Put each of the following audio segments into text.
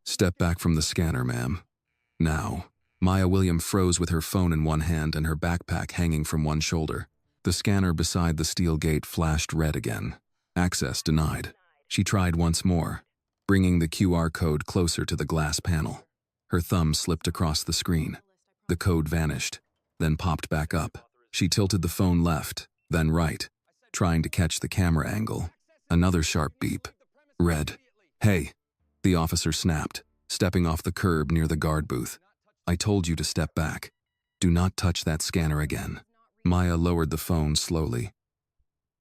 Step back from the scanner, ma'am. Now. Maya William froze with her phone in one hand and her backpack hanging from one shoulder. The scanner beside the steel gate flashed red again. Access denied. She tried once more, bringing the QR code closer to the glass panel. Her thumb slipped across the screen. The code vanished, then popped back up. She tilted the phone left, then right, trying to catch the camera angle. Another sharp beep. Red. Hey, the officer snapped, stepping off the curb near the guard booth. I told you to step back. Do not touch that scanner again. Maya lowered the phone slowly.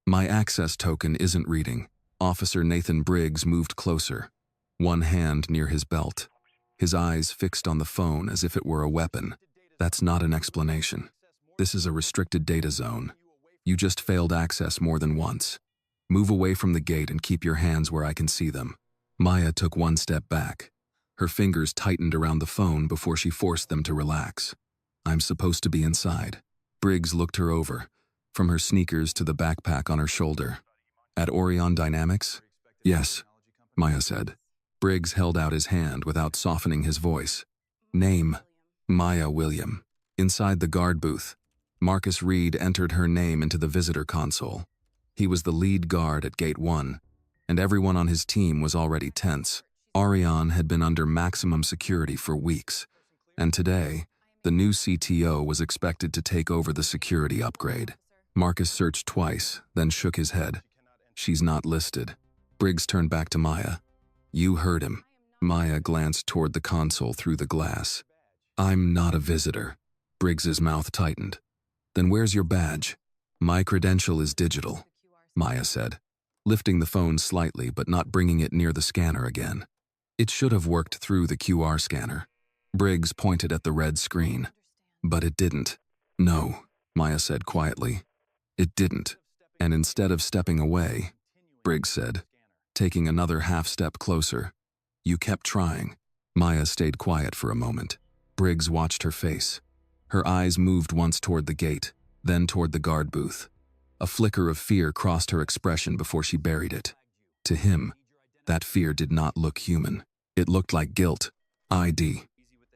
My access token isn't reading. Officer Nathan Briggs moved closer, one hand near his belt, his eyes fixed on the phone as if it were a weapon. That's not an explanation. This is a restricted data zone. You just failed access more than once. Move away from the gate and keep your hands where I can see them. Maya took one step back. Her fingers tightened around the phone before she forced them to relax. I'm supposed to be inside. Briggs looked her over, from her sneakers to the backpack on her shoulder. At Aureon Dynamics? Yes, Maya said. Briggs held out his hand without softening his voice. Name, Maya William. Inside the guard booth, Marcus Reed entered her name into the visitor console. He was the lead guard at Gate 1, and everyone on his team was already tense. Aureon had been under maximum security for weeks, and today, the new CTO was expected to take over the security upgrade. Marcus searched twice, then shook his head. She's not listed. Briggs turned back to Maya. You heard him. Maya glanced toward the console through the glass. I'm not a visitor. Briggs's mouth tightened. Then where's your badge? My credential is digital, Maya said, lifting the phone slightly but not bringing it near the scanner again. It should have worked through the QR scanner. Briggs pointed at the red screen. But it didn't. No, Maya said quietly. It didn't. And instead of stepping away, Briggs said, taking another half step closer, you kept trying. Maya stayed quiet for a moment. Briggs watched her face. Her eyes moved once toward the gate, then toward the guard booth. A flicker of fear crossed her expression before she buried it. To him, that fear did not look human. It looked like guilt. ID,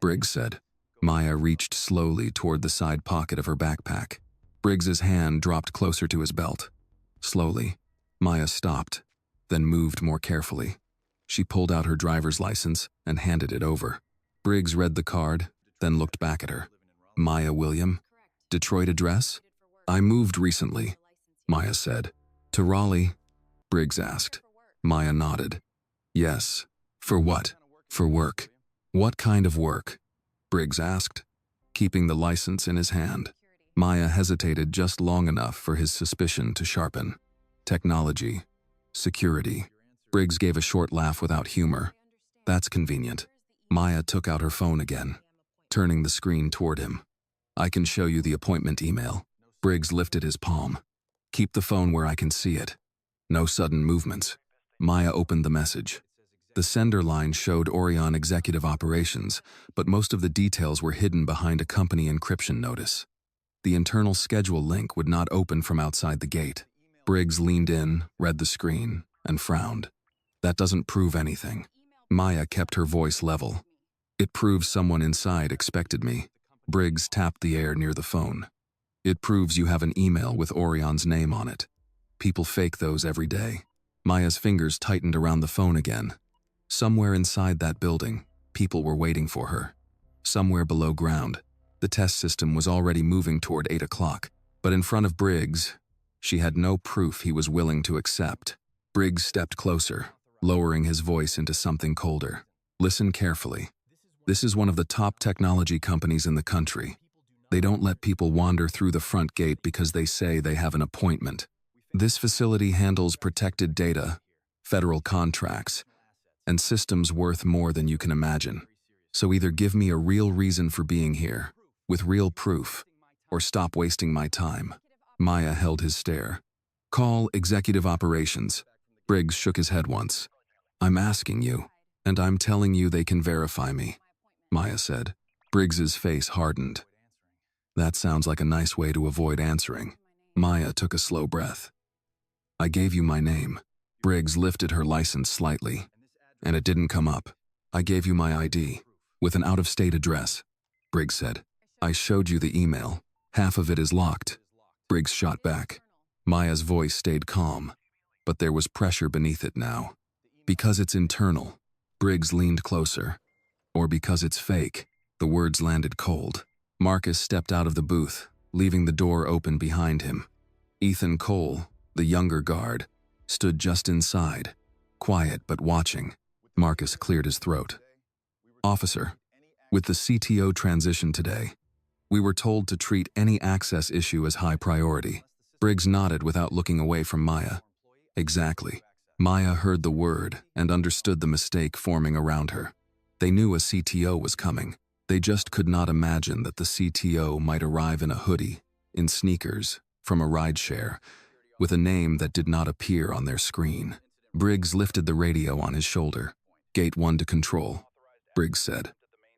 Briggs said. Maya reached slowly toward the side pocket of her backpack. Briggs's hand dropped closer to his belt. Slowly, Maya stopped, then moved more carefully. She pulled out her driver's license and handed it over. Briggs read the card, then looked back at her. Maya William? Detroit address? I moved recently, Maya said. To Raleigh? Briggs asked. Maya nodded. Yes. For what? For work. What kind of work? Briggs asked, keeping the license in his hand. Maya hesitated just long enough for his suspicion to sharpen. Technology. Security. Briggs gave a short laugh without humor. That's convenient. Maya took out her phone again, turning the screen toward him. I can show you the appointment email. Briggs lifted his palm. Keep the phone where I can see it. No sudden movements. Maya opened the message. The sender line showed Aureon Executive Operations, but most of the details were hidden behind a company encryption notice. The internal schedule link would not open from outside the gate. Briggs leaned in, read the screen, and frowned. That doesn't prove anything. Maya kept her voice level. It proves someone inside expected me. Briggs tapped the air near the phone. It proves you have an email with Aureon's name on it. People fake those every day. Maya's fingers tightened around the phone again. Somewhere inside that building, people were waiting for her. Somewhere below ground, the test system was already moving toward 8 o'clock, but in front of Briggs, she had no proof he was willing to accept. Briggs stepped closer, lowering his voice into something colder. Listen carefully. This is one of the top technology companies in the country. They don't let people wander through the front gate because they say they have an appointment. This facility handles protected data, federal contracts, and systems worth more than you can imagine. So either give me a real reason for being here, with real proof, or stop wasting my time. Maya held his stare. Call Executive Operations. Briggs shook his head once. I'm asking you, and I'm telling you they can verify me, Maya said. Briggs's face hardened. That sounds like a nice way to avoid answering. Maya took a slow breath. I gave you my name. Briggs lifted her license slightly, and it didn't come up. I gave you my ID, with an out-of-state address, Briggs said. I showed you the email. Half of it is locked. Briggs shot back. Maya's voice stayed calm, but there was pressure beneath it now. Because it's internal, Briggs leaned closer. Or because it's fake, the words landed cold. Marcus stepped out of the booth, leaving the door open behind him. Ethan Cole, the younger guard, stood just inside, quiet but watching. Marcus cleared his throat. Officer, with the CTO transition today, we were told to treat any access issue as high priority. Briggs nodded without looking away from Maya. Exactly. Maya heard the word and understood the mistake forming around her. They knew a CTO was coming. They just could not imagine that the CTO might arrive in a hoodie, in sneakers, from a rideshare, with a name that did not appear on their screen. Briggs lifted the radio on his shoulder. Gate 1 to control, Briggs said.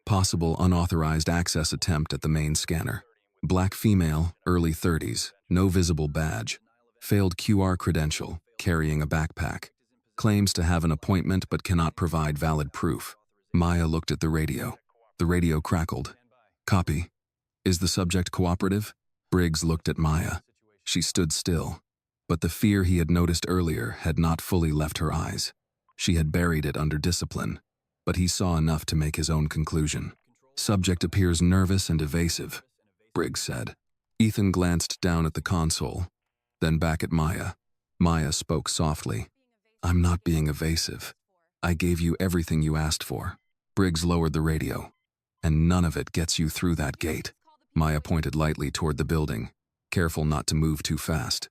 Possible unauthorized access attempt at the main scanner. Black female, early 30s, no visible badge. Failed QR credential, carrying a backpack. Claims to have an appointment but cannot provide valid proof. Maya looked at the radio. The radio crackled. Copy. Is the subject cooperative? Briggs looked at Maya. She stood still, but the fear he had noticed earlier had not fully left her eyes. She had buried it under discipline, but he saw enough to make his own conclusion. Subject appears nervous and evasive, Briggs said. Ethan glanced down at the console, then back at Maya. Maya spoke softly. I'm not being evasive. I gave you everything you asked for. Briggs lowered the radio. And none of it gets you through that gate. Maya pointed lightly toward the building, careful not to move too fast.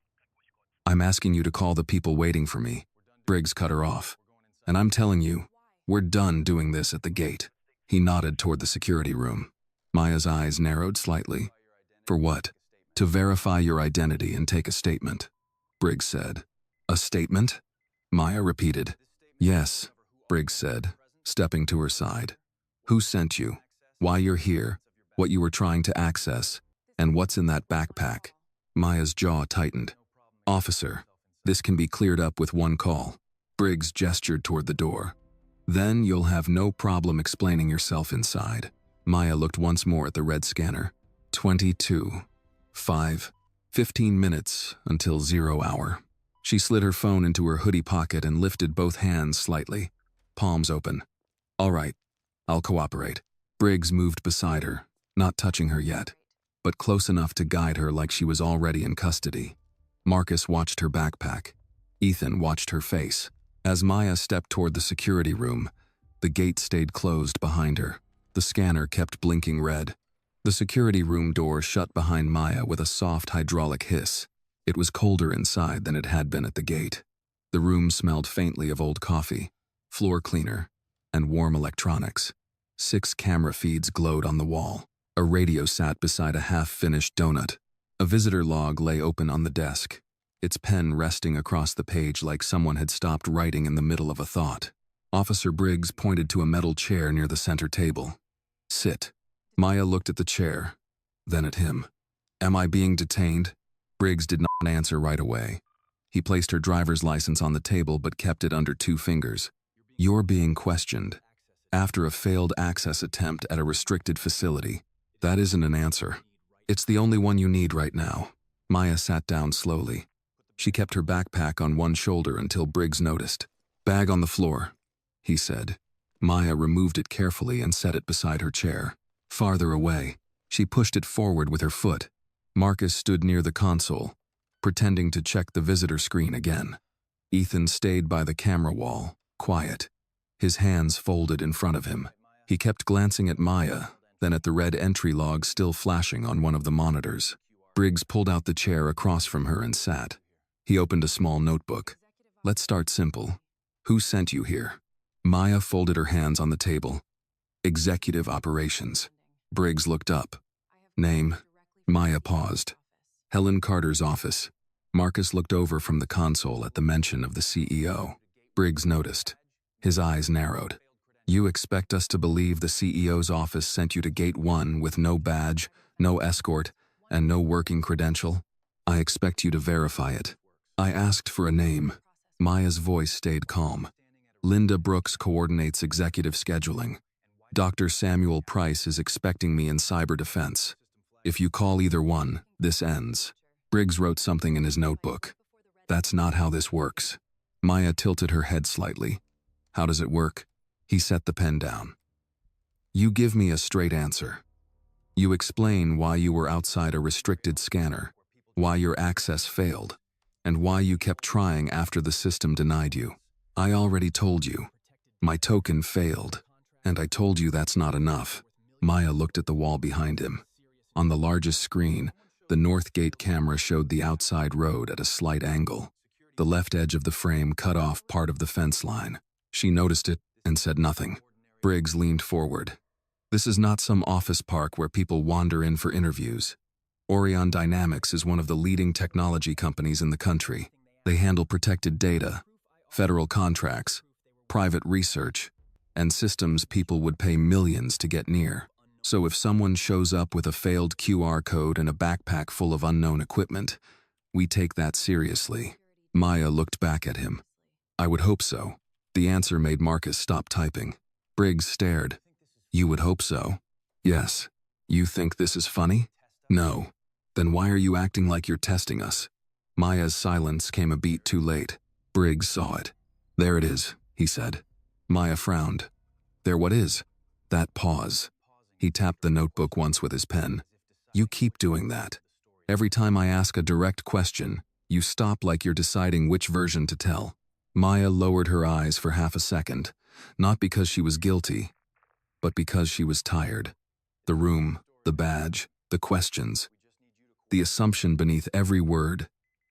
I'm asking you to call the people waiting for me. Briggs cut her off. And I'm telling you, we're done doing this at the gate. He nodded toward the security room. Maya's eyes narrowed slightly. For what? To verify your identity and take a statement, Briggs said. A statement? Maya repeated. Yes, Briggs said, stepping to her side. Who sent you? Why you're here? What you were trying to access? And what's in that backpack? Maya's jaw tightened. Officer, this can be cleared up with one call. Briggs gestured toward the door. Then you'll have no problem explaining yourself inside. Maya looked once more at the red scanner. 22. 5. 15 minutes until 0 hour. She slid her phone into her hoodie pocket and lifted both hands slightly, palms open. All right, I'll cooperate. Briggs moved beside her, not touching her yet, but close enough to guide her like she was already in custody. Marcus watched her backpack. Ethan watched her face. As Maya stepped toward the security room, the gate stayed closed behind her. The scanner kept blinking red. The security room door shut behind Maya with a soft hydraulic hiss. It was colder inside than it had been at the gate. The room smelled faintly of old coffee, floor cleaner, and warm electronics. 6 camera feeds glowed on the wall. A radio sat beside a half-finished donut. A visitor log lay open on the desk, its pen resting across the page like someone had stopped writing in the middle of a thought. Officer Briggs pointed to a metal chair near the center table. Sit. Maya looked at the chair, then at him. Am I being detained? Briggs did not answer right away. He placed her driver's license on the table but kept it under 2 fingers. You're being questioned. After a failed access attempt at a restricted facility. That isn't an answer. It's the only one you need right now. Maya sat down slowly. She kept her backpack on one shoulder until Briggs noticed. Bag on the floor, he said. Maya removed it carefully and set it beside her chair. Farther away, she pushed it forward with her foot. Marcus stood near the console, pretending to check the visitor screen again. Ethan stayed by the camera wall, quiet, his hands folded in front of him. He kept glancing at Maya, then at the red entry log still flashing on one of the monitors. Briggs pulled out the chair across from her and sat. He opened a small notebook. Let's start simple. Who sent you here? Maya folded her hands on the table. Executive Operations. Briggs looked up. Name. Maya paused. Helen Carter's office. Marcus looked over from the console at the mention of the CEO. Briggs noticed. His eyes narrowed. You expect us to believe the CEO's office sent you to Gate 1 with no badge, no escort, and no working credential? I expect you to verify it. I asked for a name. Maya's voice stayed calm. Linda Brooks coordinates executive scheduling. Dr. Samuel Price is expecting me in cyber defense. If you call either one, this ends. Briggs wrote something in his notebook. That's not how this works. Maya tilted her head slightly. How does it work? He set the pen down. You give me a straight answer. You explain why you were outside a restricted scanner, why your access failed, and why you kept trying after the system denied you. I already told you. My token failed, and I told you that's not enough. Maya looked at the wall behind him. On the largest screen, the north gate camera showed the outside road at a slight angle. The left edge of the frame cut off part of the fence line. She noticed it and said nothing. Briggs leaned forward. This is not some office park where people wander in for interviews. Aureon Dynamics is one of the leading technology companies in the country. They handle protected data, federal contracts, private research, and systems people would pay millions to get near. So if someone shows up with a failed QR code and a backpack full of unknown equipment, we take that seriously. Maya looked back at him. I would hope so. The answer made Marcus stop typing. Briggs stared. You would hope so? Yes. You think this is funny? No. Then why are you acting like you're testing us? Maya's silence came a beat too late. Briggs saw it. There it is, he said. Maya frowned. There what is? That pause. He tapped the notebook once with his pen. You keep doing that. Every time I ask a direct question, you stop like you're deciding which version to tell. Maya lowered her eyes for half a second, not because she was guilty, but because she was tired. The room, the badge, the questions. The assumption beneath every word,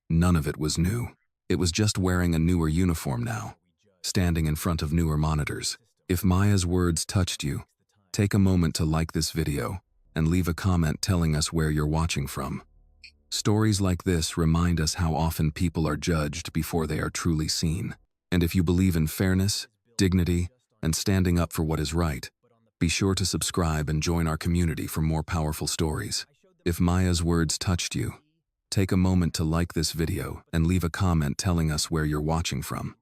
none of it was new. It was just wearing a newer uniform now, standing in front of newer monitors. If Maya's words touched you, take a moment to like this video and leave a comment telling us where you're watching from. Stories like this remind us how often people are judged before they are truly seen. And if you believe in fairness, dignity, and standing up for what is right, be sure to subscribe and join our community for more powerful stories. If Maya's words touched you, take a moment to like this video and leave a comment telling us where you're watching from.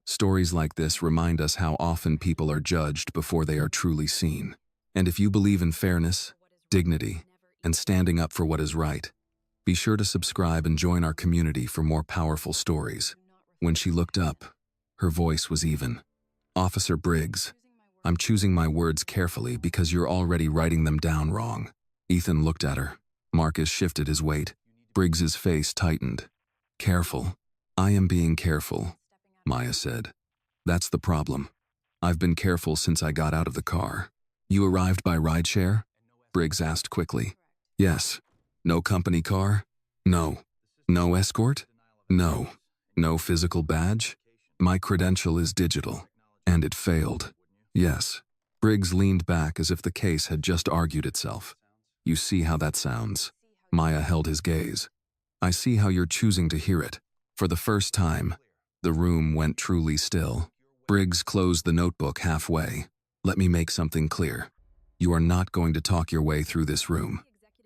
Stories like this remind us how often people are judged before they are truly seen. And if you believe in fairness, dignity, and standing up for what is right, be sure to subscribe and join our community for more powerful stories. When she looked up, her voice was even. Officer Briggs, I'm choosing my words carefully because you're already writing them down wrong. Ethan looked at her. Marcus shifted his weight. Briggs's face tightened. Careful. I am being careful, Maya said. That's the problem. I've been careful since I got out of the car. You arrived by rideshare? Briggs asked quickly. Yes. No company car? No. No escort? No. No physical badge? My credential is digital. And it failed. Yes. Briggs leaned back as if the case had just argued itself. You see how that sounds. Maya held his gaze. I see how you're choosing to hear it. For the first time, the room went truly still. Briggs closed the notebook halfway. Let me make something clear. You are not going to talk your way through this room.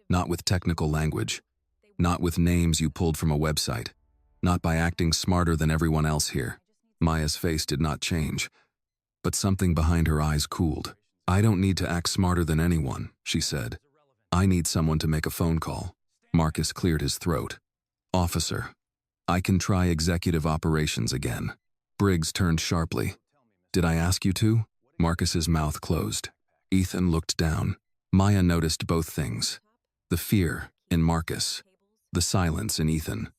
Not with technical language. Not with names you pulled from a website. Not by acting smarter than everyone else here. Maya's face did not change, but something behind her eyes cooled. I don't need to act smarter than anyone, she said. I need someone to make a phone call. Marcus cleared his throat. Officer, I can try executive operations again. Briggs turned sharply. Did I ask you to? Marcus's mouth closed. Ethan looked down. Maya noticed both things. The fear in Marcus, the silence in Ethan.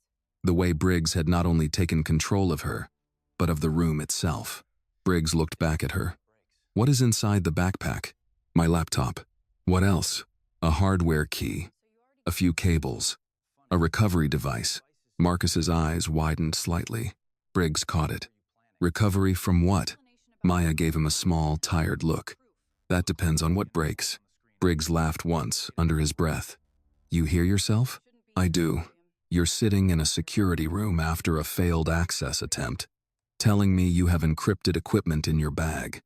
The way Briggs had not only taken control of her, but of the room itself. Briggs looked back at her. What is inside the backpack? My laptop. What else? A hardware key. A few cables. A recovery device. Marcus's eyes widened slightly. Briggs caught it. Recovery from what? Maya gave him a small, tired look. That depends on what breaks. Briggs laughed once, under his breath. You hear yourself? I do. You're sitting in a security room after a failed access attempt, telling me you have encrypted equipment in your bag,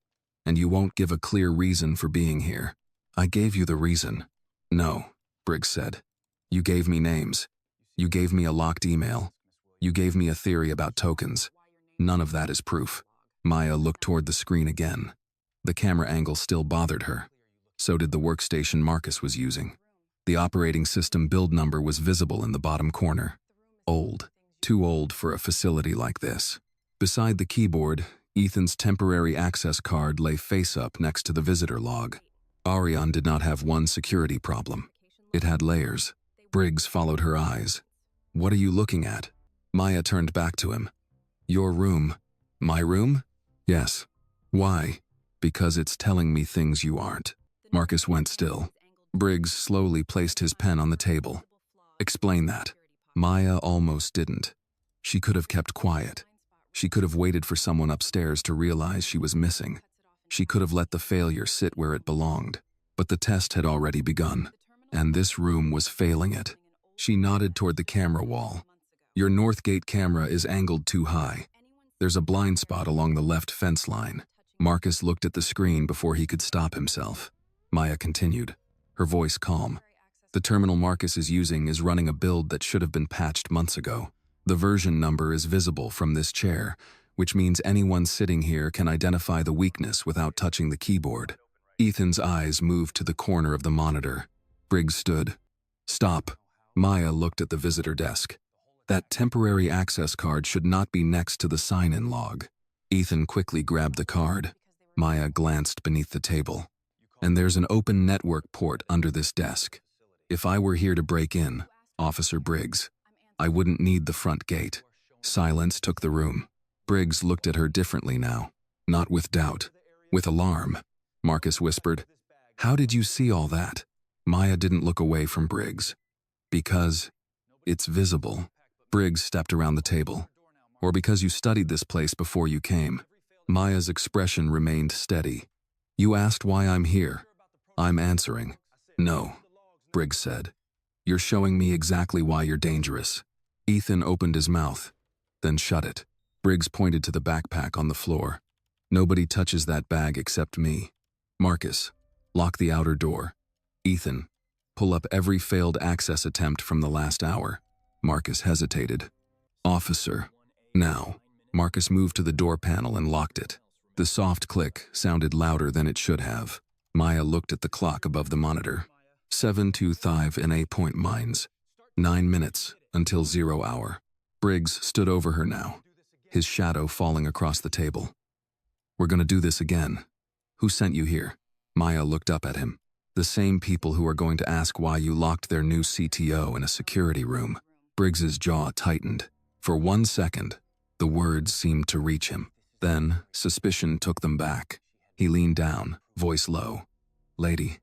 and you won't give a clear reason for being here. I gave you the reason. No, Briggs said. You gave me names. You gave me a locked email. You gave me a theory about tokens. None of that is proof. Maya looked toward the screen again. The camera angle still bothered her. So did the workstation Marcus was using. The operating system build number was visible in the bottom corner. Old. Too old for a facility like this. Beside the keyboard, Ethan's temporary access card lay face-up next to the visitor log. Aureon did not have one security problem. It had layers. Briggs followed her eyes. "What are you looking at?" Maya turned back to him. "Your room." "My room?" "Yes." "Why?" "Because it's telling me things you aren't." Marcus went still. Briggs slowly placed his pen on the table. "Explain that." Maya almost didn't. She could have kept quiet. She could have waited for someone upstairs to realize she was missing. She could have let the failure sit where it belonged. But the test had already begun, and this room was failing it. She nodded toward the camera wall. "Your north gate camera is angled too high. There's a blind spot along the left fence line." Marcus looked at the screen before he could stop himself. Maya continued, her voice calm. "The terminal Marcus is using is running a build that should have been patched months ago. The version number is visible from this chair, which means anyone sitting here can identify the weakness without touching the keyboard." Ethan's eyes moved to the corner of the monitor. Briggs stood. "Stop." Maya looked at the visitor desk. "That temporary access card should not be next to the sign-in log." Ethan quickly grabbed the card. Maya glanced beneath the table. "And there's an open network port under this desk. If I were here to break in, Officer Briggs, I wouldn't need the front gate." Silence took the room. Briggs looked at her differently now, not with doubt, with alarm. Marcus whispered, "How did you see all that?" Maya didn't look away from Briggs. "Because it's visible." Briggs stepped around the table. "Or because you studied this place before you came." Maya's expression remained steady. "You asked why I'm here. I'm answering." "No," Briggs said. "You're showing me exactly why you're dangerous." Ethan opened his mouth, then shut it. Briggs pointed to the backpack on the floor. "Nobody touches that bag except me." "Marcus, lock the outer door." "Ethan, pull up every failed access attempt from the last hour." Marcus hesitated. "Officer." "Now." Marcus moved to the door panel and locked it. The soft click sounded louder than it should have. Maya looked at the clock above the monitor. 7:25 in 8 mines. 9 minutes until 0 hour. Briggs stood over her now, his shadow falling across the table. "We're gonna do this again. Who sent you here?" Maya looked up at him. "The same people who are going to ask why you locked their new CTO in a security room." Briggs's jaw tightened. For 1 second, the words seemed to reach him. Then, suspicion took them back. He leaned down, voice low. "Lady,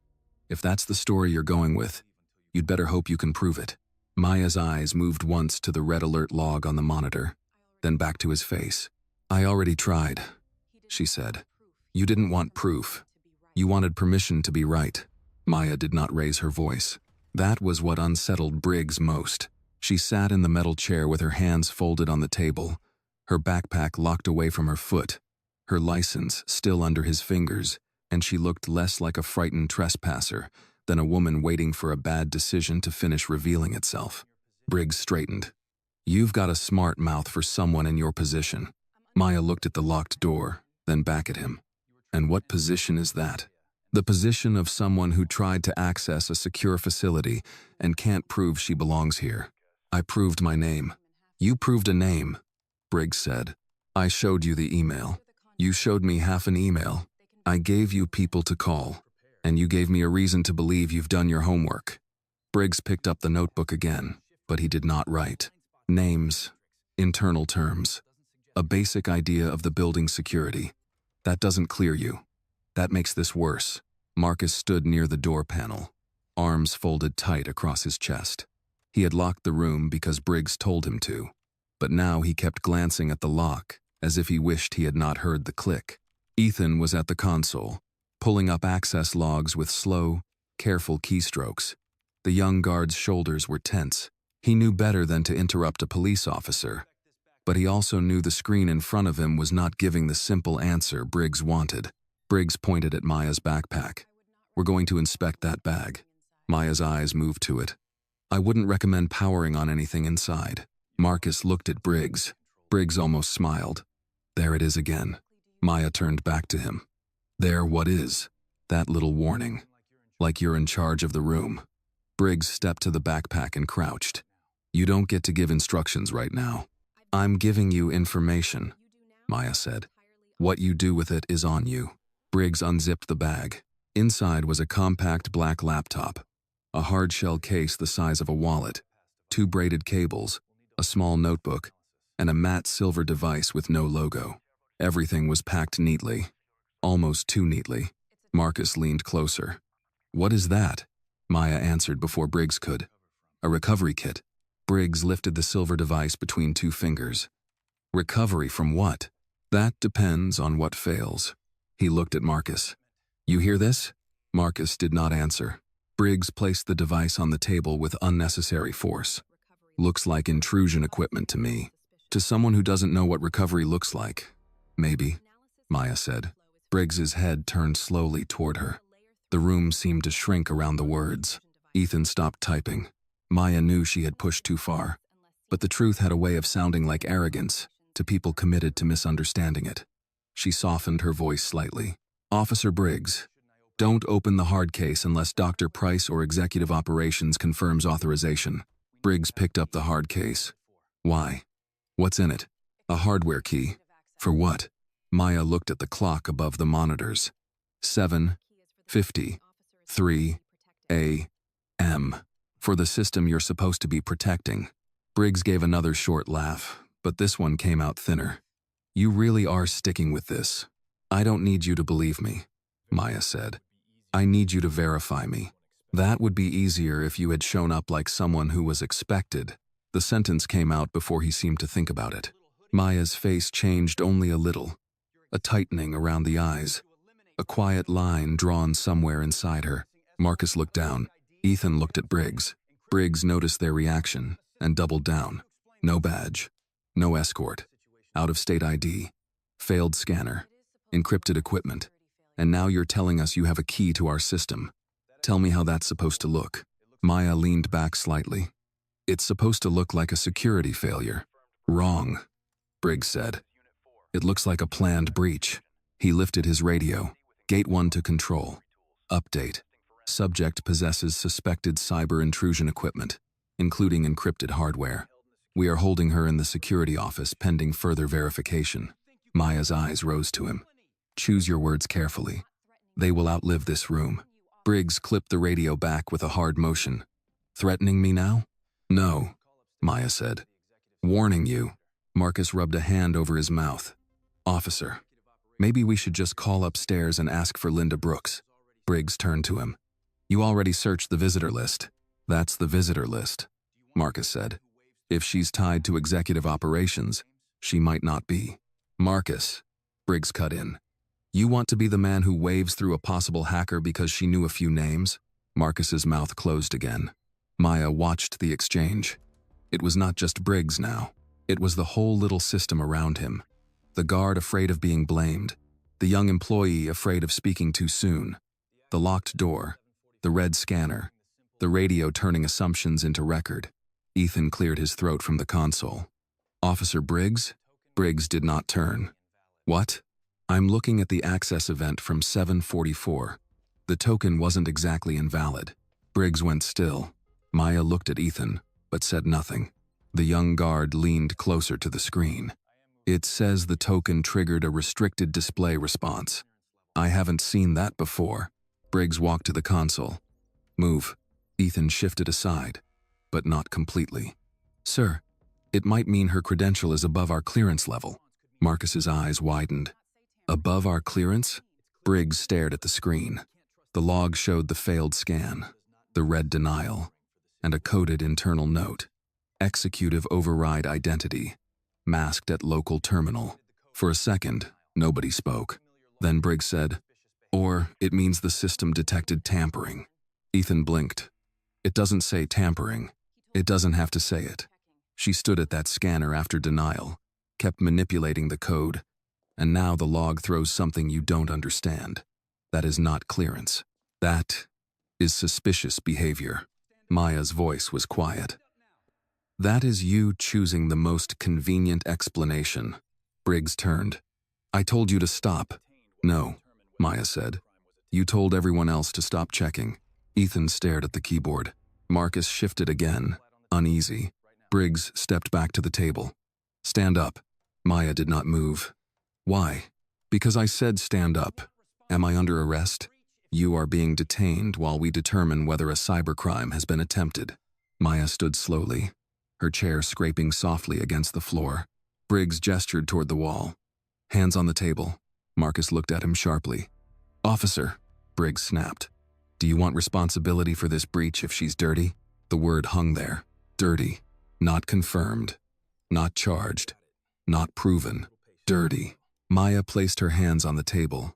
if that's the story you're going with, you'd better hope you can prove it." Maya's eyes moved once to the red alert log on the monitor, then back to his face. "I already tried," she said. "You didn't want proof. You wanted permission to be right." Maya did not raise her voice. That was what unsettled Briggs most. She sat in the metal chair with her hands folded on the table, her backpack locked away from her foot, her license still under his fingers, and she looked less like a frightened trespasser than a woman waiting for a bad decision to finish revealing itself. Briggs straightened. "You've got a smart mouth for someone in your position." Maya looked at the locked door, then back at him. "And what position is that?" "The position of someone who tried to access a secure facility and can't prove she belongs here." "I proved my name." "You proved a name," Briggs said. "I showed you the email. You showed me half an email. I gave you people to call, and you gave me a reason to believe you've done your homework." Briggs picked up the notebook again, but he did not write. "Names, internal terms, a basic idea of the building's security. That doesn't clear you. That makes this worse." Marcus stood near the door panel, arms folded tight across his chest. He had locked the room because Briggs told him to, but now he kept glancing at the lock as if he wished he had not heard the click. Ethan was at the console, pulling up access logs with slow, careful keystrokes. The young guard's shoulders were tense. He knew better than to interrupt a police officer, but he also knew the screen in front of him was not giving the simple answer Briggs wanted. Briggs pointed at Maya's backpack. "We're going to inspect that bag." Maya's eyes moved to it. "I wouldn't recommend powering on anything inside." Marcus looked at Briggs. Briggs almost smiled. "There it is again. Maya turned back to him. There, what is? That little warning. Like you're in charge of the room. Briggs stepped to the backpack and crouched. You don't get to give instructions right now. I'm giving you information, Maya said. What you do with it is on you. Briggs unzipped the bag. Inside was a compact black laptop, a hard-shell case the size of a wallet, 2 braided cables, a small notebook, and a matte silver device with no logo. Everything was packed neatly, almost too neatly. Marcus leaned closer. What is that? Maya answered before Briggs could. A recovery kit. Briggs lifted the silver device between 2 fingers. Recovery from what? That depends on what fails. He looked at Marcus. You hear this? Marcus did not answer. Briggs placed the device on the table with unnecessary force. Looks like intrusion equipment to me. To someone who doesn't know what recovery looks like. Maybe, Maya said. Briggs's head turned slowly toward her. The room seemed to shrink around the words. Ethan stopped typing. Maya knew she had pushed too far. But the truth had a way of sounding like arrogance to people committed to misunderstanding it. She softened her voice slightly. Officer Briggs, don't open the hard case unless Dr. Price or Executive Operations confirms authorization. Briggs picked up the hard case. Why? What's in it? A hardware key. For what? Maya looked at the clock above the monitors. 7:53 a.m. For the system you're supposed to be protecting. Briggs gave another short laugh, but this one came out thinner. You really are sticking with this. I don't need you to believe me, Maya said. I need you to verify me. That would be easier if you had shown up like someone who was expected. The sentence came out before he seemed to think about it. Maya's face changed only a little. A tightening around the eyes. A quiet line drawn somewhere inside her. Marcus looked down. Ethan looked at Briggs. Briggs noticed their reaction and doubled down. No badge. No escort. Out-of-state ID. Failed scanner. Encrypted equipment. And now you're telling us you have a key to our system. Tell me how that's supposed to look. Maya leaned back slightly. It's supposed to look like a security failure. Wrong, Briggs said. It looks like a planned breach. He lifted his radio. Gate 1 to control. Update. Subject possesses suspected cyber intrusion equipment, including encrypted hardware. We are holding her in the security office pending further verification. Maya's eyes rose to him. Choose your words carefully. They will outlive this room. Briggs clipped the radio back with a hard motion. Threatening me now? No, Maya said. Warning you. Marcus rubbed a hand over his mouth. Officer, maybe we should just call upstairs and ask for Linda Brooks. Briggs turned to him. You already searched the visitor list. That's the visitor list, Marcus said. If she's tied to executive operations, she might not be. Marcus, Briggs cut in. You want to be the man who waves through a possible hacker because she knew a few names? Marcus's mouth closed again. Maya watched the exchange. It was not just Briggs now. It was the whole little system around him. The guard afraid of being blamed. The young employee afraid of speaking too soon. The locked door. The red scanner. The radio turning assumptions into record. Ethan cleared his throat from the console. Officer Briggs? Briggs did not turn. What? I'm looking at the access event from 7:44. The token wasn't exactly invalid. Briggs went still. Maya looked at Ethan, but said nothing. The young guard leaned closer to the screen. It says the token triggered a restricted display response. I haven't seen that before. Briggs walked to the console. Move. Ethan shifted aside, but not completely. Sir, it might mean her credential is above our clearance level. Marcus's eyes widened. Above our clearance? Briggs stared at the screen. The log showed the failed scan, the red denial, and a coded internal note. Executive override identity, masked at local terminal. For a second, nobody spoke. Then Briggs said, or it means the system detected tampering. Ethan blinked. It doesn't say tampering. It doesn't have to say it. She stood at that scanner after denial, kept manipulating the code, and now the log throws something you don't understand. That is not clearance. That is suspicious behavior. Maya's voice was quiet. That is you choosing the most convenient explanation. Briggs turned. I told you to stop. No, Maya said. You told everyone else to stop checking. Ethan stared at the keyboard. Marcus shifted again, uneasy. Briggs stepped back to the table. Stand up. Maya did not move. Why? Because I said stand up. Am I under arrest? You are being detained while we determine whether a cybercrime has been attempted. Maya stood slowly, her chair scraping softly against the floor. Briggs gestured toward the wall. Hands on the table. Marcus looked at him sharply. Officer, Briggs snapped. Do you want responsibility for this breach if she's dirty? The word hung there. Dirty. Not confirmed. Not charged. Not proven. Dirty. Maya placed her hands on the table.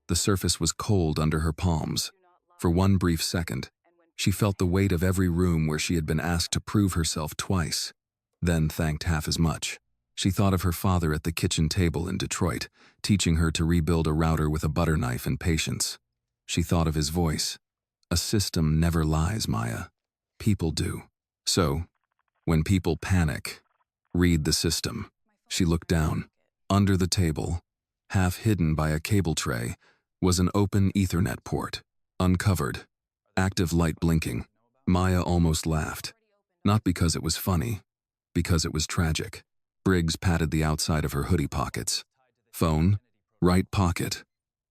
The surface was cold under her palms. For one brief second, she felt the weight of every room where she had been asked to prove herself twice, then thanked half as much. She thought of her father at the kitchen table in Detroit, teaching her to rebuild a router with a butter knife and patience. She thought of his voice. A system never lies, Maya. People do. So, when people panic, read the system. She looked down. Under the table, half hidden by a cable tray, was an open Ethernet port, uncovered, active light blinking. Maya almost laughed. Not because it was funny, because it was tragic. Briggs patted the outside of her hoodie pockets. Phone, right pocket,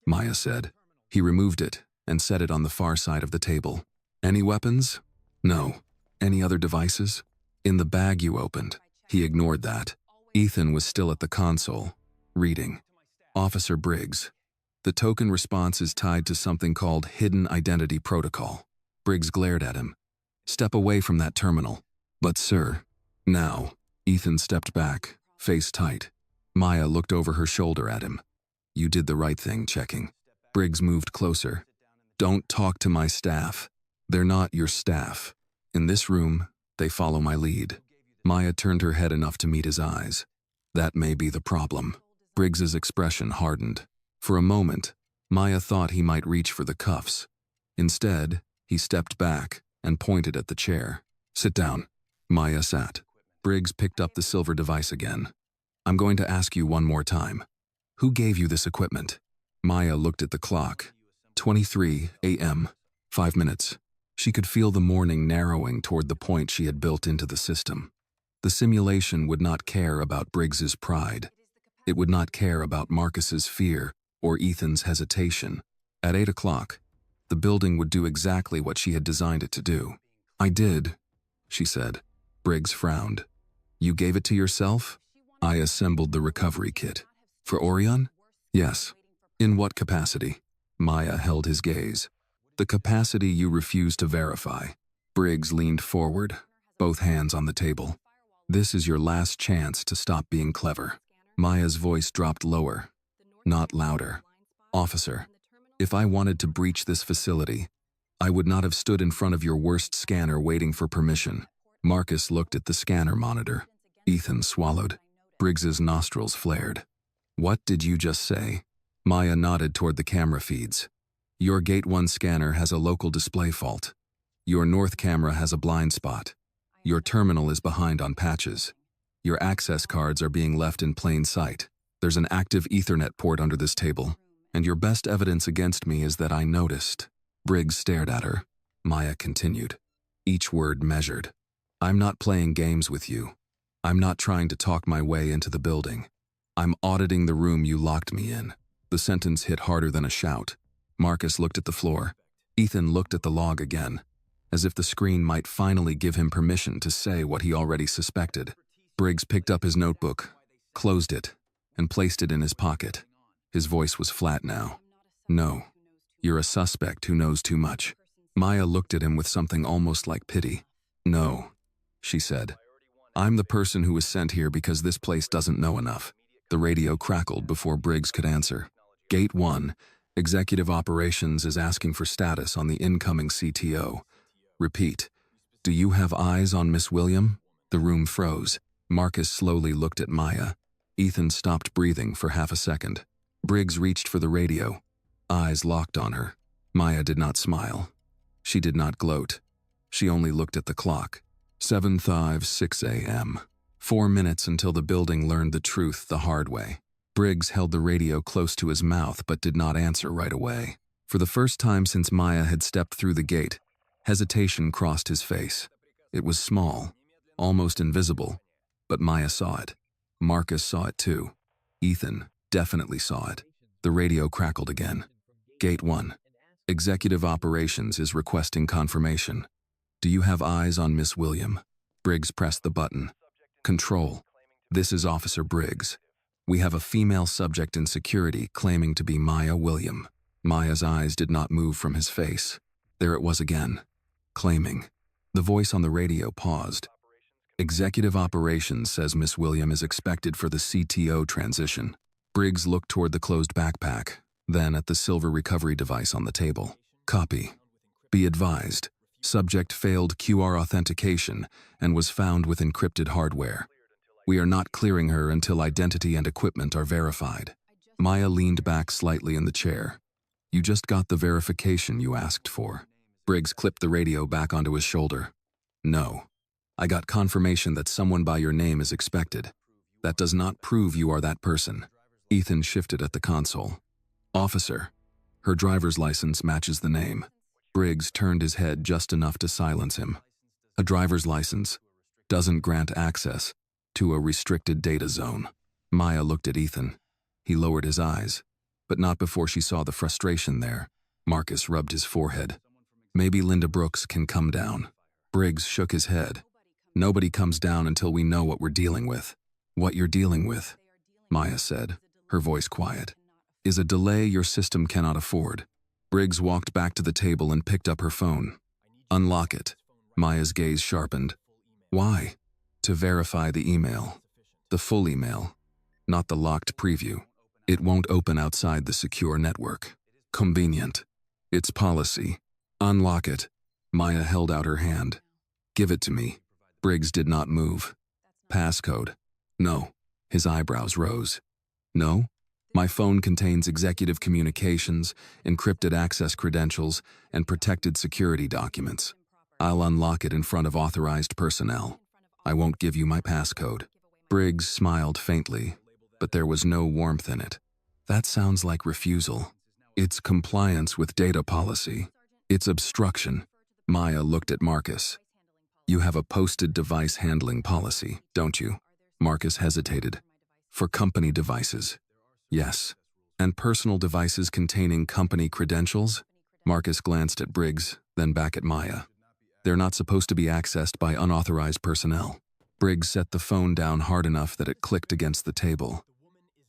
Maya said. He removed it and set it on the far side of the table. Any weapons? No. Any other devices? In the bag you opened. He ignored that. Ethan was still at the console, reading. Officer Briggs. The token response is tied to something called Hidden Identity Protocol. Briggs glared at him. Step away from that terminal. But sir. Now. Ethan stepped back, face tight. Maya looked over her shoulder at him. You did the right thing, checking. Briggs moved closer. Don't talk to my staff. They're not your staff. In this room, they follow my lead. Maya turned her head enough to meet his eyes. That may be the problem. Briggs's expression hardened. For a moment, Maya thought he might reach for the cuffs. Instead, he stepped back and pointed at the chair. Sit down. Maya sat. Briggs picked up the silver device again. I'm going to ask you one more time. Who gave you this equipment? Maya looked at the clock. 23 a.m. 5 minutes. She could feel the morning narrowing toward the point she had built into the system. The simulation would not care about Briggs's pride. It would not care about Marcus's fear or Ethan's hesitation. At 8 o'clock, the building would do exactly what she had designed it to do. I did, she said. Briggs frowned. You gave it to yourself? I assembled the recovery kit. For Aureon? Yes. In what capacity? Maya held his gaze. The capacity you refuse to verify. Briggs leaned forward, both hands on the table. This is your last chance to stop being clever. Maya's voice dropped lower, not louder. Officer, if I wanted to breach this facility, I would not have stood in front of your worst scanner waiting for permission. Marcus looked at the scanner monitor. Ethan swallowed. Briggs's nostrils flared. What did you just say? Maya nodded toward the camera feeds. Your Gate 1 scanner has a local display fault. Your north camera has a blind spot. Your terminal is behind on patches. Your access cards are being left in plain sight. There's an active Ethernet port under this table, and your best evidence against me is that I noticed. Briggs stared at her. Maya continued. Each word measured. I'm not playing games with you. I'm not trying to talk my way into the building. I'm auditing the room you locked me in. The sentence hit harder than a shout. Marcus looked at the floor. Ethan looked at the log again, as if the screen might finally give him permission to say what he already suspected. Briggs picked up his notebook, closed it, and placed it in his pocket. His voice was flat now. No, you're a suspect who knows too much. Maya looked at him with something almost like pity. No, she said. I'm the person who was sent here because this place doesn't know enough. The radio crackled before Briggs could answer. Gate 1, Executive Operations is asking for status on the incoming CTO. Repeat. Do you have eyes on Miss William? The room froze. Marcus slowly looked at Maya. Ethan stopped breathing for half a second. Briggs reached for the radio. Eyes locked on her. Maya did not smile. She did not gloat. She only looked at the clock. 7:56 a.m. 4 minutes until the building learned the truth the hard way. Briggs held the radio close to his mouth but did not answer right away. For the first time since Maya had stepped through the gate, hesitation crossed his face. It was small, almost invisible, but Maya saw it. Marcus saw it too. Ethan definitely saw it. The radio crackled again. Gate 1. Executive Operations is requesting confirmation. Do you have eyes on Miss William? Briggs pressed the button. Control. This is Officer Briggs. We have a female subject in security claiming to be Maya William. Maya's eyes did not move from his face. There it was again. Claiming. The voice on the radio paused. Executive Operations says Miss William is expected for the CTO transition. Briggs looked toward the closed backpack, then at the silver recovery device on the table. Copy. Be advised. Subject failed QR authentication and was found with encrypted hardware. We are not clearing her until identity and equipment are verified. Maya leaned back slightly in the chair. You just got the verification you asked for. Briggs clipped the radio back onto his shoulder. No. I got confirmation that someone by your name is expected. That does not prove you are that person. Ethan shifted at the console. Officer. Her driver's license matches the name. Briggs turned his head just enough to silence him. A driver's license doesn't grant access to a restricted data zone. Maya looked at Ethan. He lowered his eyes, but not before she saw the frustration there. Marcus rubbed his forehead. Maybe Linda Brooks can come down. Briggs shook his head. Nobody comes down until we know what we're dealing with. What you're dealing with, Maya said, her voice quiet, is a delay your system cannot afford. Briggs walked back to the table and picked up her phone. Unlock it. Maya's gaze sharpened. Why? To verify the email. The full email, not the locked preview. It won't open outside the secure network. Convenient. It's policy. Unlock it. Maya held out her hand. Give it to me. Briggs did not move. Passcode. No. His eyebrows rose. No? My phone contains executive communications, encrypted access credentials, and protected security documents. I'll unlock it in front of authorized personnel. I won't give you my passcode. Briggs smiled faintly, but there was no warmth in it. That sounds like refusal. It's compliance with data policy. It's obstruction. Maya looked at Marcus. You have a posted device handling policy, don't you? Marcus hesitated. For company devices. Yes. And personal devices containing company credentials? Marcus glanced at Briggs, then back at Maya. They're not supposed to be accessed by unauthorized personnel. Briggs set the phone down hard enough that it clicked against the table.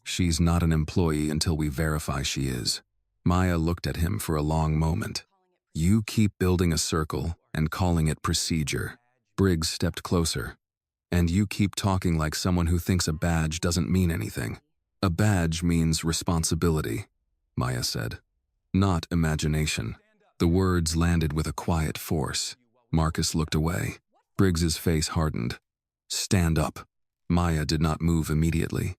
She's not an employee until we verify she is. Maya looked at him for a long moment. You keep building a circle and calling it procedure. Briggs stepped closer. And you keep talking like someone who thinks a badge doesn't mean anything. A badge means responsibility, Maya said. Not imagination. The words landed with a quiet force. Marcus looked away. Briggs's face hardened. Stand up. Maya did not move immediately.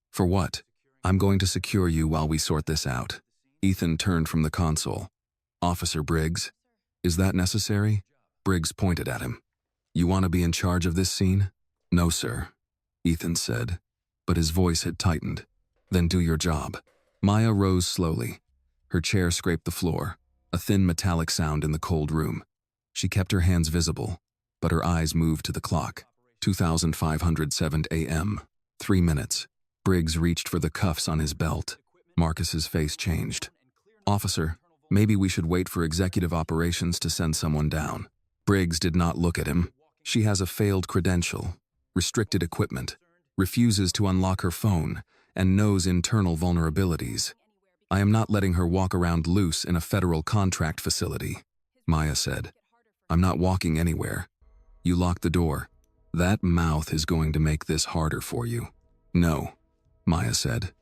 For what? I'm going to secure you while we sort this out. Ethan turned from the console. Officer Briggs? Is that necessary? Briggs pointed at him. You want to be in charge of this scene? No, sir, Ethan said, but his voice had tightened. Then do your job. Maya rose slowly. Her chair scraped the floor, a thin metallic sound in the cold room. She kept her hands visible, but her eyes moved to the clock. 2507 a.m. 3 minutes. Briggs reached for the cuffs on his belt. Marcus's face changed. Officer, maybe we should wait for executive operations to send someone down. Briggs did not look at him. She has a failed credential, restricted equipment, refuses to unlock her phone, and knows internal vulnerabilities. I am not letting her walk around loose in a federal contract facility, Maya said. I'm not walking anywhere. You locked the door. That mouth is going to make this harder for you. No, Maya said.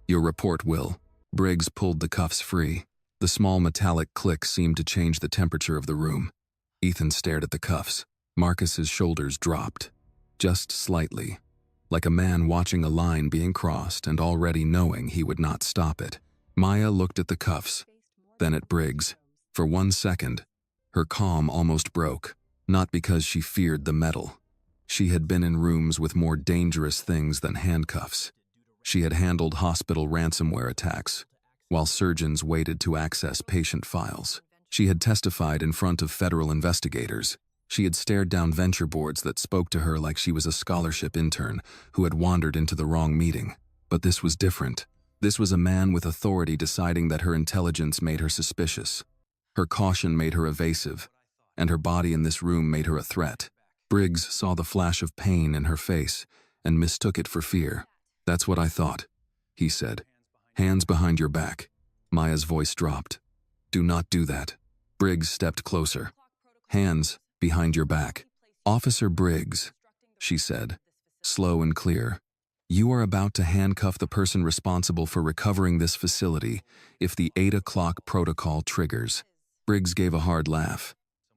Your report will. Briggs pulled the cuffs free. The small metallic click seemed to change the temperature of the room. Ethan stared at the cuffs. Marcus's shoulders dropped. Just slightly. Like a man watching a line being crossed and already knowing he would not stop it. Maya looked at the cuffs, then at Briggs. For 1 second, her calm almost broke, not because she feared the metal. She had been in rooms with more dangerous things than handcuffs. She had handled hospital ransomware attacks, while surgeons waited to access patient files. She had testified in front of federal investigators. She had stared down venture boards that spoke to her like she was a scholarship intern who had wandered into the wrong meeting. But this was different. This was a man with authority deciding that her intelligence made her suspicious. Her caution made her evasive, and her body in this room made her a threat. Briggs saw the flash of pain in her face and mistook it for fear. "That's what I thought," he said. "Hands behind your back." Maya's voice dropped. "Do not do that." Briggs stepped closer. "Hands behind your back." "Officer Briggs," she said, slow and clear. "You are about to handcuff the person responsible for recovering this facility if the 8 o'clock protocol triggers." Briggs gave a hard laugh.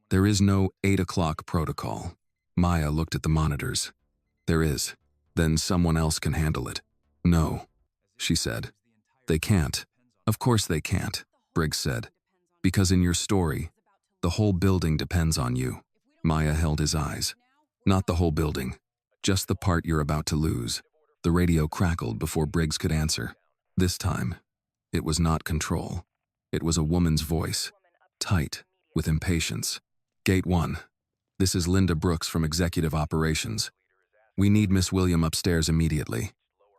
"There is no 8 o'clock protocol." Maya looked at the monitors. "There is. Then someone else can handle it." "No," she said. "They can't." "Of course they can't," Briggs said. "Because in your story, the whole building depends on you." Maya held his eyes. "Not the whole building. Just the part you're about to lose." The radio crackled before Briggs could answer. This time, it was not control. It was a woman's voice, tight, with impatience. "Gate 1. This is Linda Brooks from Executive Operations. We need Miss William upstairs immediately.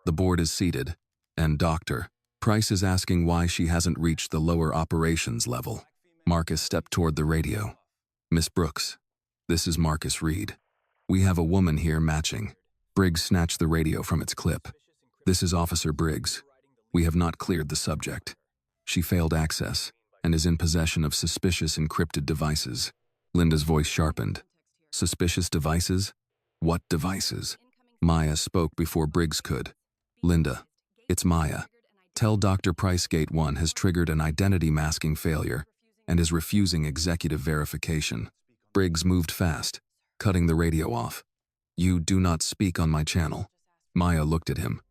The board is seated, and Dr. Price is asking why she hasn't reached the lower operations level." Marcus stepped toward the radio. "Miss Brooks, this is Marcus Reed. We have a woman here matching." Briggs snatched the radio from its clip. "This is Officer Briggs. We have not cleared the subject. She failed access and is in possession of suspicious encrypted devices." Linda's voice sharpened. "Suspicious devices? What devices?" Maya spoke before Briggs could. "Linda, it's Maya. Tell Dr. Price Gate 1 has triggered an identity masking failure and is refusing executive verification." Briggs moved fast, cutting the radio off. "You do not speak on my channel." Maya looked at him.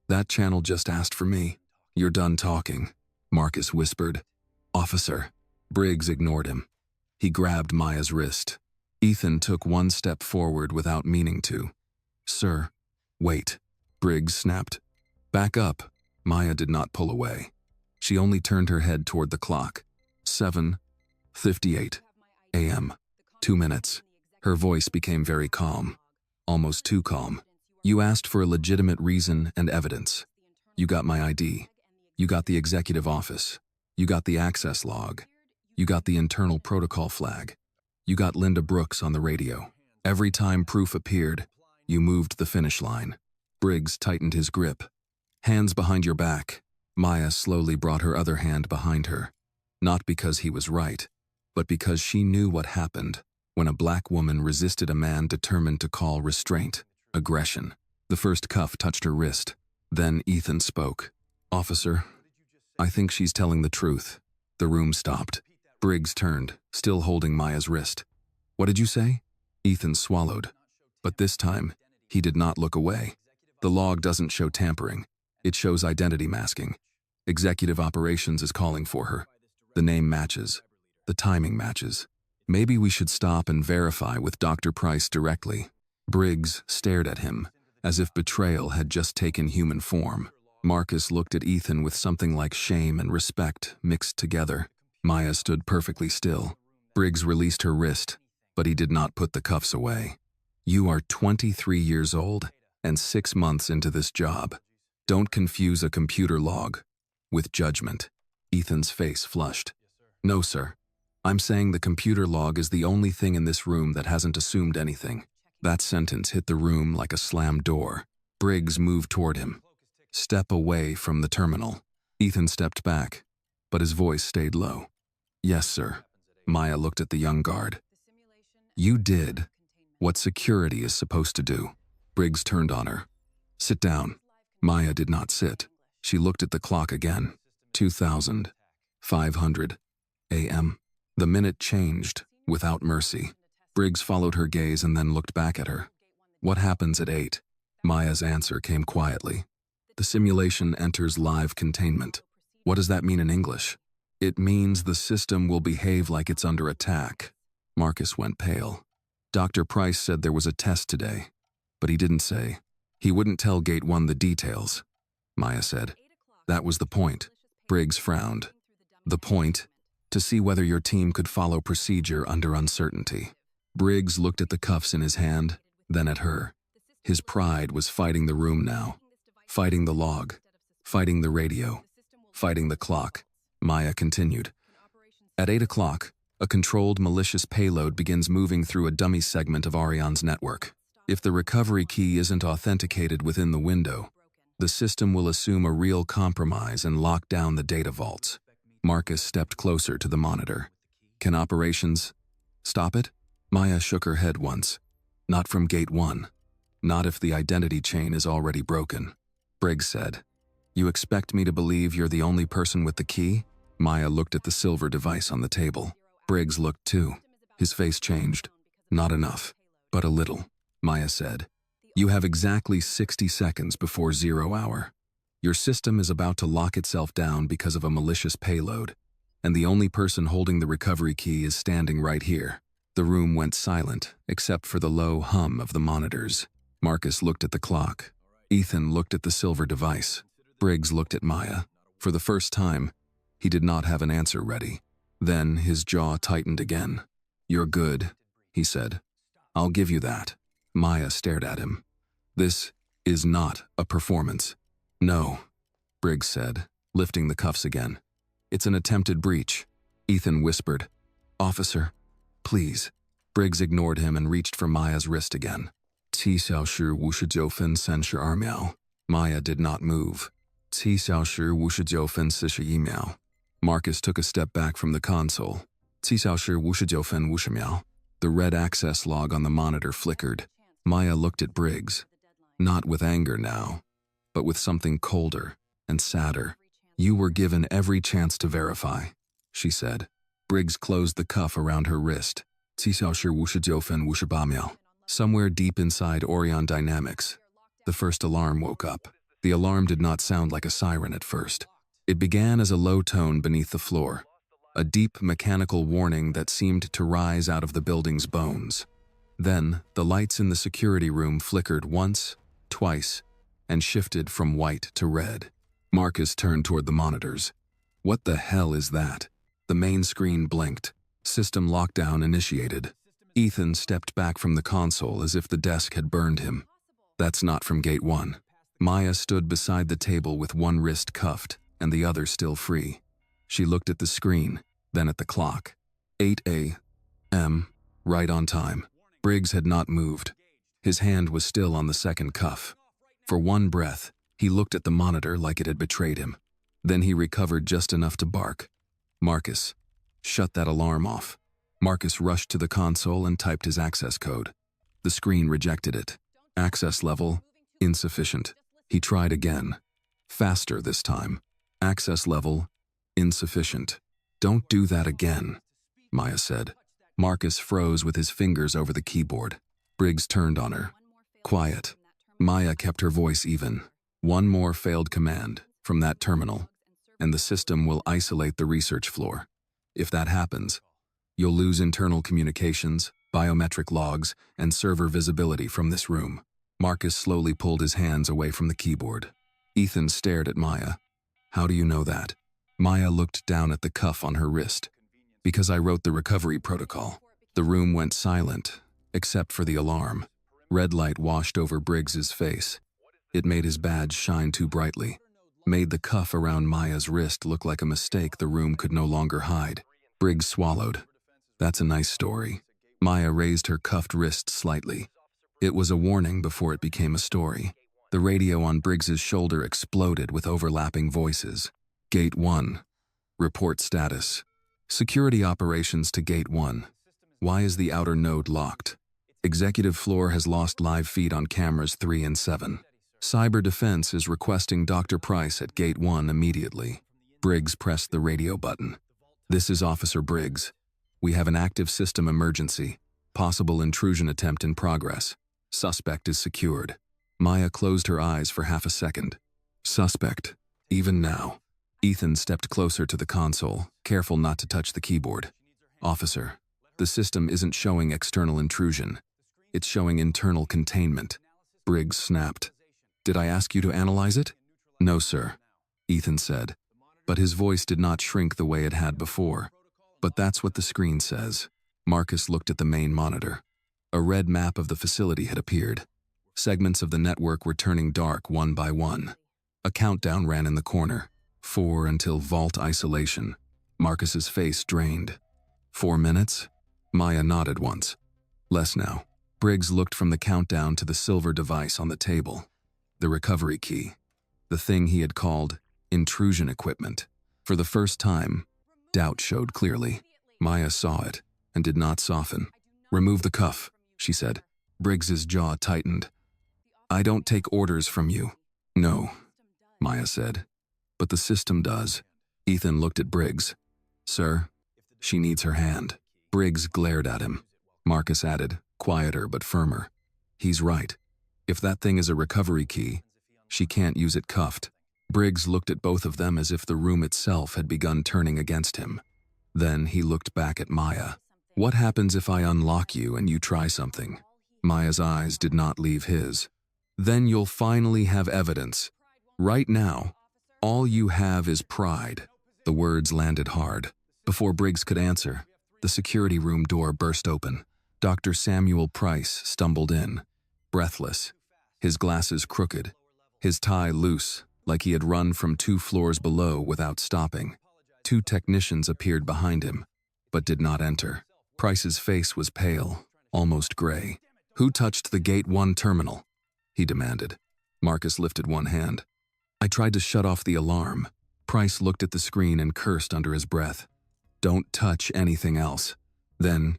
"That channel just asked for me." "You're done talking," Marcus whispered. "Officer." Briggs ignored him. He grabbed Maya's wrist. Ethan took one step forward without meaning to. "Sir, wait," Briggs snapped. "Back up." Maya did not pull away. She only turned her head toward the clock. 7:58 a.m. 2 minutes. Her voice became very calm, almost too calm. "You asked for a legitimate reason and evidence. You got my ID. You got the executive office. You got the access log. You got the internal protocol flag. You got Linda Brooks on the radio. Every time proof appeared, you moved the finish line." Briggs tightened his grip. "Hands behind your back." Maya slowly brought her other hand behind her. Not because he was right, but because she knew what happened when a black woman resisted a man determined to call restraint, aggression. The first cuff touched her wrist. Then Ethan spoke. "Officer, I think she's telling the truth." The room stopped. Briggs turned, still holding Maya's wrist. "What did you say?" Ethan swallowed. But this time, he did not look away. "The log doesn't show tampering. It shows identity masking. Executive Operations is calling for her. The name matches. The timing matches. Maybe we should stop and verify with Dr. Price directly." Briggs stared at him, as if betrayal had just taken human form. Marcus looked at Ethan with something like shame and respect mixed together. Maya stood perfectly still. Briggs released her wrist, but he did not put the cuffs away. "You are 23 years old and 6 months into this job. Don't confuse a computer log with judgment." Ethan's face flushed. "No, sir. I'm saying the computer log is the only thing in this room that hasn't assumed anything." That sentence hit the room like a slammed door. Briggs moved toward him. "Step away from the terminal." Ethan stepped back, but his voice stayed low. "Yes, sir." Maya looked at the young guard. "You did what security is supposed to do." Briggs turned on her. "Sit down." Maya did not sit. She looked at the clock again. 2,500 a.m. The minute changed, without mercy. Briggs followed her gaze and then looked back at her. "What happens at 8? Maya's answer came quietly. "The simulation enters live containment." "What does that mean in English?" "It means the system will behave like it's under attack." Marcus went pale. Dr. Price said there was a test today, but he didn't say. He wouldn't tell Gate 1 the details. Maya said. That was the point. Briggs frowned. The point? To see whether your team could follow procedure under uncertainty. Briggs looked at the cuffs in his hand, then at her. His pride was fighting the room now. Fighting the log. Fighting the radio. Fighting the clock. Maya continued. At 8 o'clock, a controlled malicious payload begins moving through a dummy segment of Aureon's network. If the recovery key isn't authenticated within the window, the system will assume a real compromise and lock down the data vaults. Marcus stepped closer to the monitor. Can operations stop it? Maya shook her head once. Not from Gate 1. Not if the identity chain is already broken. Briggs said. You expect me to believe you're the only person with the key? Maya looked at the silver device on the table. Briggs looked too. His face changed. Not enough, but a little, Maya said. You have exactly 60 seconds before 0 hour. Your system is about to lock itself down because of a malicious payload, and the only person holding the recovery key is standing right here. The room went silent, except for the low hum of the monitors. Marcus looked at the clock. Ethan looked at the silver device. Briggs looked at Maya. For the first time, he did not have an answer ready. Then his jaw tightened again. You're good, he said. I'll give you that. Maya stared at him. This is not a performance. No, Briggs said, lifting the cuffs again. It's an attempted breach. Ethan whispered. Officer, please. Briggs ignored him and reached for Maya's wrist again. 7小时59分32秒. Maya did not move. 7小时59分41秒. Marcus took a step back from the console. 7小时59分50秒. The red access log on the monitor flickered. Maya looked at Briggs, not with anger now, but with something colder and sadder. You were given every chance to verify, she said. Briggs closed the cuff around her wrist. 7小时59分58秒. Somewhere deep inside Aureon Dynamics, the first alarm woke up. The alarm did not sound like a siren at first. It began as a low tone beneath the floor, a deep mechanical warning that seemed to rise out of the building's bones. Then, the lights in the security room flickered once, twice, and shifted from white to red. Marcus turned toward the monitors. What the hell is that? The main screen blinked. System lockdown initiated. Ethan stepped back from the console as if the desk had burned him. That's not from Gate 1. Maya stood beside the table with one wrist cuffed and the other still free. She looked at the screen, then at the clock. 8 a.m., right on time. Briggs had not moved. His hand was still on the second cuff. For one breath, he looked at the monitor like it had betrayed him. Then he recovered just enough to bark. Marcus, shut that alarm off. Marcus rushed to the console and typed his access code. The screen rejected it. Access level, insufficient. He tried again. Faster this time. Access level, insufficient. Don't do that again, Maya said. Marcus froze with his fingers over the keyboard. Briggs turned on her. Quiet. Maya kept her voice even. One more failed command from that terminal, and the system will isolate the research floor. If that happens, you'll lose internal communications, biometric logs, and server visibility from this room. Marcus slowly pulled his hands away from the keyboard. Ethan stared at Maya. How do you know that? Maya looked down at the cuff on her wrist. Because I wrote the recovery protocol. The room went silent, except for the alarm. Red light washed over Briggs's face. It made his badge shine too brightly. Made the cuff around Maya's wrist look like a mistake the room could no longer hide. Briggs swallowed. That's a nice story. Maya raised her cuffed wrist slightly. It was a warning before it became a story. The radio on Briggs's shoulder exploded with overlapping voices. Gate 1. Report status. Security operations to Gate 1. Why is the outer node locked? Executive floor has lost live feed on cameras 3 and 7. Cyber Defense is requesting Dr. Price at Gate 1 immediately. Briggs pressed the radio button. This is Officer Briggs. We have an active system emergency. Possible intrusion attempt in progress. Suspect is secured. Maya closed her eyes for half a second. Suspect. Even now. Ethan stepped closer to the console, careful not to touch the keyboard. Officer, the system isn't showing external intrusion. It's showing internal containment. Briggs snapped. Did I ask you to analyze it? No, sir, Ethan said, but his voice did not shrink the way it had before. But that's what the screen says. Marcus looked at the main monitor. A red map of the facility had appeared. Segments of the network were turning dark one by one. A countdown ran in the corner. 4 until vault isolation. Marcus's face drained. 4 minutes? Maya nodded once. Less now. Briggs looked from the countdown to the silver device on the table. The recovery key. The thing he had called intrusion equipment. For the first time, doubt showed clearly. Maya saw it and did not soften. Remove the cuff, she said. Briggs's jaw tightened. I don't take orders from you. No, Maya said. But the system does. Ethan looked at Briggs. Sir, she needs her hand. Briggs glared at him. Marcus added, quieter but firmer. He's right. If that thing is a recovery key, she can't use it cuffed. Briggs looked at both of them as if the room itself had begun turning against him. Then he looked back at Maya. What happens if I unlock you and you try something? Maya's eyes did not leave his. Then you'll finally have evidence. Right now, all you have is pride. The words landed hard. Before Briggs could answer, the security room door burst open. Dr. Samuel Price stumbled in, breathless, his glasses crooked, his tie loose, like he had run from 2 floors below without stopping. 2 technicians appeared behind him, but did not enter. Price's face was pale, almost gray. Who touched the Gate 1 terminal? He demanded. Marcus lifted one hand. I tried to shut off the alarm. Price looked at the screen and cursed under his breath. Don't touch anything else. Then,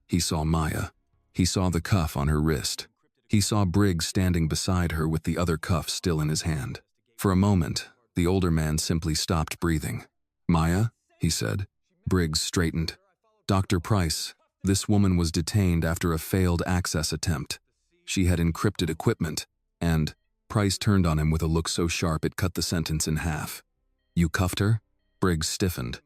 he saw Maya. He saw the cuff on her wrist. He saw Briggs standing beside her with the other cuff still in his hand. For a moment, the older man simply stopped breathing. Maya, he said. Briggs straightened. Dr. Price, this woman was detained after a failed access attempt. She had encrypted equipment, and Price turned on him with a look so sharp it cut the sentence in half. You cuffed her? Briggs stiffened.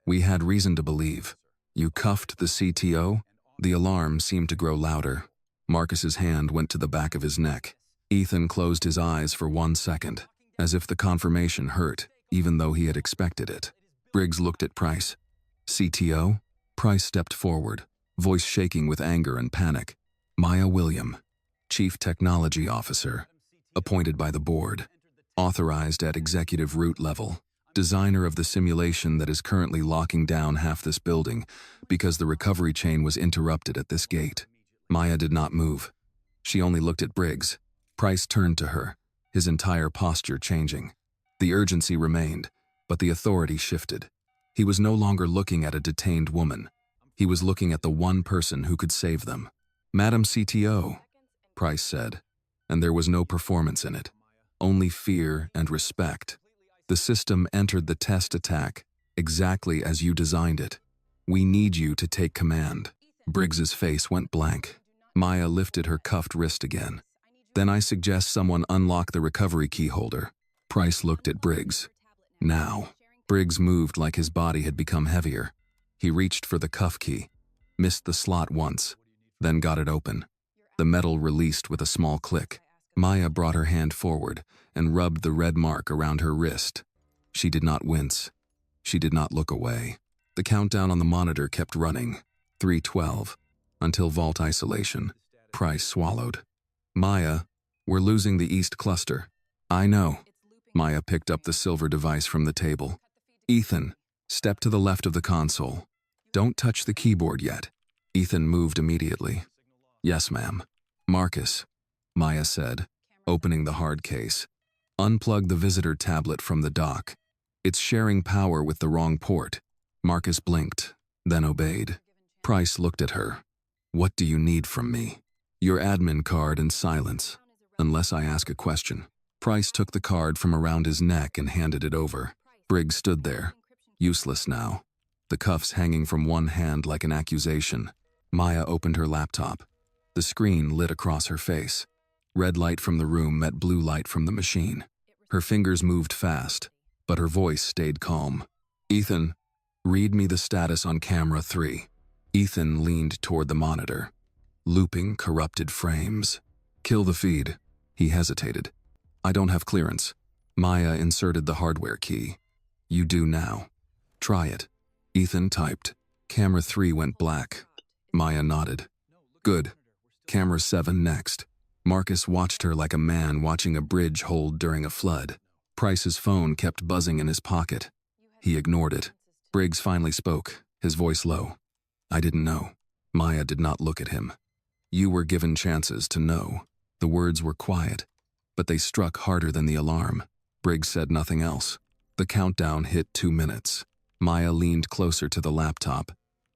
We had reason to believe. You cuffed the CTO? The alarm seemed to grow louder. Marcus's hand went to the back of his neck. Ethan closed his eyes for 1 second, as if the confirmation hurt, even though he had expected it. Briggs looked at Price. CTO? Price stepped forward, voice shaking with anger and panic. Maya William, Chief Technology Officer, appointed by the board, authorized at executive root level, designer of the simulation that is currently locking down half this building because the recovery chain was interrupted at this gate. Maya did not move. She only looked at Briggs. Price turned to her, his entire posture changing. The urgency remained, but the authority shifted. He was no longer looking at a detained woman. He was looking at the one person who could save them. Madam CTO, Price said, and there was no performance in it, only fear and respect. The system entered the test attack exactly as you designed it. We need you to take command. Briggs's face went blank. Maya lifted her cuffed wrist again. Then I suggest someone unlock the recovery key holder. Price looked at Briggs. Now. Briggs moved like his body had become heavier. He reached for the cuff key, missed the slot once, then got it open. The metal released with a small click. Maya brought her hand forward and rubbed the red mark around her wrist. She did not wince. She did not look away. The countdown on the monitor kept running, 3:12, until vault isolation. Price swallowed. Maya, we're losing the east cluster. I know. Maya picked up the silver device from the table. Ethan, step to the left of the console. Don't touch the keyboard yet. Ethan moved immediately. Yes, ma'am. Marcus, Maya said, opening the hard case. Unplug the visitor tablet from the dock. It's sharing power with the wrong port. Marcus blinked, then obeyed. Price looked at her. What do you need from me? Your admin card and silence, unless I ask a question. Price took the card from around his neck and handed it over. Briggs stood there, useless now, the cuffs hanging from one hand like an accusation. Maya opened her laptop. The screen lit across her face. Red light from the room met blue light from the machine. Her fingers moved fast, but her voice stayed calm. Ethan, read me the status on camera 3. Ethan leaned toward the monitor. Looping corrupted frames. Kill the feed. He hesitated. I don't have clearance. Maya inserted the hardware key. You do now. Try it. Ethan typed. Camera 3 went black. Maya nodded. Good. Camera 7 next. Marcus watched her like a man watching a bridge hold during a flood. Price's phone kept buzzing in his pocket. He ignored it. Briggs finally spoke, his voice low. I didn't know. Maya did not look at him. You were given chances to know. The words were quiet, but they struck harder than the alarm. Briggs said nothing else. The countdown hit 2 minutes. Maya leaned closer to the laptop,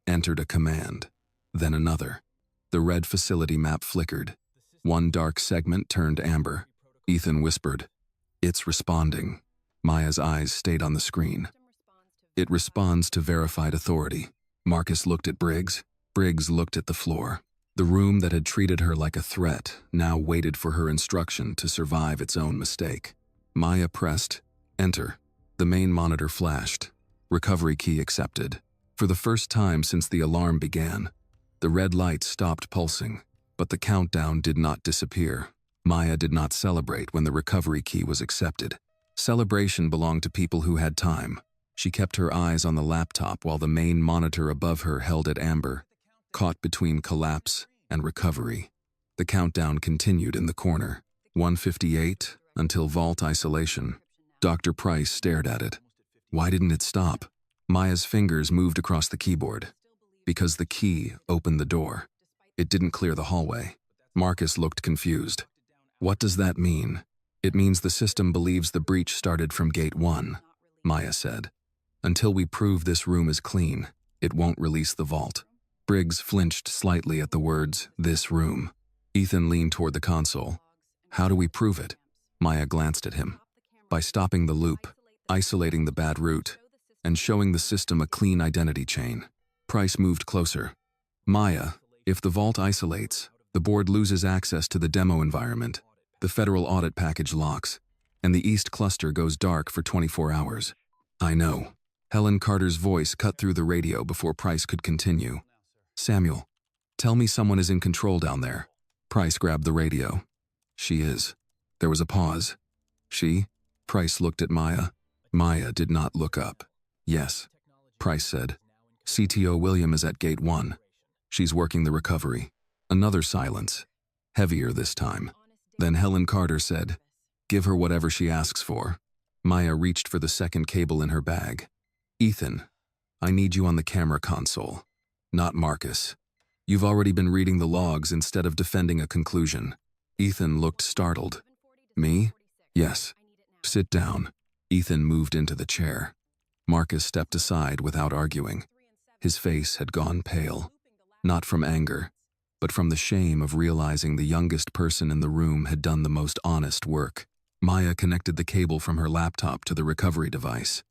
entered a command, then another. The red facility map flickered. One dark segment turned amber. Ethan whispered, It's responding. Maya's eyes stayed on the screen. It responds to verified authority. Marcus looked at Briggs. Briggs looked at the floor. The room that had treated her like a threat now waited for her instruction to survive its own mistake. Maya pressed enter. The main monitor flashed. Recovery key accepted. For the first time since the alarm began, the red light stopped pulsing, but the countdown did not disappear. Maya did not celebrate when the recovery key was accepted. Celebration belonged to people who had time. She kept her eyes on the laptop while the main monitor above her held at amber, caught between collapse and recovery. The countdown continued in the corner. 1:58 until vault isolation. Dr. Price stared at it. Why didn't it stop? Maya's fingers moved across the keyboard. Because the key opened the door. It didn't clear the hallway. Marcus looked confused. What does that mean? It means the system believes the breach started from gate 1, Maya said. Until we prove this room is clean, it won't release the vault. Briggs flinched slightly at the words, this room. Ethan leaned toward the console. How do we prove it? Maya glanced at him. By stopping the loop, isolating the bad route, and showing the system a clean identity chain. Price moved closer. Maya, if the vault isolates, the board loses access to the demo environment, the federal audit package locks, and the East cluster goes dark for 24 hours. I know. Helen Carter's voice cut through the radio before Price could continue. Samuel, tell me someone is in control down there. Price grabbed the radio. She is. There was a pause. She? Price looked at Maya. Maya did not look up. Yes, Price said. CTO William is at gate 1. She's working the recovery. Another silence. Heavier this time. Then Helen Carter said, give her whatever she asks for. Maya reached for the second cable in her bag. Ethan, I need you on the camera console. Not Marcus. You've already been reading the logs instead of defending a conclusion. Ethan looked startled. Me? Yes. Sit down. Ethan moved into the chair. Marcus stepped aside without arguing. His face had gone pale. Not from anger, but from the shame of realizing the youngest person in the room had done the most honest work. Maya connected the cable from her laptop to the recovery device.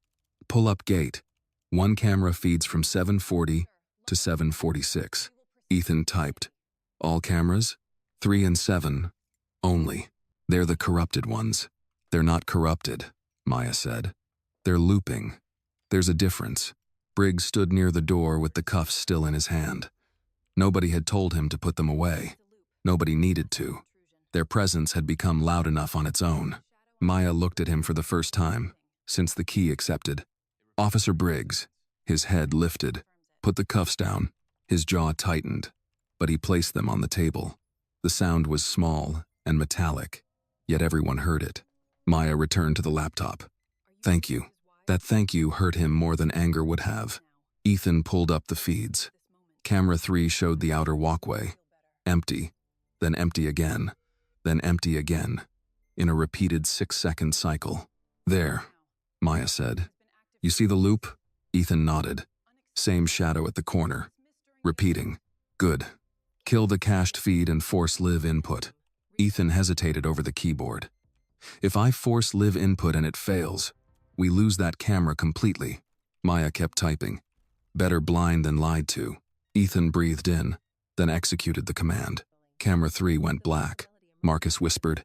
Pull up gate. One camera feeds from 740 to 746. Ethan typed. All cameras? 3 and 7. Only. They're the corrupted ones. They're not corrupted, Maya said. They're looping. There's a difference. Briggs stood near the door with the cuffs still in his hand. Nobody had told him to put them away. Nobody needed to. Their presence had become loud enough on its own. Maya looked at him for the first time, since the key accepted. Officer Briggs. His head lifted. Put the cuffs down. His jaw tightened. But he placed them on the table. The sound was small and metallic, yet everyone heard it. Maya returned to the laptop. Thank you. That thank you hurt him more than anger would have. Ethan pulled up the feeds. Camera 3 showed the outer walkway. Empty, then empty again, then empty again, in a repeated 6-second cycle. There, Maya said. You see the loop? Ethan nodded. Same shadow at the corner. Repeating. Good. Kill the cached feed and force live input. Ethan hesitated over the keyboard. If I force live input and it fails, we lose that camera completely. Maya kept typing. Better blind than lied to. Ethan breathed in, then executed the command. Camera 3 went black. Marcus whispered,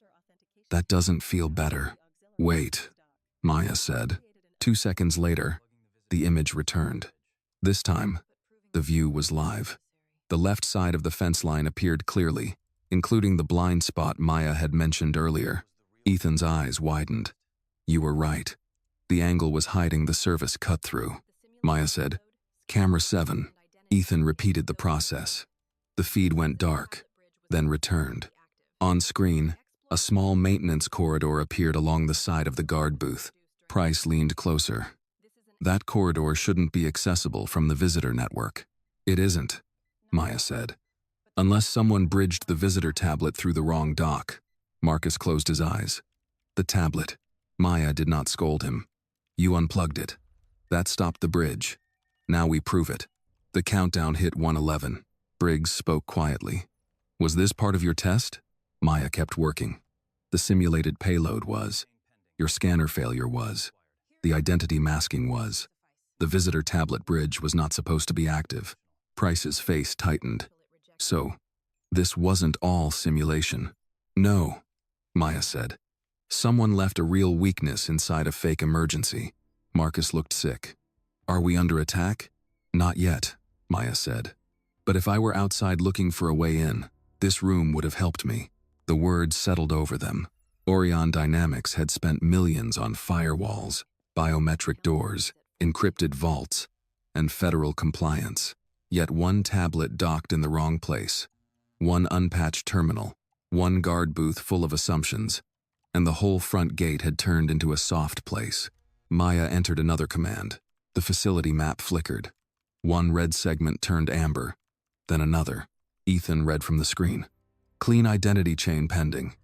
That doesn't feel better. Wait, Maya said. 2 seconds later, the image returned. This time, the view was live. The left side of the fence line appeared clearly, including the blind spot Maya had mentioned earlier. Ethan's eyes widened. You were right. The angle was hiding the service cut-through. Maya said. Camera 7. Ethan repeated the process. The feed went dark, then returned. On screen, a small maintenance corridor appeared along the side of the guard booth. Price leaned closer. That corridor shouldn't be accessible from the visitor network. It isn't, Maya said. Unless someone bridged the visitor tablet through the wrong dock. Marcus closed his eyes. The tablet. Maya did not scold him. You unplugged it. That stopped the bridge. Now we prove it. The countdown hit 111. Briggs spoke quietly. Was this part of your test? Maya kept working. The simulated payload was. Your scanner failure was. The identity masking was. The visitor tablet bridge was not supposed to be active. Price's face tightened. So, this wasn't all simulation. No, Maya said. Someone left a real weakness inside a fake emergency. Marcus looked sick. Are we under attack? Not yet, Maya said. But if I were outside looking for a way in, this room would have helped me. The words settled over them. Aureon Dynamics had spent millions on firewalls, biometric doors, encrypted vaults, and federal compliance. Yet one tablet docked in the wrong place. One unpatched terminal, one guard booth full of assumptions, and the whole front gate had turned into a soft place. Maya entered another command. The facility map flickered. One red segment turned amber, then another. Ethan read from the screen. Clean identity chain pending.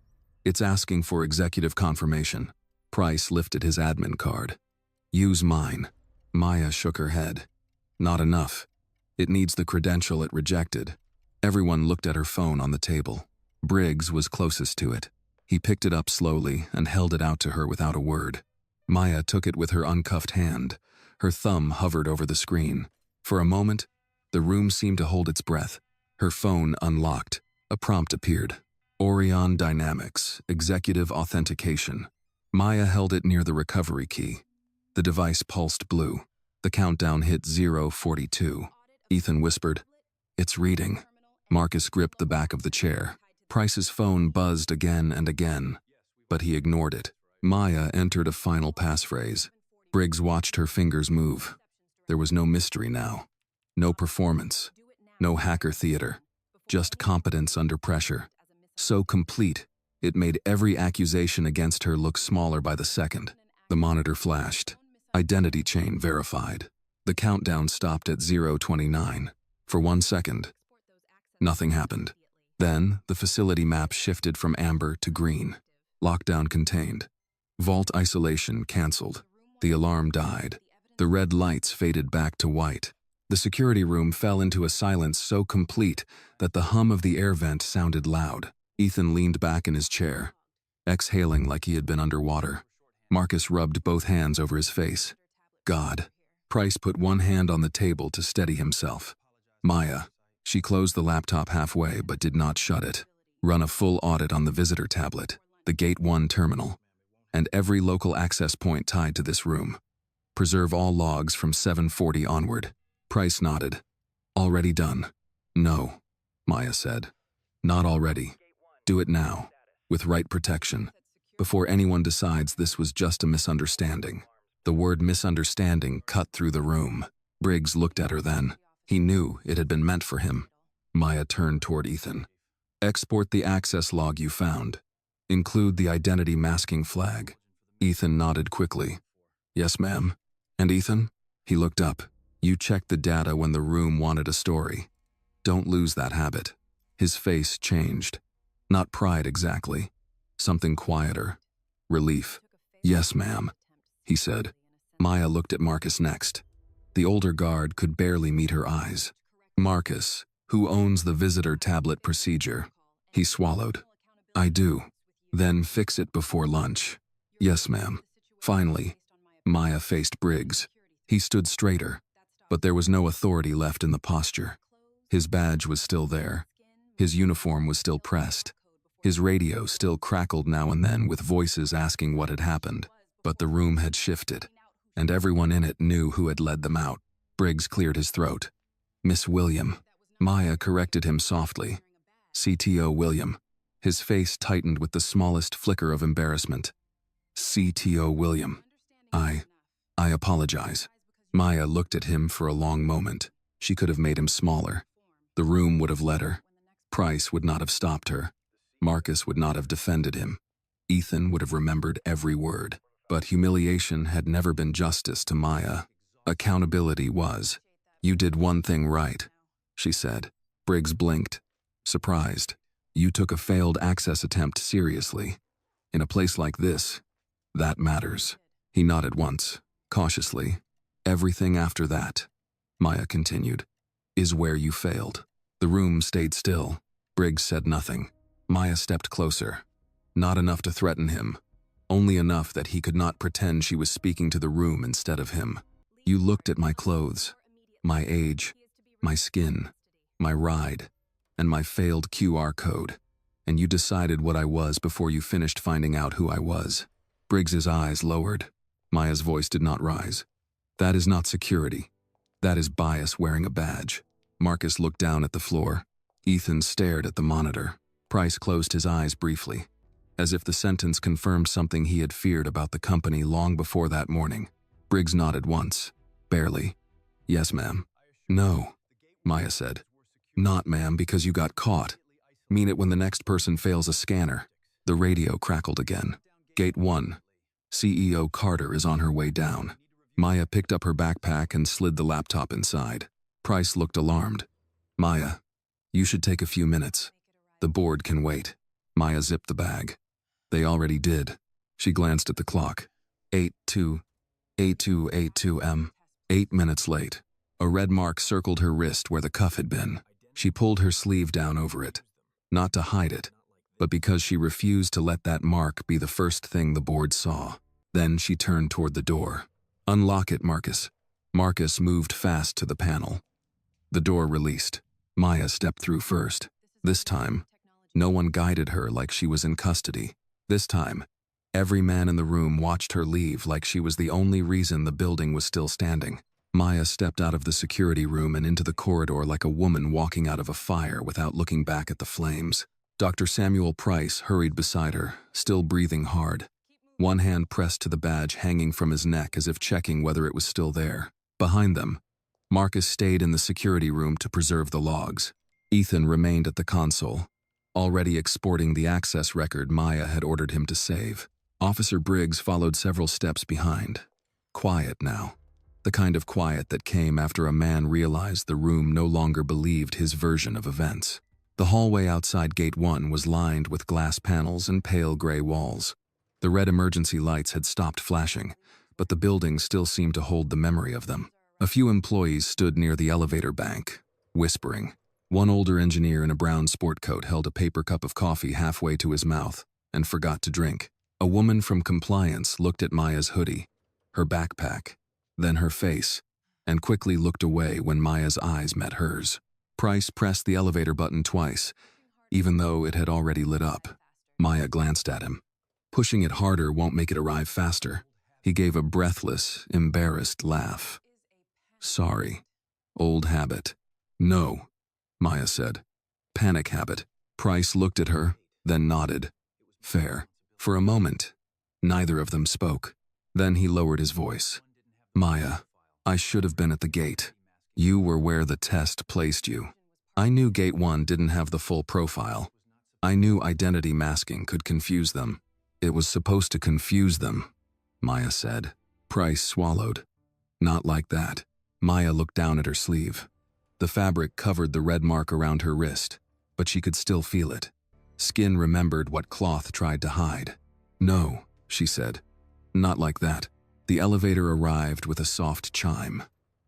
It's asking for executive confirmation. Price lifted his admin card. Use mine. Maya shook her head. Not enough. It needs the credential it rejected. Everyone looked at her phone on the table. Briggs was closest to it. He picked it up slowly and held it out to her without a word. Maya took it with her uncuffed hand. Her thumb hovered over the screen. For a moment, the room seemed to hold its breath. Her phone unlocked. A prompt appeared. Aureon Dynamics, Executive Authentication. Maya held it near the recovery key. The device pulsed blue. The countdown hit 0:42. Ethan whispered, It's reading. Marcus gripped the back of the chair. Price's phone buzzed again and again, but he ignored it. Maya entered a final passphrase. Briggs watched her fingers move. There was no mystery now. No performance. No hacker theater. Just competence under pressure. So complete, it made every accusation against her look smaller by the second. The monitor flashed. Identity chain verified. The countdown stopped at 0:29. For 1 second, nothing happened. Then, the facility map shifted from amber to green. Lockdown contained. Vault isolation canceled. The alarm died. The red lights faded back to white. The security room fell into a silence so complete that the hum of the air vent sounded loud. Ethan leaned back in his chair, exhaling like he had been underwater. Marcus rubbed both hands over his face. God. Price put one hand on the table to steady himself. Maya. She closed the laptop halfway but did not shut it. Run a full audit on the visitor tablet, the Gate 1 terminal, and every local access point tied to this room. Preserve all logs from 7:40 onward. Price nodded. Already done. No, Maya said. Not already. Do it now, with right protection, before anyone decides this was just a misunderstanding. The word misunderstanding cut through the room. Briggs looked at her then. He knew it had been meant for him. Maya turned toward Ethan. Export the access log you found. Include the identity masking flag. Ethan nodded quickly. Yes, ma'am. And Ethan? He looked up. You checked the data when the room wanted a story. Don't lose that habit. His face changed. Not pride exactly. Something quieter. Relief. Yes, ma'am, he said. Maya looked at Marcus next. The older guard could barely meet her eyes. Marcus, who owns the visitor tablet procedure. He swallowed. I do. Then fix it before lunch. Yes, ma'am. Finally, Maya faced Briggs. He stood straighter, but there was no authority left in the posture. His badge was still there. His uniform was still pressed. His radio still crackled now and then with voices asking what had happened. But the room had shifted, and everyone in it knew who had led them out. Briggs cleared his throat. Miss William. Maya corrected him softly. CTO William. His face tightened with the smallest flicker of embarrassment. CTO William. I apologize. Maya looked at him for a long moment. She could have made him smaller. The room would have let her. Price would not have stopped her. Marcus would not have defended him. Ethan would have remembered every word. But humiliation had never been justice to Maya. Accountability was. You did one thing right, she said. Briggs blinked, surprised. You took a failed access attempt seriously. In a place like this, that matters. He nodded once, cautiously. Everything after that, Maya continued, is where you failed. The room stayed still. Briggs said nothing. Maya stepped closer. Not enough to threaten him. Only enough that he could not pretend she was speaking to the room instead of him. You looked at my clothes, my age, my skin, my ride, and my failed QR code, and you decided what I was before you finished finding out who I was. Briggs's eyes lowered. Maya's voice did not rise. That is not security. That is bias wearing a badge. Marcus looked down at the floor. Ethan stared at the monitor. Price closed his eyes briefly, as if the sentence confirmed something he had feared about the company long before that morning. Briggs nodded once. Barely. Yes, ma'am. No, Maya said. Not, ma'am, because you got caught. Mean it when the next person fails a scanner. The radio crackled again. Gate 1. CEO Carter is on her way down. Maya picked up her backpack and slid the laptop inside. Price looked alarmed. Maya, you should take a few minutes. The board can wait. Maya zipped the bag. They already did. She glanced at the clock. 8282 m. 8 minutes late. A red mark circled her wrist where the cuff had been. She pulled her sleeve down over it. Not to hide it, but because she refused to let that mark be the first thing the board saw. Then she turned toward the door. Unlock it, Marcus. Marcus moved fast to the panel. The door released. Maya stepped through first. This time, no one guided her like she was in custody. This time, every man in the room watched her leave like she was the only reason the building was still standing. Maya stepped out of the security room and into the corridor like a woman walking out of a fire without looking back at the flames. Dr. Samuel Price hurried beside her, still breathing hard. One hand pressed to the badge hanging from his neck as if checking whether it was still there. Behind them, Marcus stayed in the security room to preserve the logs. Ethan remained at the console, already exporting the access record Maya had ordered him to save. Officer Briggs followed several steps behind. Quiet now. The kind of quiet that came after a man realized the room no longer believed his version of events. The hallway outside Gate 1 was lined with glass panels and pale gray walls. The red emergency lights had stopped flashing, but the building still seemed to hold the memory of them. A few employees stood near the elevator bank, whispering. One older engineer in a brown sport coat held a paper cup of coffee halfway to his mouth and forgot to drink. A woman from compliance looked at Maya's hoodie, her backpack, then her face, and quickly looked away when Maya's eyes met hers. Price pressed the elevator button twice, even though it had already lit up. Maya glanced at him. Pushing it harder won't make it arrive faster. He gave a breathless, embarrassed laugh. Sorry. Old habit. No, Maya said. Panic habit. Price looked at her, then nodded. Fair. For a moment, neither of them spoke. Then he lowered his voice. Maya, I should have been at the gate. You were where the test placed you. I knew Gate 1 didn't have the full profile. I knew identity masking could confuse them. It was supposed to confuse them, Maya said. Price swallowed. Not like that. Maya looked down at her sleeve. The fabric covered the red mark around her wrist, but she could still feel it. Skin remembered what cloth tried to hide. No, she said. Not like that. The elevator arrived with a soft chime.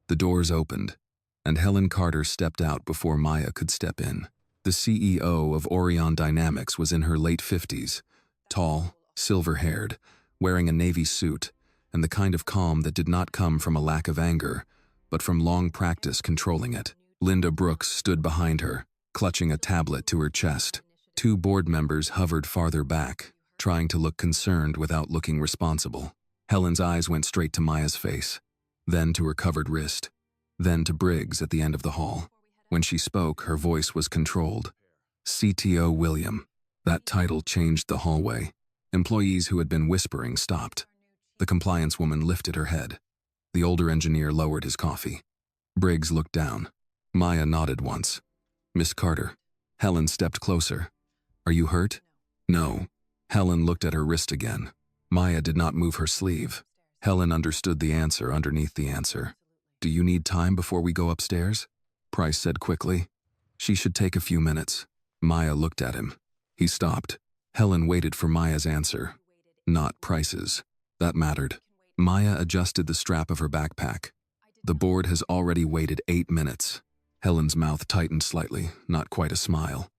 The doors opened, and Helen Carter stepped out before Maya could step in. The CEO of Aureon Dynamics was in her late 50s, tall, silver-haired, wearing a navy suit, and the kind of calm that did not come from a lack of anger, but from long practice controlling it. Linda Brooks stood behind her, clutching a tablet to her chest. Two board members hovered farther back, trying to look concerned without looking responsible. Helen's eyes went straight to Maya's face, then to her covered wrist, then to Briggs at the end of the hall. When she spoke, her voice was controlled. CTO William. That title changed the hallway. Employees who had been whispering stopped. The compliance woman lifted her head. The older engineer lowered his coffee. Briggs looked down. Maya nodded once. "Miss Carter." Helen stepped closer. "Are you hurt?" "No." Helen looked at her wrist again. Maya did not move her sleeve. Helen understood the answer underneath the answer. "Do you need time before we go upstairs?" Price said quickly. "She should take a few minutes." Maya looked at him. He stopped. Helen waited for Maya's answer. Not Price's. That mattered. Maya adjusted the strap of her backpack. "The board has already waited 8 minutes." Helen's mouth tightened slightly, not quite a smile.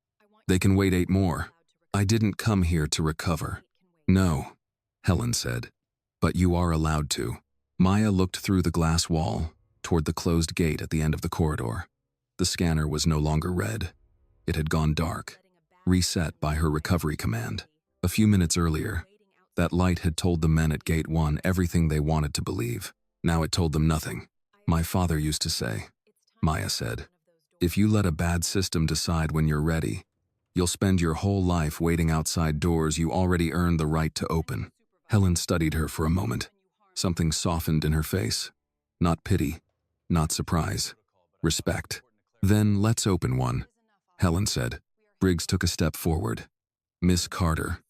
"They can wait 8 more. I didn't come here to recover." "No," Helen said. "But you are allowed to." Maya looked through the glass wall, toward the closed gate at the end of the corridor. The scanner was no longer red. It had gone dark, reset by her recovery command. A few minutes earlier, that light had told the men at Gate 1 everything they wanted to believe. Now it told them nothing. "My father used to say," Maya said, "if you let a bad system decide when you're ready, you'll spend your whole life waiting outside doors you already earned the right to open." Helen studied her for a moment. Something softened in her face. Not pity, not surprise. Respect. "Then let's open one," Helen said. Briggs took a step forward. "Miss Carter,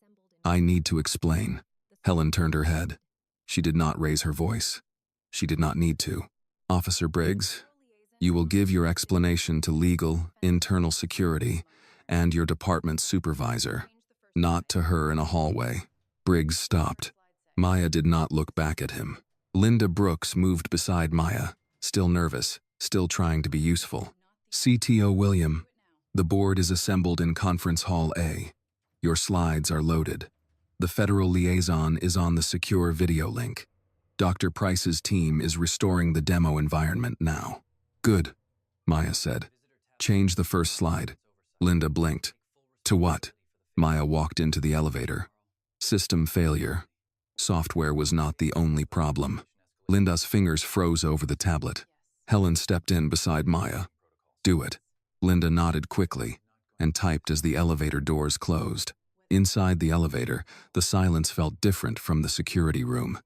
I need to explain." Helen turned her head. She did not raise her voice. She did not need to. "Officer Briggs, you will give your explanation to legal, internal security, and your department supervisor, not to her in a hallway." Briggs stopped. Maya did not look back at him. Linda Brooks moved beside Maya, still nervous, still trying to be useful. "CTO William, the board is assembled in Conference Hall A. Your slides are loaded. The federal liaison is on the secure video link. Dr. Price's team is restoring the demo environment now." "Good," Maya said. "Change the first slide." Linda blinked. "To what?" Maya walked into the elevator. "System failure." Software was not the only problem. Linda's fingers froze over the tablet. Helen stepped in beside Maya. "Do it." Linda nodded quickly and typed as the elevator doors closed. Inside the elevator, the silence felt different from the security room.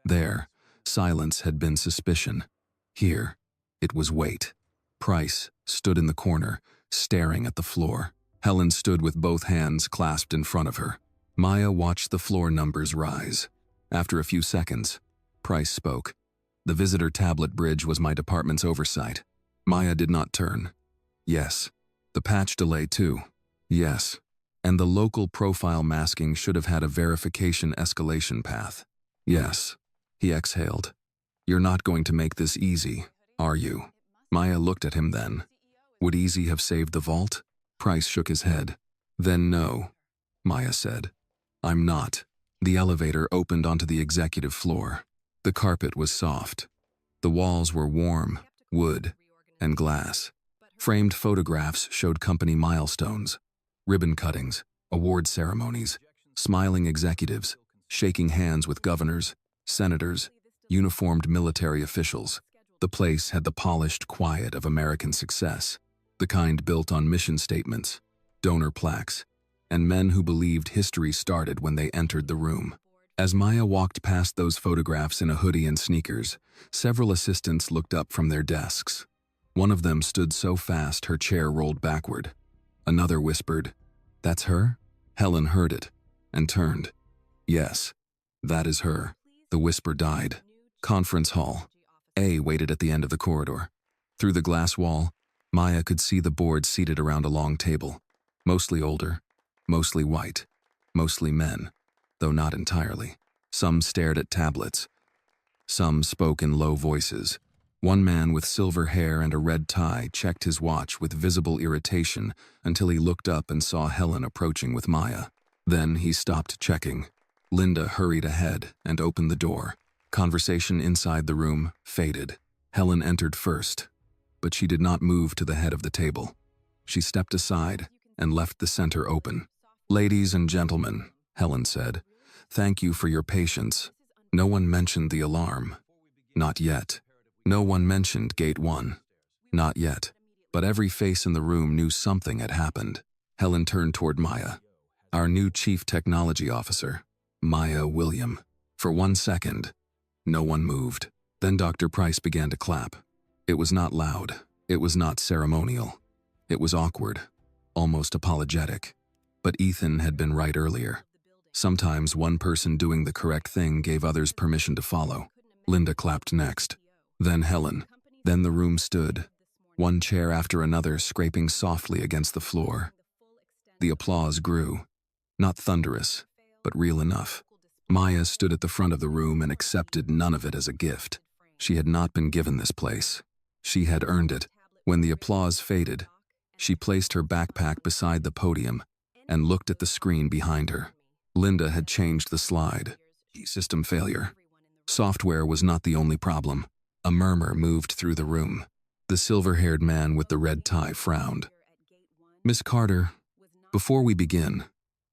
There, silence had been suspicion. Here, it was wait. Price stood in the corner, staring at the floor. Helen stood with both hands clasped in front of her. Maya watched the floor numbers rise. After a few seconds, Price spoke. "The visitor tablet bridge was my department's oversight." Maya did not turn. "Yes." "The patch delay too." "Yes." "And the local profile masking should have had a verification escalation path." "Yes." He exhaled. "You're not going to make this easy, are you?" Maya looked at him then. "Would easy have saved the vault?" Price shook his head. "Then no," Maya said. "I'm not." The elevator opened onto the executive floor. The carpet was soft. The walls were warm, wood, and glass. Framed photographs showed company milestones, ribbon cuttings, award ceremonies, smiling executives, shaking hands with governors, senators, uniformed military officials. The place had the polished quiet of American success, the kind built on mission statements, donor plaques, and men who believed history started when they entered the room. As Maya walked past those photographs in a hoodie and sneakers, several assistants looked up from their desks. One of them stood so fast her chair rolled backward. Another whispered, "That's her?" Helen heard it and turned. "Yes, that is her." The whisper died. Conference Hall A waited at the end of the corridor. Through the glass wall, Maya could see the board seated around a long table, mostly older, mostly white, mostly men, though not entirely. Some stared at tablets. Some spoke in low voices. One man with silver hair and a red tie checked his watch with visible irritation until he looked up and saw Helen approaching with Maya. Then he stopped checking. Linda hurried ahead and opened the door. Conversation inside the room faded. Helen entered first, but she did not move to the head of the table. She stepped aside and left the center open. "Ladies and gentlemen," Helen said, "thank you for your patience. No one mentioned the alarm. Not yet. No one mentioned Gate 1. Not yet. But every face in the room knew something had happened." Helen turned toward Maya. "Our new chief technology officer." Maya, William. For 1 second, no one moved. Then Dr. Price began to clap. It was not loud. It was not ceremonial. It was awkward, almost apologetic. But Ethan had been right earlier. Sometimes one person doing the correct thing gave others permission to follow. Linda clapped next. Then Helen. Then the room stood, one chair after another scraping softly against the floor. The applause grew, not thunderous, but real enough. Maya stood at the front of the room and accepted none of it as a gift. She had not been given this place. She had earned it. When the applause faded, she placed her backpack beside the podium and looked at the screen behind her. Linda had changed the slide. System failure. Software was not the only problem. A murmur moved through the room. The silver-haired man with the red tie frowned. "Miss Carter, before we begin,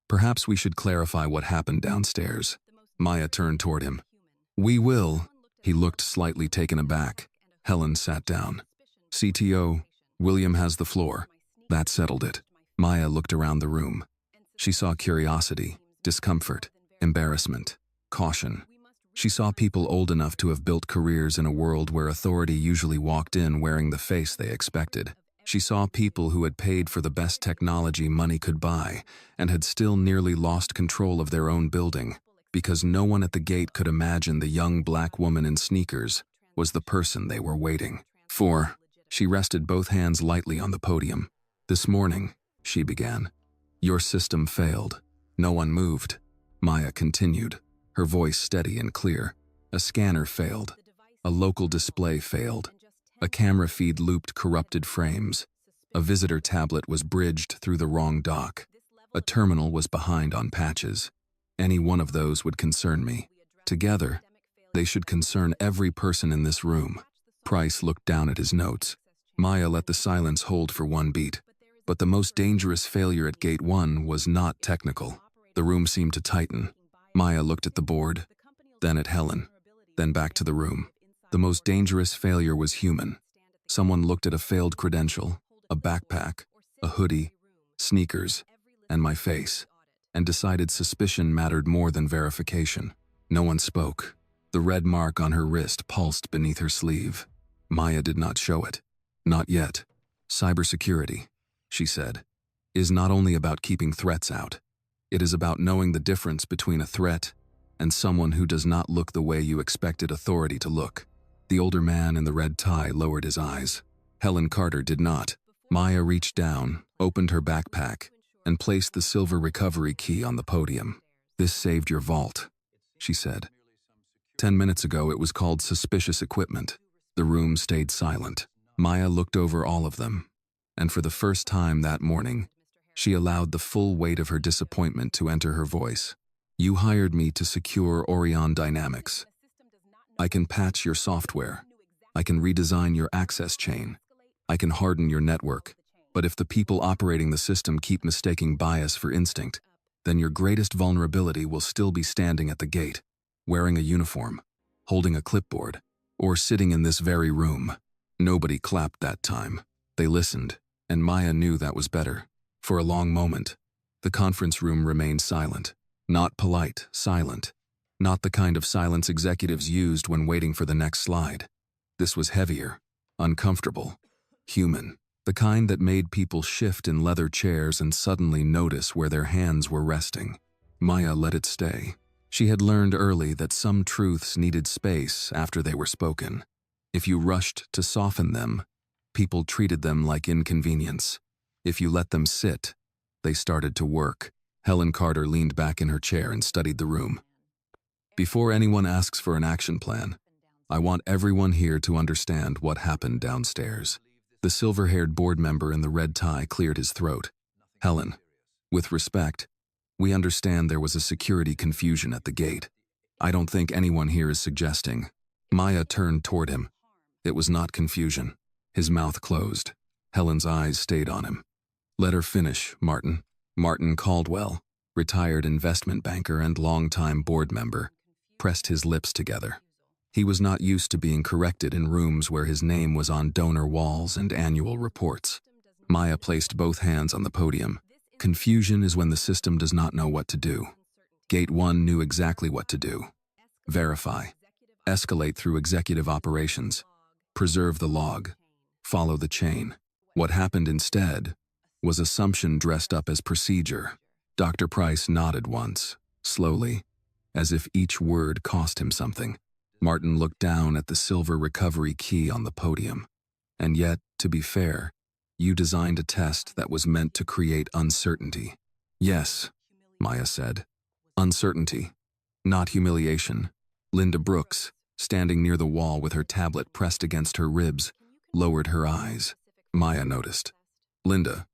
perhaps we should clarify what happened downstairs." Maya turned toward him. "We will." He looked slightly taken aback. Helen sat down. "CTO, William has the floor." That settled it. Maya looked around the room. She saw curiosity, discomfort, embarrassment, caution. She saw people old enough to have built careers in a world where authority usually walked in wearing the face they expected. She saw people who had paid for the best technology money could buy and had still nearly lost control of their own building because no one at the gate could imagine the young black woman in sneakers was the person they were waiting for. She rested both hands lightly on the podium. "This morning," she began, "your system failed. No one moved." Maya continued, her voice steady and clear. "A scanner failed. A local display failed. A camera feed looped corrupted frames. A visitor tablet was bridged through the wrong dock. A terminal was behind on patches. Any one of those would concern me. Together, they should concern every person in this room." Price looked down at his notes. Maya let the silence hold for one beat. But the most dangerous failure at Gate 1 was not technical. The room seemed to tighten. Maya looked at the board, then at Helen, then back to the room. The most dangerous failure was human. Someone looked at a failed credential, a backpack, a hoodie, sneakers, and my face, and decided suspicion mattered more than verification. No one spoke. The red mark on her wrist pulsed beneath her sleeve. Maya did not show it. "Not yet. Cybersecurity," she said, "is not only about keeping threats out. It is about knowing the difference between a threat and someone who does not look the way you expected authority to look." The older man in the red tie lowered his eyes. Helen Carter did not. Maya reached down, opened her backpack, and placed the silver recovery key on the podium. "This saved your vault," she said. 10 minutes ago it was called suspicious equipment. The room stayed silent. Maya looked over all of them, and for the first time that morning, she allowed the full weight of her disappointment to enter her voice. "You hired me to secure Aureon Dynamics. I can patch your software. I can redesign your access chain. I can harden your network. But if the people operating the system keep mistaking bias for instinct, then your greatest vulnerability will still be standing at the gate, wearing a uniform, holding a clipboard, or sitting in this very room." Nobody clapped that time. They listened, and Maya knew that was better. For a long moment, the conference room remained silent. Not polite, silent. Not the kind of silence executives used when waiting for the next slide. This was heavier, uncomfortable, human. The kind that made people shift in leather chairs and suddenly notice where their hands were resting. Maya let it stay. She had learned early that some truths needed space after they were spoken. If you rushed to soften them, people treated them like inconvenience. If you let them sit, they started to work. Helen Carter leaned back in her chair and studied the room. "Before anyone asks for an action plan, I want everyone here to understand what happened downstairs." The silver-haired board member in the red tie cleared his throat. "Helen, with respect, we understand there was a security confusion at the gate. I don't think anyone here is suggesting." Maya turned toward him. It was not confusion. His mouth closed. Helen's eyes stayed on him. "Let her finish, Martin." Martin Caldwell, retired investment banker and longtime board member, pressed his lips together. He was not used to being corrected in rooms where his name was on donor walls and annual reports. Maya placed both hands on the podium. "Confusion is when the system does not know what to do. Gate 1 knew exactly what to do. Verify. Escalate through executive operations. Preserve the log. Follow the chain. What happened instead was assumption dressed up as procedure. Dr. Price nodded once, slowly, as if each word cost him something. Martin looked down at the silver recovery key on the podium. And yet, to be fair, you designed a test that was meant to create uncertainty. Yes, Maya said. Uncertainty, not humiliation. Linda Brooks, standing near the wall with her tablet pressed against her ribs, lowered her eyes. Maya noticed. Linda,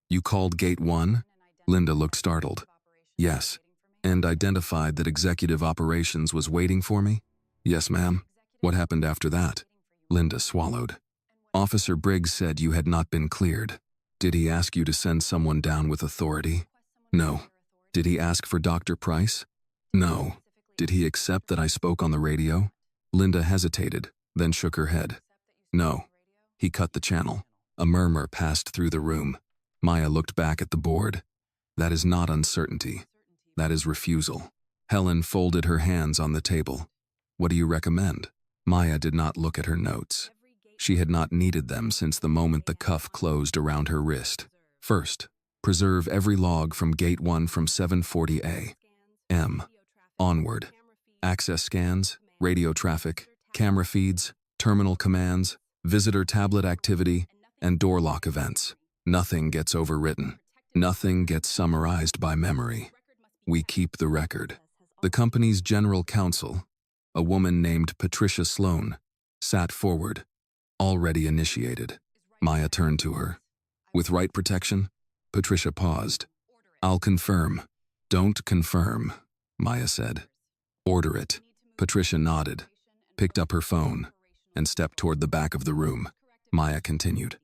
you called Gate 1? Linda looked startled. Yes, and identified that executive operations was waiting for me? Yes, ma'am. What happened after that? Linda swallowed. Officer Briggs said you had not been cleared. Did he ask you to send someone down with authority? No. Did he ask for Dr. Price? No. Did he accept that I spoke on the radio? Linda hesitated, then shook her head. No. He cut the channel. A murmur passed through the room. Maya looked back at the board. That is not uncertainty. That is refusal. Helen folded her hands on the table. What do you recommend? Maya did not look at her notes. She had not needed them since the moment the cuff closed around her wrist. First, preserve every log from Gate 1 from 7:40 a.m. onward. Access scans, radio traffic, camera feeds, terminal commands, visitor tablet activity, and door lock events. Nothing gets overwritten. Nothing gets summarized by memory. We keep the record. The company's general counsel, a woman named Patricia Sloan, sat forward. Already initiated. Maya turned to her. With right protection? Patricia paused. I'll confirm. Don't confirm, Maya said. Order it. Patricia nodded, picked up her phone, and stepped toward the back of the room. Maya continued.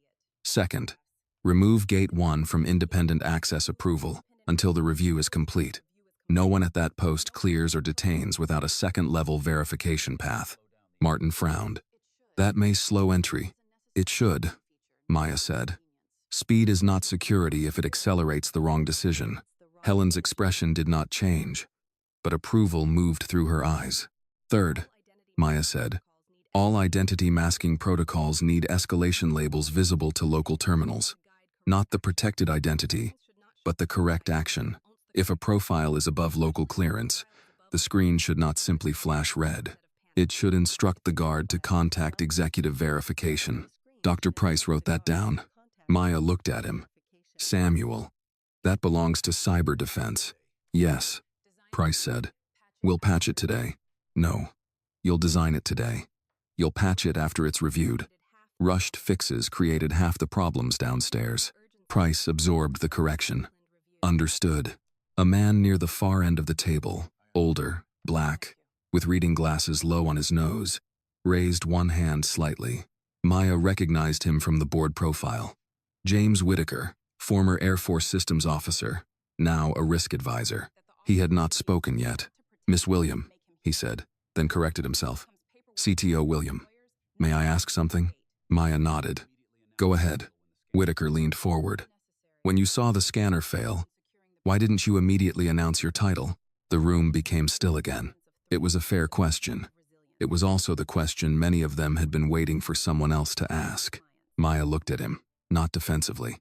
Second, remove Gate 1 from independent access approval until the review is complete. No one at that post clears or detains without a second-level verification path. Martin frowned. That may slow entry. It should, Maya said. Speed is not security if it accelerates the wrong decision. Helen's expression did not change, but approval moved through her eyes. Third, Maya said, all identity masking protocols need escalation labels visible to local terminals. Not the protected identity, but the correct action. If a profile is above local clearance, the screen should not simply flash red. It should instruct the guard to contact executive verification. Dr. Price wrote that down. Maya looked at him. Samuel, that belongs to cyber defense. Yes, Price said. We'll patch it today. No, you'll design it today. You'll patch it after it's reviewed. Rushed fixes created half the problems downstairs. Price absorbed the correction. Understood. A man near the far end of the table, older, black, with reading glasses low on his nose, raised one hand slightly. Maya recognized him from the board profile. James Whitaker, former Air Force Systems officer, now a risk advisor. He had not spoken yet. Miss William, he said, then corrected himself. CTO William. May I ask something? Maya nodded. Go ahead. Whitaker leaned forward. When you saw the scanner fail, why didn't you immediately announce your title? The room became still again. It was a fair question. It was also the question many of them had been waiting for someone else to ask. Maya looked at him, not defensively.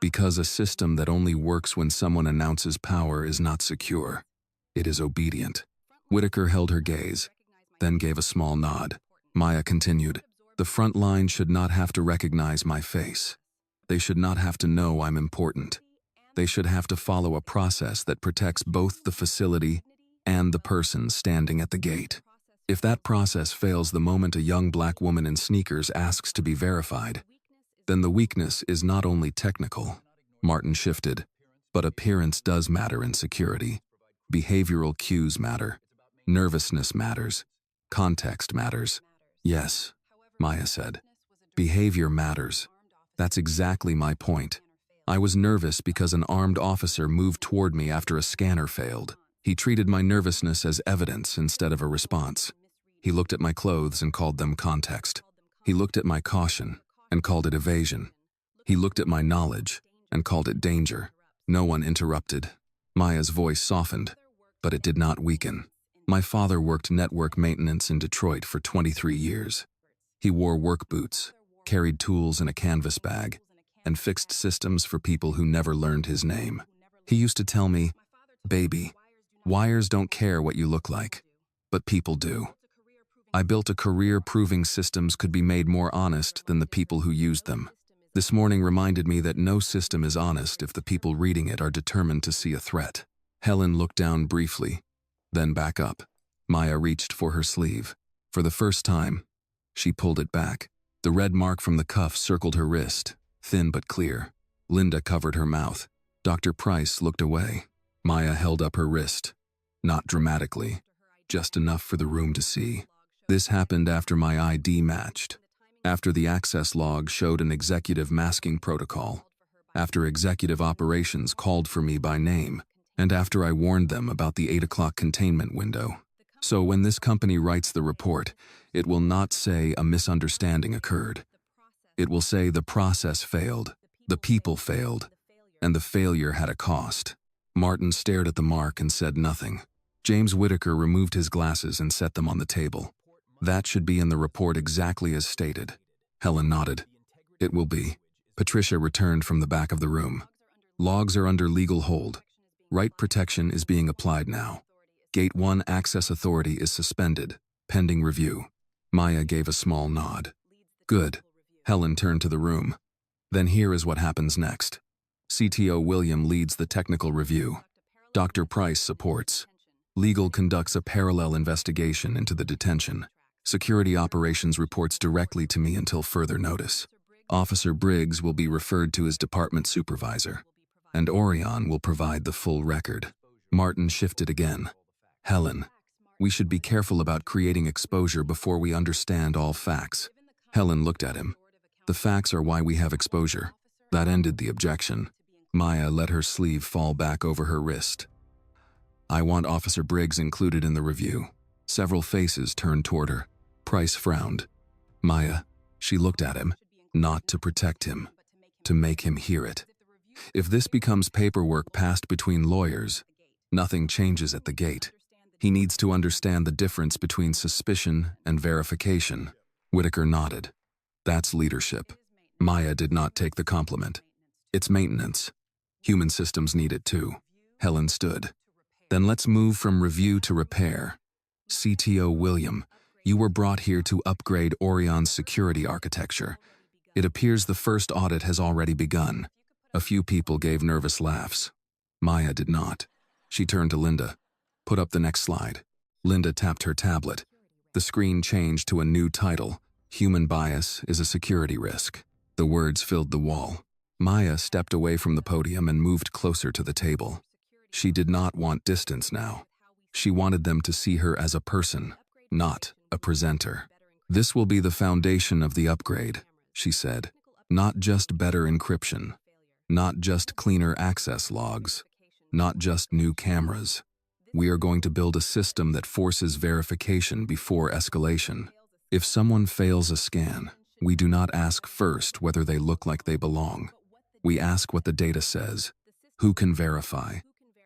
Because a system that only works when someone announces power is not secure. It is obedient. Whitaker held her gaze, then gave a small nod. Maya continued, the front line should not have to recognize my face. They should not have to know I'm important. They should have to follow a process that protects both the facility and the person standing at the gate. If that process fails the moment a young black woman in sneakers asks to be verified, then the weakness is not only technical, Martin shifted, but appearance does matter in security. Behavioral cues matter. Nervousness matters. Context matters. Yes, Maya said. Behavior matters. That's exactly my point. I was nervous because an armed officer moved toward me after a scanner failed. He treated my nervousness as evidence instead of a response. He looked at my clothes and called them context. He looked at my caution and called it evasion. He looked at my knowledge and called it danger. No one interrupted. Maya's voice softened. but it did not weaken. My father worked network maintenance in Detroit for 23 years. He wore work boots, carried tools in a canvas bag, and fixed systems for people who never learned his name. He used to tell me, "Baby, wires don't care what you look like, but people do." I built a career proving systems could be made more honest than the people who used them. This morning reminded me that no system is honest if the people reading it are determined to see a threat. Helen looked down briefly, then back up. Maya reached for her sleeve. For the first time, she pulled it back. The red mark from the cuff circled her wrist, thin but clear. Linda covered her mouth. Dr. Price looked away. Maya held up her wrist. Not dramatically, just enough for the room to see. This happened after my ID matched, after the access log showed an executive masking protocol, after executive operations called for me by name, and after I warned them about the 8 o'clock containment window. So when this company writes the report, it will not say a misunderstanding occurred. It will say the process failed, the people failed, and the failure had a cost. Martin stared at the mark and said nothing. James Whitaker removed his glasses and set them on the table. That should be in the report exactly as stated. Helen nodded. It will be. Patricia returned from the back of the room. Logs are under legal hold. Right protection is being applied now. Gate 1 access authority is suspended, pending review. Maya gave a small nod. Good. Helen turned to the room. Then here is what happens next. CTO William leads the technical review. Dr. Price supports. Legal conducts a parallel investigation into the detention. Security operations reports directly to me until further notice. Officer Briggs will be referred to as department supervisor, and Aureon will provide the full record. Martin shifted again. Helen, we should be careful about creating exposure before we understand all facts. Helen looked at him. The facts are why we have exposure. That ended the objection. Maya let her sleeve fall back over her wrist. I want Officer Briggs included in the review. Several faces turned toward her. Price frowned. Maya, she looked at him, not to protect him, to make him hear it. If this becomes paperwork passed between lawyers, nothing changes at the gate. He needs to understand the difference between suspicion and verification. Whitaker nodded. That's leadership. Maya did not take the compliment. It's maintenance. Human systems need it too. Helen stood. Then let's move from review to repair. CTO William, you were brought here to upgrade Aureon's security architecture. It appears the first audit has already begun. A few people gave nervous laughs. Maya did not. She turned to Linda. Put up the next slide. Linda tapped her tablet. The screen changed to a new title. Human bias is a security risk. The words filled the wall. Maya stepped away from the podium and moved closer to the table. She did not want distance now. She wanted them to see her as a person, not a presenter. This will be the foundation of the upgrade, she said. Not just better encryption. Not just cleaner access logs. Not just new cameras. We are going to build a system that forces verification before escalation. If someone fails a scan, we do not ask first whether they look like they belong. We ask what the data says, who can verify,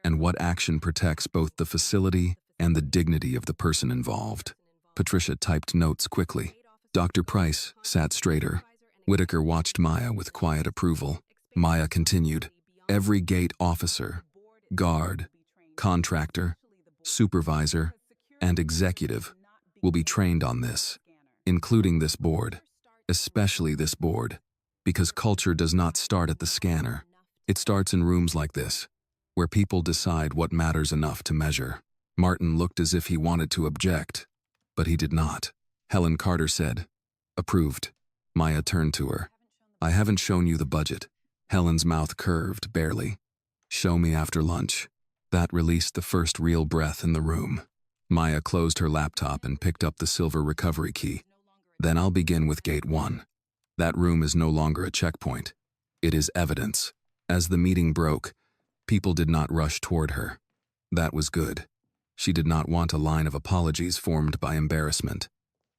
and what action protects both the facility and the dignity of the person involved. Patricia typed notes quickly. Dr. Price sat straighter. Whitaker watched Maya with quiet approval. Maya continued, every gate officer, guard, contractor, supervisor, and executive will be trained on this, including this board, especially this board, because culture does not start at the scanner. It starts in rooms like this, where people decide what matters enough to measure. Martin looked as if he wanted to object, but he did not. Helen Carter said, approved. Maya turned to her. I haven't shown you the budget. Helen's mouth curved, barely. Show me after lunch. That released the first real breath in the room. Maya closed her laptop and picked up the silver recovery key. Then I'll begin with Gate 1. That room is no longer a checkpoint. It is evidence. As the meeting broke, people did not rush toward her. That was good. She did not want a line of apologies formed by embarrassment.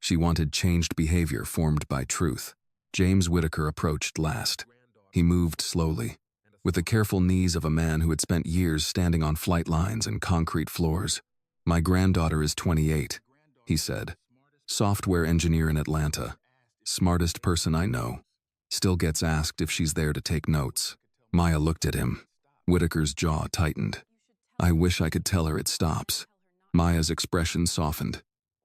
She wanted changed behavior formed by truth. James Whitaker approached last. He moved slowly. with the careful knees of a man who had spent years standing on flight lines and concrete floors. "My granddaughter is 28, he said. Software engineer in Atlanta. Smartest person I know. Still gets asked if she's there to take notes." Maya looked at him. Whitaker's jaw tightened. "I wish I could tell her it stops." Maya's expression softened.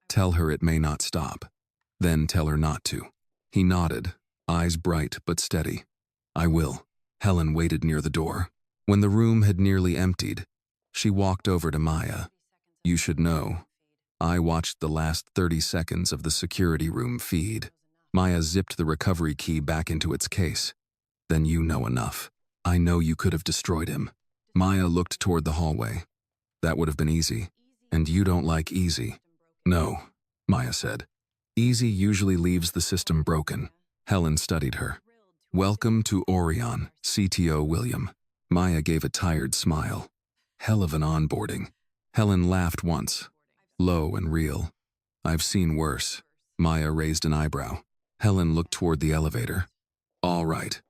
"Tell her it may not stop. Then tell her not to." He nodded, eyes bright but steady. "I will." Helen waited near the door. When the room had nearly emptied, she walked over to Maya. "You should know. I watched the last 30 seconds of the security room feed." Maya zipped the recovery key back into its case. "Then you know enough. I know you could have destroyed him." Maya looked toward the hallway. "That would have been easy. And you don't like easy." "No," Maya said. "Easy usually leaves the system broken." Helen studied her. "Welcome to Aureon, CTO William." Maya gave a tired smile. "Hell of an onboarding." Helen laughed once, low and real. "I've seen worse." Maya raised an eyebrow. Helen looked toward the elevator. "All right.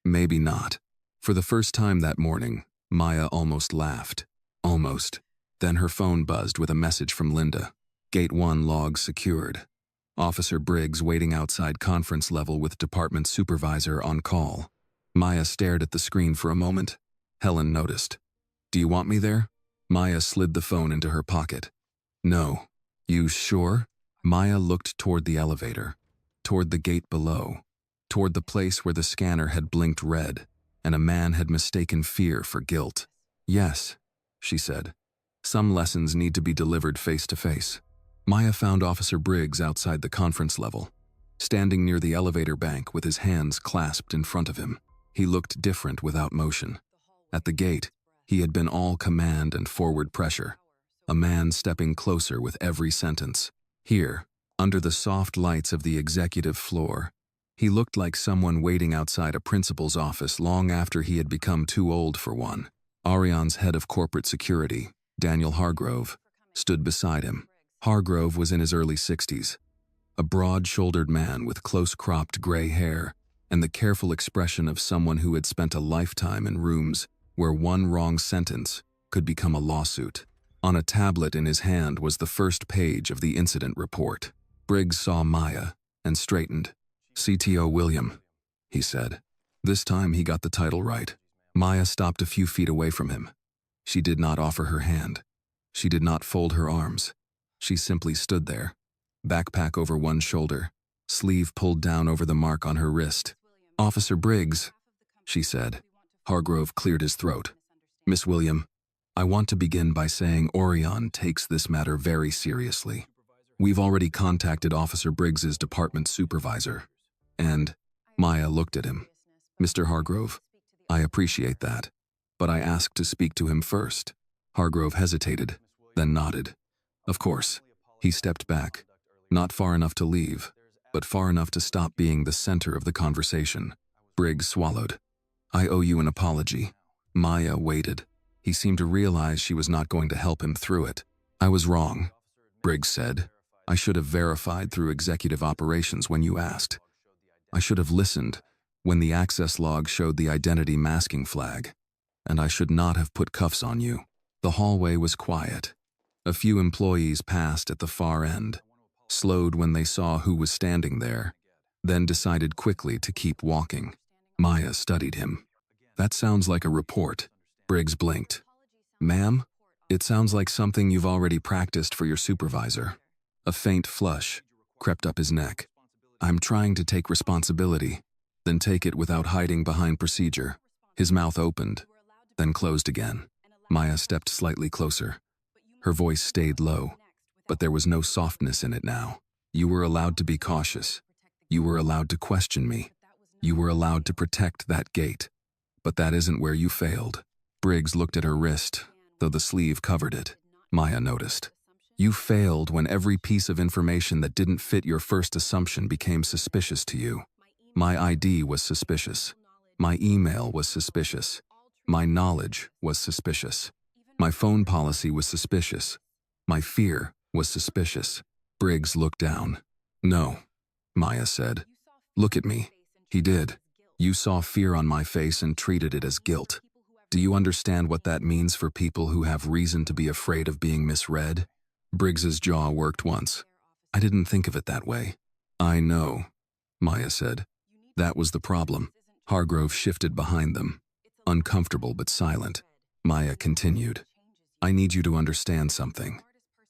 Maybe not." For the first time that morning, Maya almost laughed. Almost. Then her phone buzzed with a message from Linda. Gate 1 log secured. Officer Briggs waiting outside conference level with department supervisor on call. Maya stared at the screen for a moment. Helen noticed. "Do you want me there?" Maya slid the phone into her pocket. "No." "You sure?" Maya looked toward the elevator, toward the gate below, toward the place where the scanner had blinked red, and a man had mistaken fear for guilt. "Yes," she said. "Some lessons need to be delivered face to face." Maya found Officer Briggs outside the conference level, standing near the elevator bank with his hands clasped in front of him. He looked different without motion. At the gate, he had been all command and forward pressure, a man stepping closer with every sentence. Here, under the soft lights of the executive floor, he looked like someone waiting outside a principal's office long after he had become too old for one. Aureon's head of corporate security, Daniel Hargrove, stood beside him. Hargrove was in his early 60s, a broad-shouldered man with close-cropped gray hair and the careful expression of someone who had spent a lifetime in rooms where one wrong sentence could become a lawsuit. On a tablet in his hand was the first page of the incident report. Briggs saw Maya and straightened. "CTO William," he said. This time he got the title right. Maya stopped a few feet away from him. She did not offer her hand. She did not fold her arms. She simply stood there, backpack over one shoulder, sleeve pulled down over the mark on her wrist. "Officer Briggs," she said. Hargrove cleared his throat. "Miss William, I want to begin by saying Aureon takes this matter very seriously. We've already contacted Officer Briggs's department supervisor, and..." Maya looked at him. "Mr. Hargrove, I appreciate that, but I asked to speak to him first." Hargrove hesitated, then nodded. "Of course." He stepped back, not far enough to leave, but far enough to stop being the center of the conversation. Briggs swallowed. "I owe you an apology." Maya waited. He seemed to realize she was not going to help him through it. "I was wrong," Briggs said. "I should have verified through executive operations when you asked. I should have listened when the access log showed the identity masking flag, and I should not have put cuffs on you." The hallway was quiet. A few employees passed at the far end, slowed when they saw who was standing there, then decided quickly to keep walking. Maya studied him. "That sounds like a report." Briggs blinked. "Ma'am, it sounds like something you've already practiced for your supervisor." A faint flush crept up his neck. "I'm trying to take responsibility, then take it without hiding behind procedure." His mouth opened, then closed again. Maya stepped slightly closer. Her voice stayed low, but there was no softness in it now. "You were allowed to be cautious. You were allowed to question me. You were allowed to protect that gate. But that isn't where you failed." Briggs looked at her wrist, though the sleeve covered it. Maya noticed. "You failed when every piece of information that didn't fit your first assumption became suspicious to you. My ID was suspicious. My email was suspicious. My knowledge was suspicious. My phone policy was suspicious. My fear was suspicious." Briggs looked down. "No," Maya said. "Look at me." He did. You saw fear on my face and treated it as guilt. Do you understand what that means for people who have reason to be afraid of being misread? Briggs's jaw worked once. I didn't think of it that way. I know, Maya said. That was the problem. Hargrove shifted behind them, uncomfortable but silent. Maya continued. I need you to understand something.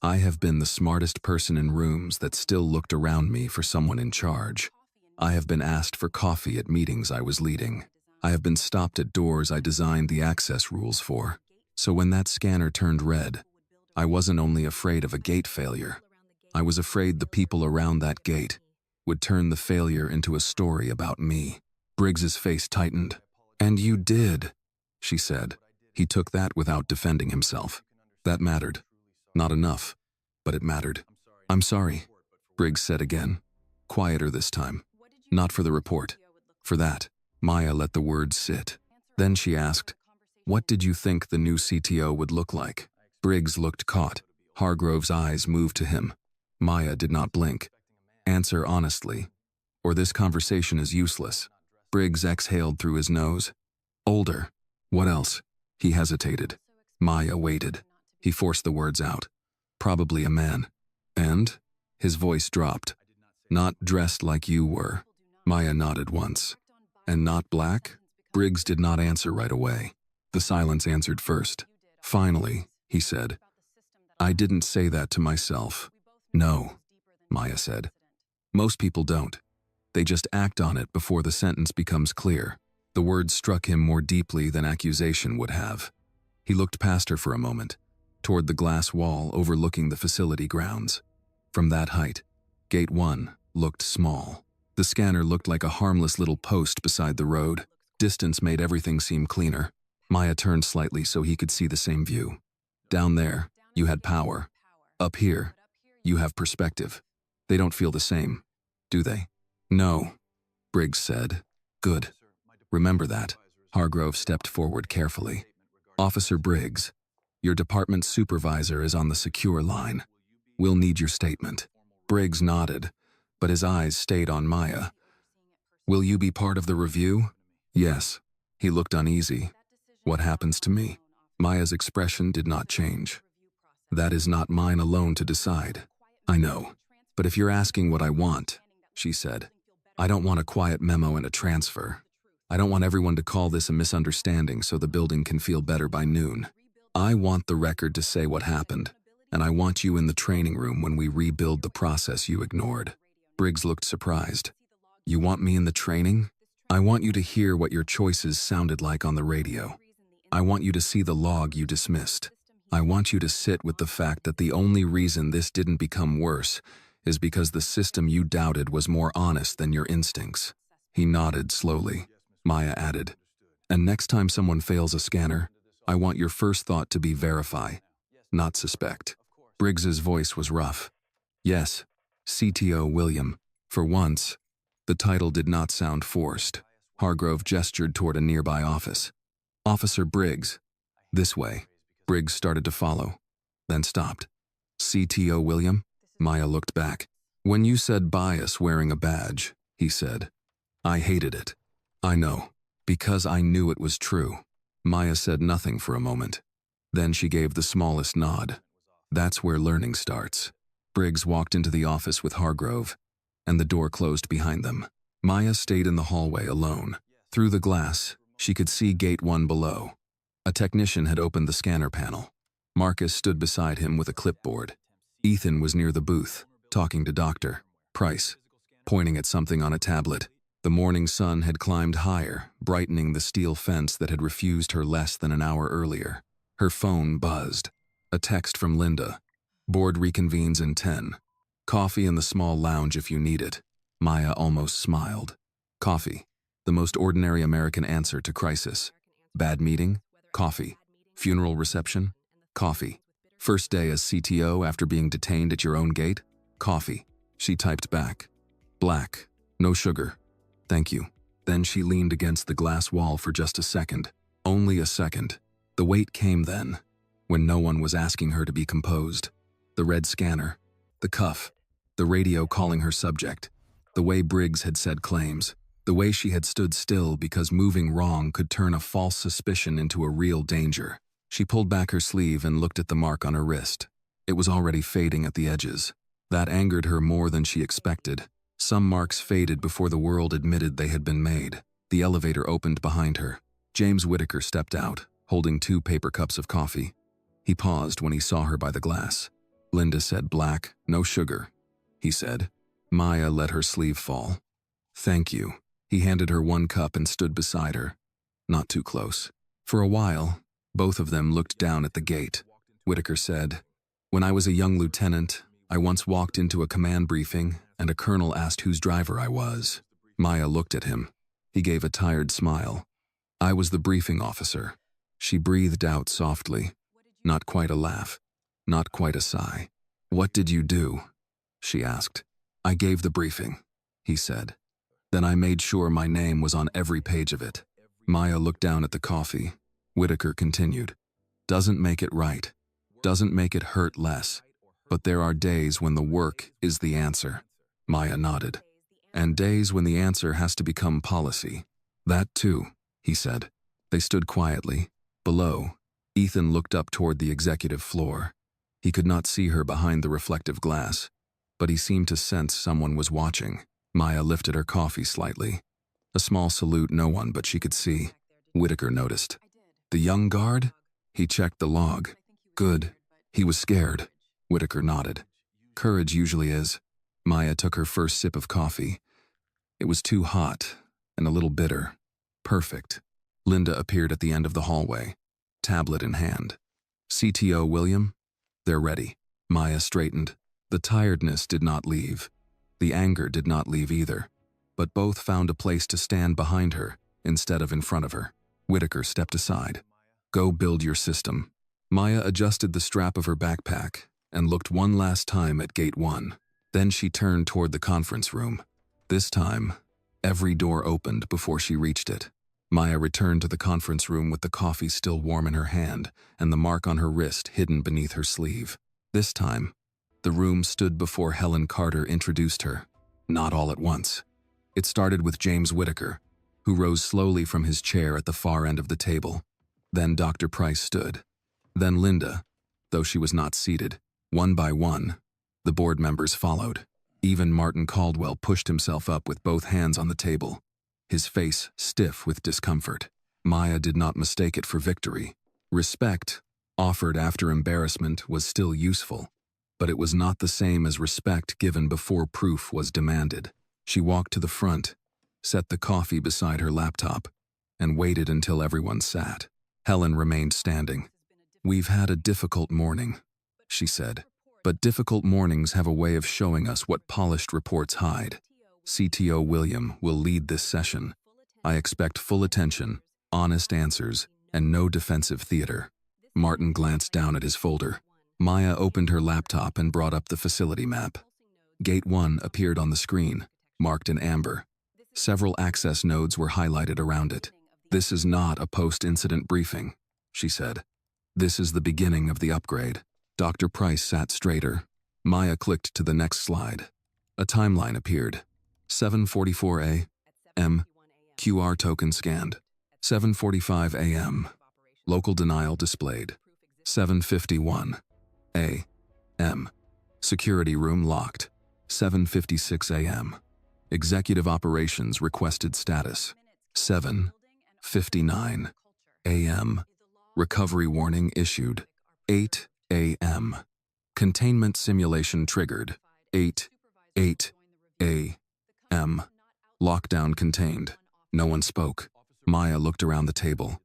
I have been the smartest person in rooms that still looked around me for someone in charge. I have been asked for coffee at meetings I was leading. I have been stopped at doors I designed the access rules for. So when that scanner turned red, I wasn't only afraid of a gate failure. I was afraid the people around that gate would turn the failure into a story about me. Briggs's face tightened. And you did, she said. He took that without defending himself. That mattered. Not enough, but it mattered. I'm sorry, Briggs said again, quieter this time. Not for the report. For that. Maya let the words sit. Then she asked, what did you think the new CTO would look like? Briggs looked caught. Hargrove's eyes moved to him. Maya did not blink. Answer honestly, or this conversation is useless. Briggs exhaled through his nose. Older. What else? He hesitated. Maya waited. He forced the words out. Probably a man. And? His voice dropped. Not dressed like you were. Maya nodded once. And not black? Briggs did not answer right away. The silence answered first. Finally, he said. I didn't say that to myself. No, Maya said. Most people don't. They just act on it before the sentence becomes clear. The words struck him more deeply than accusation would have. He looked past her for a moment, toward the glass wall overlooking the facility grounds. From that height, Gate 1 looked small. The scanner looked like a harmless little post beside the road. Distance made everything seem cleaner. Maya turned slightly so he could see the same view. Down there, you had power. Up here, you have perspective. They don't feel the same, do they? No, Briggs said. Good. Remember that. Hargrove stepped forward carefully. Officer Briggs, your department supervisor is on the secure line. We'll need your statement. Briggs nodded, but his eyes stayed on Maya. Will you be part of the review? Yes. He looked uneasy. What happens to me? Maya's expression did not change. That is not mine alone to decide. I know. But if you're asking what I want, she said, I don't want a quiet memo and a transfer. I don't want everyone to call this a misunderstanding so the building can feel better by noon. I want the record to say what happened, and I want you in the training room when we rebuild the process you ignored. Briggs looked surprised. You want me in the training? I want you to hear what your choices sounded like on the radio. I want you to see the log you dismissed. I want you to sit with the fact that the only reason this didn't become worse is because the system you doubted was more honest than your instincts. He nodded slowly. Maya added, and next time someone fails a scanner, I want your first thought to be verify, not suspect. Briggs's voice was rough. Yes, CTO William. For once, the title did not sound forced. Hargrove gestured toward a nearby office. Officer Briggs. This way. Briggs started to follow, then stopped. CTO William? Maya looked back. When you said bias wearing a badge, he said, I hated it. I know, because I knew it was true. Maya said nothing for a moment. Then she gave the smallest nod. That's where learning starts. Briggs walked into the office with Hargrove, and the door closed behind them. Maya stayed in the hallway alone. Through the glass, she could see Gate 1 below. A technician had opened the scanner panel. Marcus stood beside him with a clipboard. Ethan was near the booth, talking to Dr. Price, pointing at something on a tablet. The morning sun had climbed higher, brightening the steel fence that had refused her less than an hour earlier. Her phone buzzed. A text from Linda. Board reconvenes in 10. Coffee in the small lounge if you need it. Maya almost smiled. Coffee. The most ordinary American answer to crisis. Bad meeting? Coffee. Funeral reception? Coffee. First day as CTO after being detained at your own gate? Coffee. She typed back. Black. No sugar. Thank you. Then she leaned against the glass wall for just a second. Only a second. The wait came then, when no one was asking her to be composed. The red scanner. The cuff. The radio calling her subject. The way Briggs had said claims. The way she had stood still because moving wrong could turn a false suspicion into a real danger. She pulled back her sleeve and looked at the mark on her wrist. It was already fading at the edges. That angered her more than she expected. Some marks faded before the world admitted they had been made. The elevator opened behind her. James Whitaker stepped out, holding 2 paper cups of coffee. He paused when he saw her by the glass. Linda said black, no sugar, he said. Maya let her sleeve fall. Thank you. He handed her 1 cup and stood beside her. Not too close. For a while, both of them looked down at the gate. Whitaker said, "When I was a young lieutenant, I once walked into a command briefing and a colonel asked whose driver I was." Maya looked at him. He gave a tired smile. "I was the briefing officer." She breathed out softly. Not quite a laugh. Not quite a sigh. "What did you do?" she asked. "I gave the briefing," he said. "Then I made sure my name was on every page of it." Maya looked down at the coffee. Whitaker continued. "Doesn't make it right. Doesn't make it hurt less. But there are days when the work is the answer." Maya nodded. "And days when the answer has to become policy." "That too," he said. They stood quietly. Below, Ethan looked up toward the executive floor. He could not see her behind the reflective glass, but he seemed to sense someone was watching. Maya lifted her coffee slightly. A small salute no one but she could see. Whitaker noticed. "The young guard?" He checked the log. "Good. He was scared." Whitaker nodded. "Courage usually is." Maya took her first sip of coffee. It was too hot and a little bitter. Perfect. Linda appeared at the end of the hallway, tablet in hand. "CTO William?" "They're ready." Maya straightened. The tiredness did not leave. The anger did not leave either. But both found a place to stand behind her instead of in front of her. Whitaker stepped aside. "Go build your system." Maya adjusted the strap of her backpack and looked one last time at Gate 1. Then she turned toward the conference room. This time, every door opened before she reached it. Maya returned to the conference room with the coffee still warm in her hand and the mark on her wrist hidden beneath her sleeve. This time, the room stood before Helen Carter introduced her. Not all at once. It started with James Whitaker, who rose slowly from his chair at the far end of the table. Then Dr. Price stood. Then Linda, though she was not seated. One by one, the board members followed. Even Martin Caldwell pushed himself up with both hands on the table, his face stiff with discomfort. Maya did not mistake it for victory. Respect, offered after embarrassment, was still useful, but it was not the same as respect given before proof was demanded. She walked to the front, set the coffee beside her laptop, and waited until everyone sat. Helen remained standing. "We've had a difficult morning," she said. "But difficult mornings have a way of showing us what polished reports hide. CTO William will lead this session. I expect full attention, honest answers, and no defensive theater." Martin glanced down at his folder. Maya opened her laptop and brought up the facility map. Gate 1 appeared on the screen, marked in amber. Several access nodes were highlighted around it. "This is not a post-incident briefing," she said. "This is the beginning of the upgrade." Dr. Price sat straighter. Maya clicked to the next slide. A timeline appeared. 7:44 a.m. QR token scanned. 7:45 a.m. Local denial displayed. 7:51 a.m. Security room locked. 7:56 a.m. Executive operations requested status. 7:59 a.m. Recovery warning issued. 8 a.m. Containment simulation triggered. 8 a.m. Lockdown contained. No one spoke. Maya looked around the table.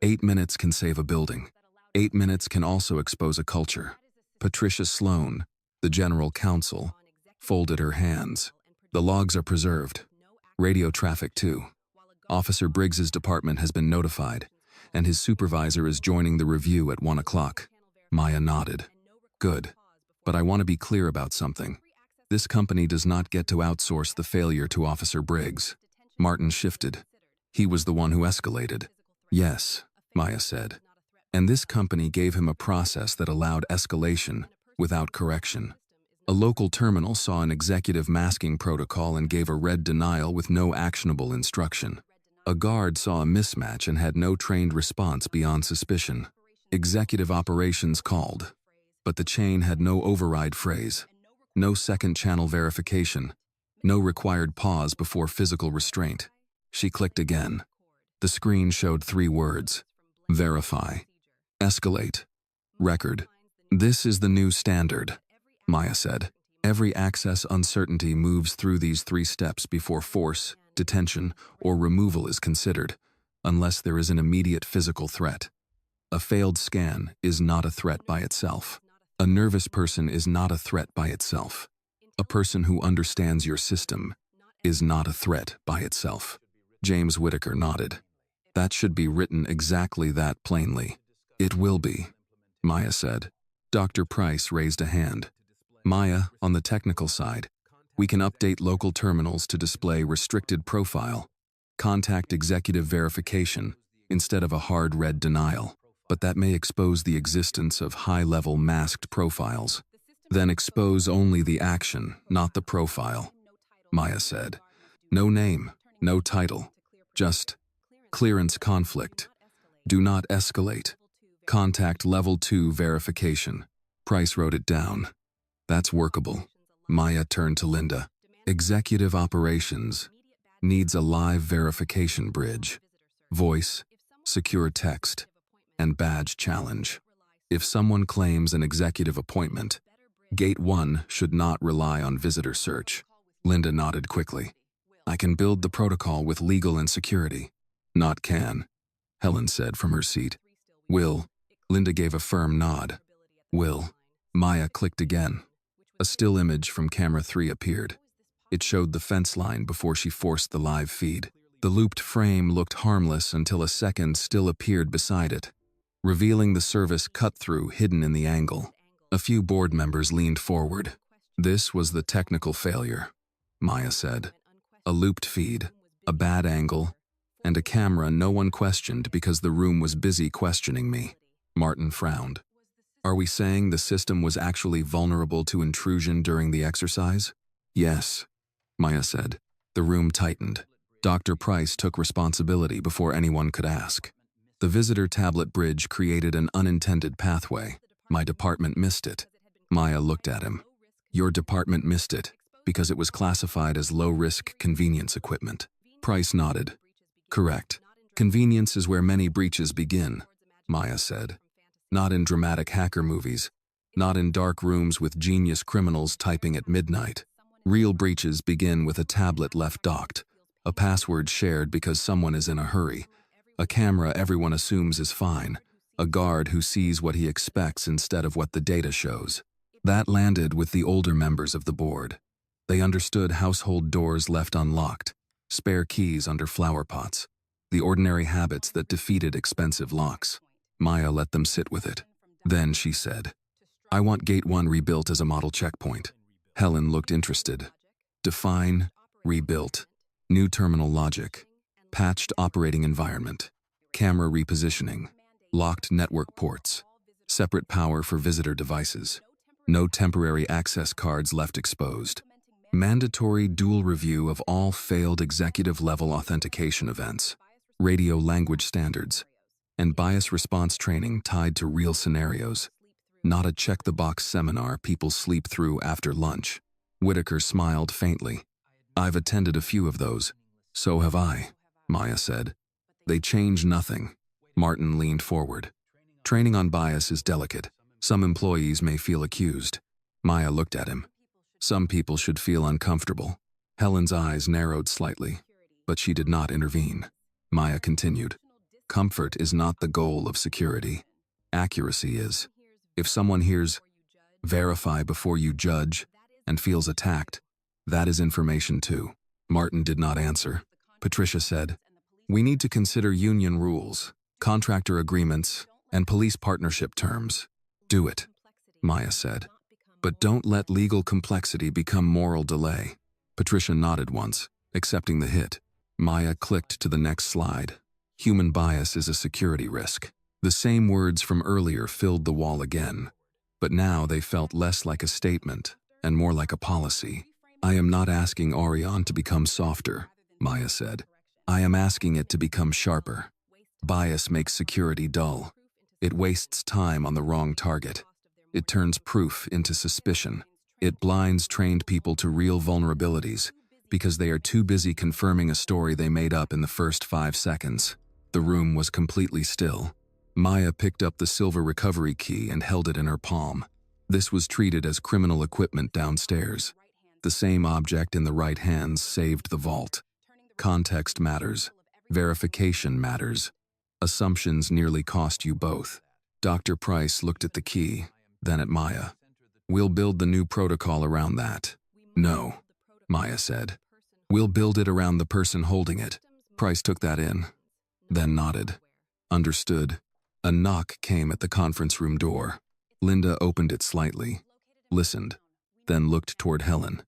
8 minutes can save a building. 8 minutes can also expose a culture. Patricia Sloan, the general counsel, folded her hands. "The logs are preserved. Radio traffic too. Officer Briggs's department has been notified, and his supervisor is joining the review at 1 o'clock. Maya nodded. "Good. But I want to be clear about something. This company does not get to outsource the failure to Officer Briggs." Martin shifted. "He was the one who escalated." "Yes," Maya said. "And this company gave him a process that allowed escalation without correction. A local terminal saw an executive masking protocol and gave a red denial with no actionable instruction. A guard saw a mismatch and had no trained response beyond suspicion. Executive operations called, but the chain had no override phrase, no second channel verification, no required pause before physical restraint. She clicked again. The screen showed 3 words: verify, escalate, record. This is the new standard, Maya said. Every access uncertainty moves through these 3 steps before force, detention, or removal is considered, unless there is an immediate physical threat. A failed scan is not a threat by itself. A nervous person is not a threat by itself. A person who understands your system is not a threat by itself. James Whitaker nodded. That should be written exactly that plainly. It will be, Maya said. Dr. Price raised a hand. Maya, on the technical side, we can update local terminals to display restricted profile, contact executive verification, instead of a hard red denial. But that may expose the existence of high-level masked profiles. Then expose only the action, not the profile, Maya said. No name, no title, just clearance conflict. Do not escalate. Contact level 2 verification. Price wrote it down. That's workable. Maya turned to Linda. Executive operations needs a live verification bridge. Voice, secure text, and badge challenge. If someone claims an executive appointment, Gate 1 should not rely on visitor search. Linda nodded quickly. I can build the protocol with legal and security. Not can, Helen said from her seat. Will. Linda gave a firm nod. Will. Maya clicked again. A still image from camera 3 appeared. It showed the fence line before she forced the live feed. The looped frame looked harmless until a second still appeared beside it, revealing the service cut-through hidden in the angle. A few board members leaned forward. This was the technical failure, Maya said. A looped feed, a bad angle, and a camera no one questioned because the room was busy questioning me. Martin frowned. Are we saying the system was actually vulnerable to intrusion during the exercise? Yes, Maya said. The room tightened. Dr. Price took responsibility before anyone could ask. The visitor tablet bridge created an unintended pathway. My department missed it. Maya looked at him. Your department missed it because it was classified as low-risk convenience equipment. Price nodded. Correct. Convenience is where many breaches begin, Maya said. Not in dramatic hacker movies. Not in dark rooms with genius criminals typing at midnight. Real breaches begin with a tablet left docked, a password shared because someone is in a hurry, a camera everyone assumes is fine, a guard who sees what he expects instead of what the data shows. That landed with the older members of the board. They understood household doors left unlocked, spare keys under flower pots, the ordinary habits that defeated expensive locks. Maya let them sit with it. Then she said, I want Gate 1 rebuilt as a model checkpoint. Helen looked interested. Define, rebuilt, new terminal logic, patched operating environment, camera repositioning, locked network ports, separate power for visitor devices, no temporary access cards left exposed, mandatory dual review of all failed executive-level authentication events, radio language standards, and bias response training tied to real scenarios, not a check-the-box seminar people sleep through after lunch. Whitaker smiled faintly. I've attended a few of those. So have I, Maya said. They change nothing. Martin leaned forward. Training on bias is delicate. Some employees may feel accused. Maya looked at him. Some people should feel uncomfortable. Helen's eyes narrowed slightly, but she did not intervene. Maya continued. Comfort is not the goal of security. Accuracy is. If someone hears, verify before you judge, and feels attacked, that is information too. Martin did not answer. Patricia said, we need to consider union rules, contractor agreements, and police partnership terms. Do it, Maya said. But don't let legal complexity become moral delay. Patricia nodded once, accepting the hit. Maya clicked to the next slide. Human bias is a security risk. The same words from earlier filled the wall again, but now they felt less like a statement and more like a policy. I am not asking Aureon to become softer, Maya said. I am asking it to become sharper. Bias makes security dull. It wastes time on the wrong target. It turns proof into suspicion. It blinds trained people to real vulnerabilities because they are too busy confirming a story they made up in the first 5 seconds. The room was completely still. Maya picked up the silver recovery key and held it in her palm. This was treated as criminal equipment downstairs. The same object in the right hands saved the vault. Context matters. Verification matters. Assumptions nearly cost you both. Dr. Price looked at the key, then at Maya. We'll build the new protocol around that. No, Maya said. We'll build it around the person holding it. Price took that in, then nodded. Understood. A knock came at the conference room door. Linda opened it slightly, listened, then looked toward Helen.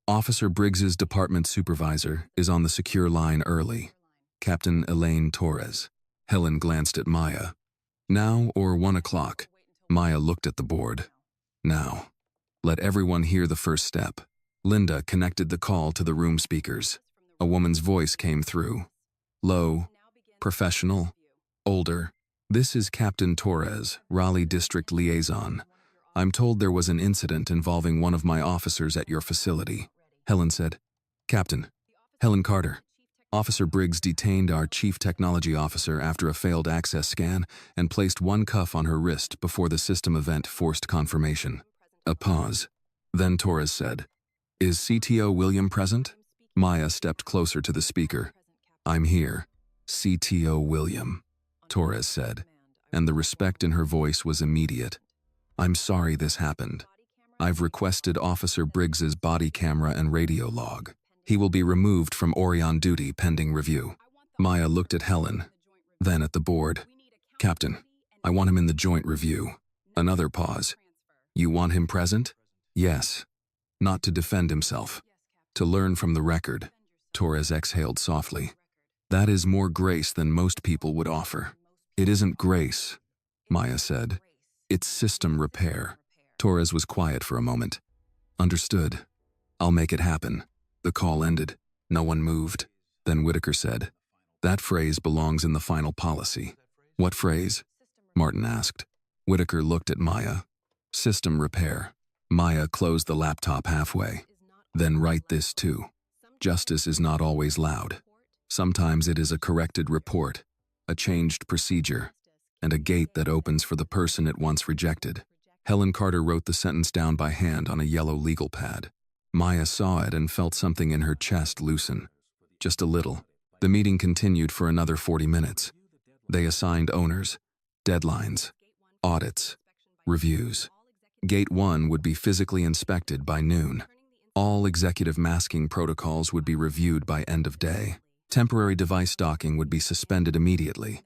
Officer Briggs's department supervisor is on the secure line early. Captain Elaine Torres. Helen glanced at Maya. Now or 1 o'clock? Maya looked at the board. Now. Let everyone hear the first step. Linda connected the call to the room speakers. A woman's voice came through. Low, professional, older. This is Captain Torres, Raleigh District Liaison. I'm told there was an incident involving one of my officers at your facility. Helen said. Captain. Helen Carter. Officer Briggs detained our Chief Technology Officer after a failed access scan and placed one cuff on her wrist before the system event forced confirmation. A pause. Then Torres said, Is CTO William present? Maya stepped closer to the speaker. I'm here, CTO William, Torres said, and the respect in her voice was immediate. I'm sorry this happened. I've requested Officer Briggs's body camera and radio log. He will be removed from Aureon duty pending review. Maya looked at Helen, then at the board. Captain, I want him in the joint review. Another pause. You want him present? Yes. Not to defend himself. To learn from the record. Torres exhaled softly. That is more grace than most people would offer. It isn't grace, Maya said. It's system repair. Torres was quiet for a moment. Understood. I'll make it happen. The call ended. No one moved. Then Whitaker said, That phrase belongs in the final policy. What phrase? Martin asked. Whitaker looked at Maya. System repair. Maya closed the laptop halfway. Then write this too. Justice is not always loud. Sometimes it is a corrected report, a changed procedure, and a gate that opens for the person it once rejected. Helen Carter wrote the sentence down by hand on a yellow legal pad. Maya saw it and felt something in her chest loosen. Just a little. The meeting continued for another 40 minutes. They assigned owners, deadlines, audits, reviews. Gate 1 would be physically inspected by noon. All executive masking protocols would be reviewed by end of day. Temporary device docking would be suspended immediately.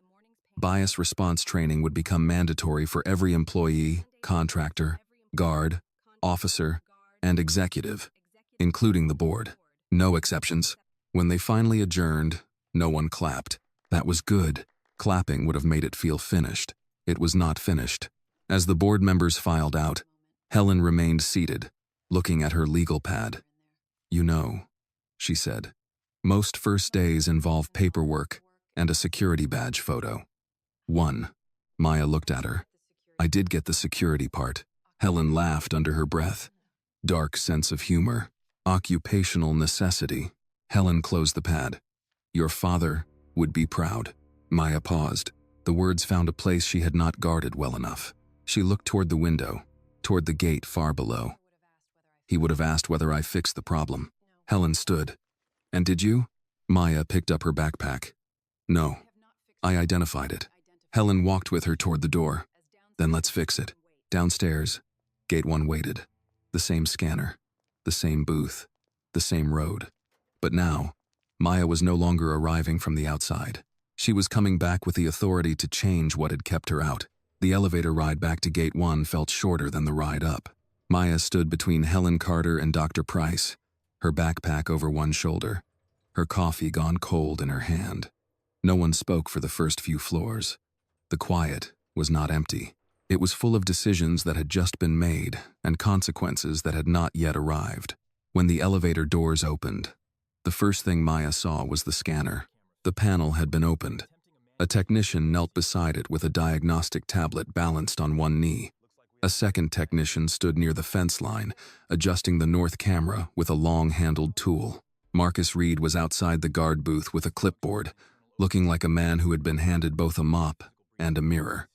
Bias response training would become mandatory for every employee, contractor, guard, officer, and executive, including the board. No exceptions. When they finally adjourned, no one clapped. That was good. Clapping would have made it feel finished. It was not finished. As the board members filed out, Helen remained seated, looking at her legal pad. You know, she said, most first days involve paperwork and a security badge photo. 1. Maya looked at her. I did get the security part. Helen laughed under her breath. Dark sense of humor. Occupational necessity. Helen closed the pad. Your father would be proud. Maya paused. The words found a place she had not guarded well enough. She looked toward the window, toward the gate far below. He would have asked whether I fixed the problem. Helen stood. And did you? Maya picked up her backpack. No. I identified it. Helen walked with her toward the door. Then let's fix it. Downstairs, Gate 1 waited. The same scanner, the same booth, the same road. But now, Maya was no longer arriving from the outside. She was coming back with the authority to change what had kept her out. The elevator ride back to Gate 1 felt shorter than the ride up. Maya stood between Helen Carter and Dr. Price, her backpack over one shoulder, her coffee gone cold in her hand. No one spoke for the first few floors. The quiet was not empty. It was full of decisions that had just been made and consequences that had not yet arrived. When the elevator doors opened, the first thing Maya saw was the scanner. The panel had been opened. A technician knelt beside it with a diagnostic tablet balanced on one knee. A second technician stood near the fence line, adjusting the north camera with a long-handled tool. Marcus Reed was outside the guard booth with a clipboard, looking like a man who had been handed both a mop and a mirror.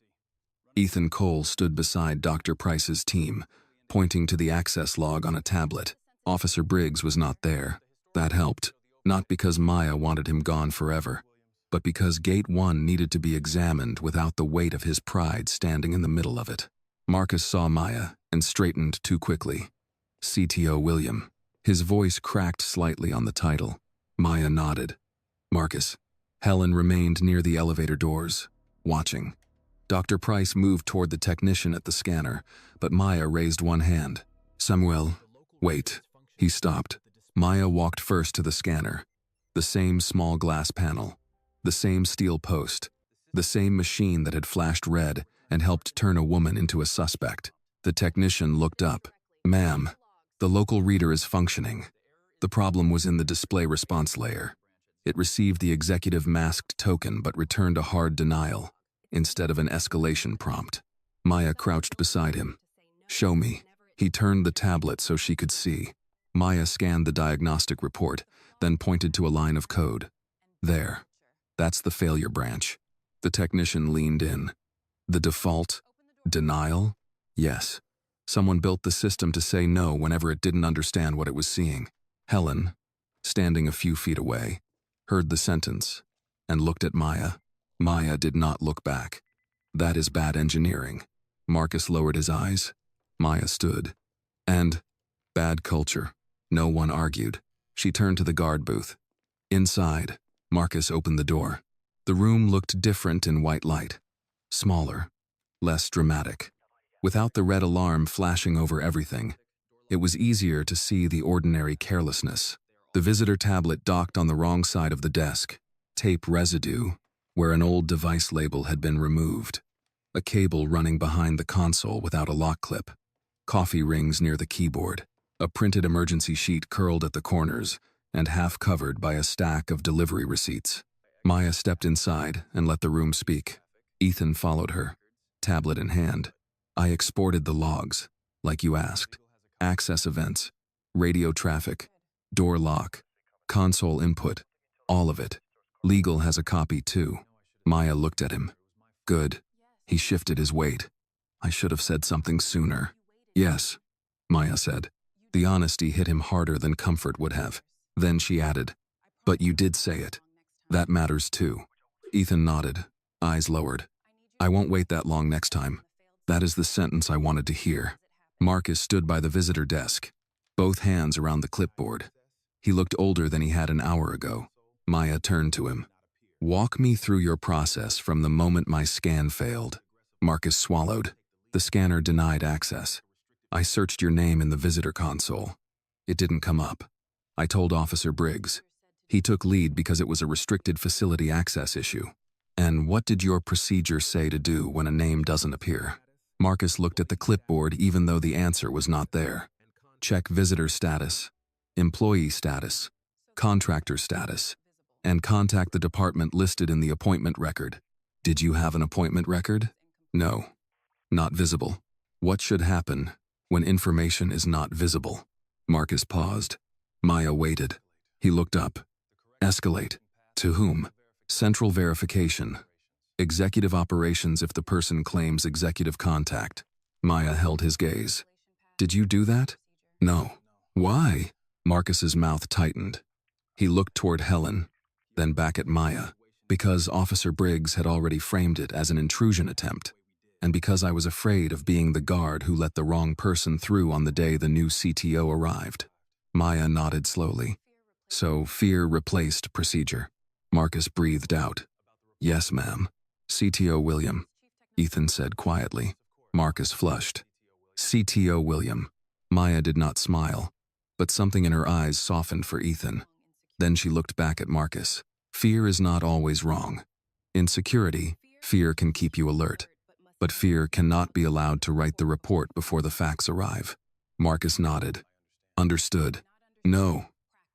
Ethan Cole stood beside Dr. Price's team, pointing to the access log on a tablet. Officer Briggs was not there. That helped, not because Maya wanted him gone forever, but because Gate 1 needed to be examined without the weight of his pride standing in the middle of it. Marcus saw Maya and straightened too quickly. CTO William. His voice cracked slightly on the title. Maya nodded. Marcus. Helen remained near the elevator doors, watching. Dr. Price moved toward the technician at the scanner, but Maya raised one hand. Samuel, wait. He stopped. Maya walked first to the scanner. The same small glass panel. The same steel post. The same machine that had flashed red and helped turn a woman into a suspect. The technician looked up. Ma'am, the local reader is functioning. The problem was in the display response layer. It received the executive masked token but returned a hard denial instead of an escalation prompt. Maya crouched beside him. Show me. He turned the tablet so she could see. Maya scanned the diagnostic report, then pointed to a line of code. There. That's the failure branch. The technician leaned in. The default? Denial? Yes. Someone built the system to say no whenever it didn't understand what it was seeing. Helen, standing a few feet away, heard the sentence and looked at Maya. Maya did not look back. That is bad engineering. Marcus lowered his eyes. Maya stood. And bad culture. No one argued. She turned to the guard booth. Inside, Marcus opened the door. The room looked different in white light. Smaller, less dramatic. Without the red alarm flashing over everything, it was easier to see the ordinary carelessness. The visitor tablet docked on the wrong side of the desk. Tape residue, where an old device label had been removed. A cable running behind the console without a lock clip. Coffee rings near the keyboard. A printed emergency sheet curled at the corners and half covered by a stack of delivery receipts. Maya stepped inside and let the room speak. Ethan followed her, tablet in hand. I exported the logs, like you asked. Access events, radio traffic, door lock, console input, all of it. Legal has a copy too. Maya looked at him. Good. He shifted his weight. I should have said something sooner. Yes, Maya said. The honesty hit him harder than comfort would have. Then she added, but you did say it. That matters too. Ethan nodded, eyes lowered. I won't wait that long next time. That is the sentence I wanted to hear. Marcus stood by the visitor desk, both hands around the clipboard. He looked older than he had an hour ago. Maya turned to him. Walk me through your process from the moment my scan failed. Marcus swallowed. The scanner denied access. I searched your name in the visitor console. It didn't come up. I told Officer Briggs. He took lead because it was a restricted facility access issue. And what did your procedure say to do when a name doesn't appear? Marcus looked at the clipboard even though the answer was not there. Check visitor status, employee status, contractor status, and contact the department listed in the appointment record. Did you have an appointment record? No. Not visible. What should happen when information is not visible? Marcus paused. Maya waited. He looked up. Escalate. To whom? Central verification. Executive operations if the person claims executive contact. Maya held his gaze. Did you do that? No. Why? Marcus's mouth tightened. He looked toward Helen, then back at Maya, because Officer Briggs had already framed it as an intrusion attempt, and because I was afraid of being the guard who let the wrong person through on the day the new CTO arrived. Maya nodded slowly. So fear replaced procedure. Marcus breathed out. Yes, ma'am. CTO William, Ethan said quietly. Marcus flushed. CTO William. Maya did not smile, but something in her eyes softened for Ethan. Then she looked back at Marcus. Fear is not always wrong. In security, fear can keep you alert. But fear cannot be allowed to write the report before the facts arrive. Marcus nodded. Understood. No,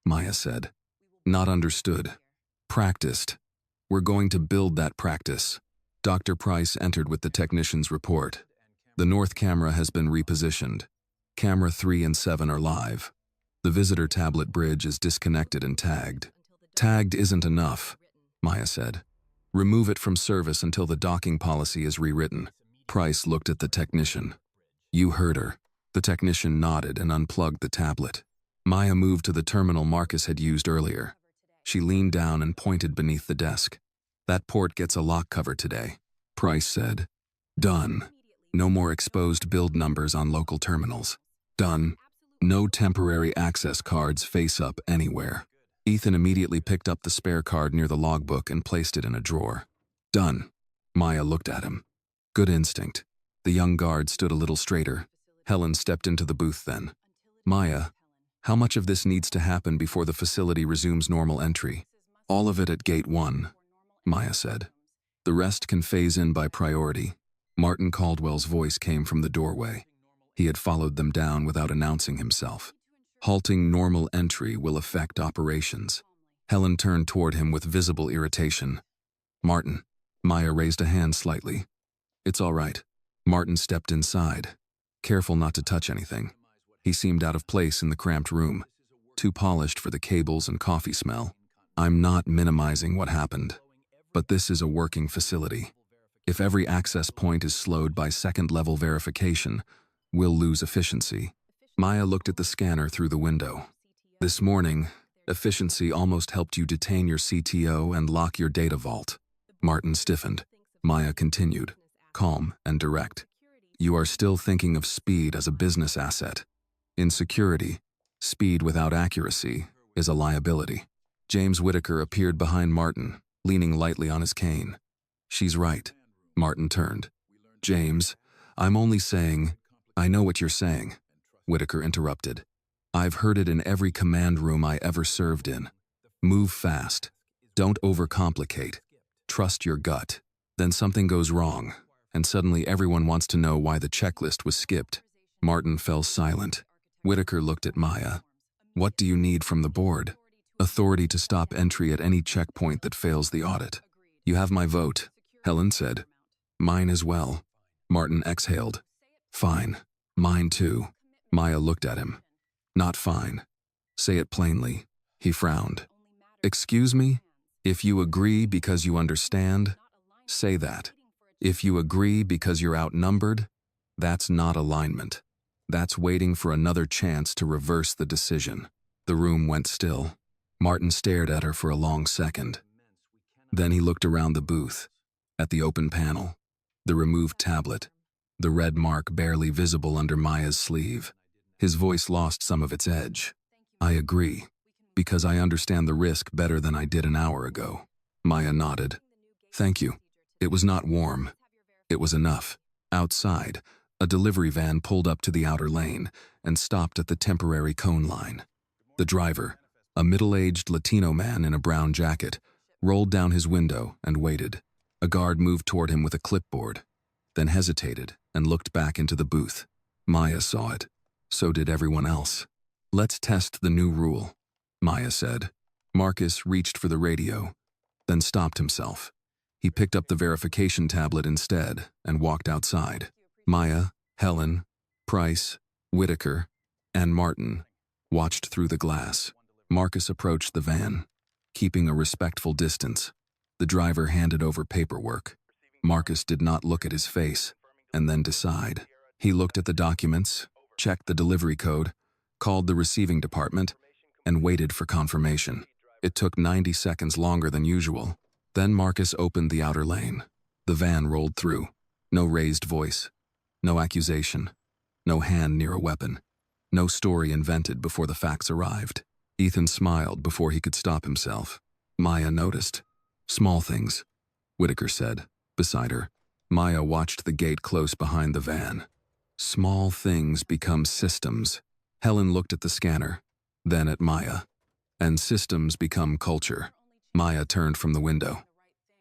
Maya said. Not understood. Practiced. We're going to build that practice. Dr. Price entered with the technician's report. The north camera has been repositioned. Camera 3 and 7 are live. The visitor tablet bridge is disconnected and tagged. Tagged isn't enough, Maya said. Remove it from service until the docking policy is rewritten. Price looked at the technician. You heard her. The technician nodded and unplugged the tablet. Maya moved to the terminal Marcus had used earlier. She leaned down and pointed beneath the desk. That port gets a lock cover today, Price said. Done. No more exposed build numbers on local terminals. Done. No temporary access cards face up anywhere. Ethan immediately picked up the spare card near the logbook and placed it in a drawer. Done. Maya looked at him. Good instinct. The young guard stood a little straighter. Helen stepped into the booth then. Maya, how much of this needs to happen before the facility resumes normal entry? All of it at Gate 1, Maya said. The rest can phase in by priority. Martin Caldwell's voice came from the doorway. He had followed them down without announcing himself. Halting normal entry will affect operations. Helen turned toward him with visible irritation. Martin. Maya raised a hand slightly. It's all right. Martin stepped inside, careful not to touch anything. He seemed out of place in the cramped room, too polished for the cables and coffee smell. I'm not minimizing what happened, but this is a working facility. If every access point is slowed by second-level verification, we'll lose efficiency. Maya looked at the scanner through the window. This morning, efficiency almost helped you detain your CTO and lock your data vault. Martin stiffened. Maya continued, calm and direct. You are still thinking of speed as a business asset. In security, speed without accuracy is a liability. James Whitaker appeared behind Martin, leaning lightly on his cane. She's right. Martin turned. James, I'm only saying, I know what you're saying. Whitaker interrupted. I've heard it in every command room I ever served in. Move fast. Don't overcomplicate. Trust your gut. Then something goes wrong, and suddenly everyone wants to know why the checklist was skipped. Martin fell silent. Whitaker looked at Maya. What do you need from the board? Authority to stop entry at any checkpoint that fails the audit. You have my vote, Helen said. Mine as well. Martin exhaled. Fine. Mine too. Maya looked at him. Not fine. Say it plainly. He frowned. Excuse me? If you agree because you understand, say that. If you agree because you're outnumbered, that's not alignment. That's waiting for another chance to reverse the decision. The room went still. Martin stared at her for a long second. Then he looked around the booth, at the open panel, the removed tablet, the red mark barely visible under Maya's sleeve. His voice lost some of its edge. I agree, because I understand the risk better than I did an hour ago. Maya nodded. Thank you. It was not warm. It was enough. Outside, a delivery van pulled up to the outer lane and stopped at the temporary cone line. The driver, a middle-aged Latino man in a brown jacket, rolled down his window and waited. A guard moved toward him with a clipboard, then hesitated and looked back into the booth. Maya saw it. So did everyone else. Let's test the new rule, Maya said. Marcus reached for the radio, then stopped himself. He picked up the verification tablet instead and walked outside. Maya, Helen, Price, Whitaker, and Martin watched through the glass. Marcus approached the van, keeping a respectful distance. The driver handed over paperwork. Marcus did not look at his face and then decide. He looked at the documents, checked the delivery code, called the receiving department, and waited for confirmation. It took 90 seconds longer than usual. Then Marcus opened the outer lane. The van rolled through. No raised voice. No accusation. No hand near a weapon. No story invented before the facts arrived. Ethan smiled before he could stop himself. Maya noticed. Small things, Whitaker said, beside her. Maya watched the gate close behind the van. Small things become systems. Helen looked at the scanner, then at Maya. And systems become culture. Maya turned from the window.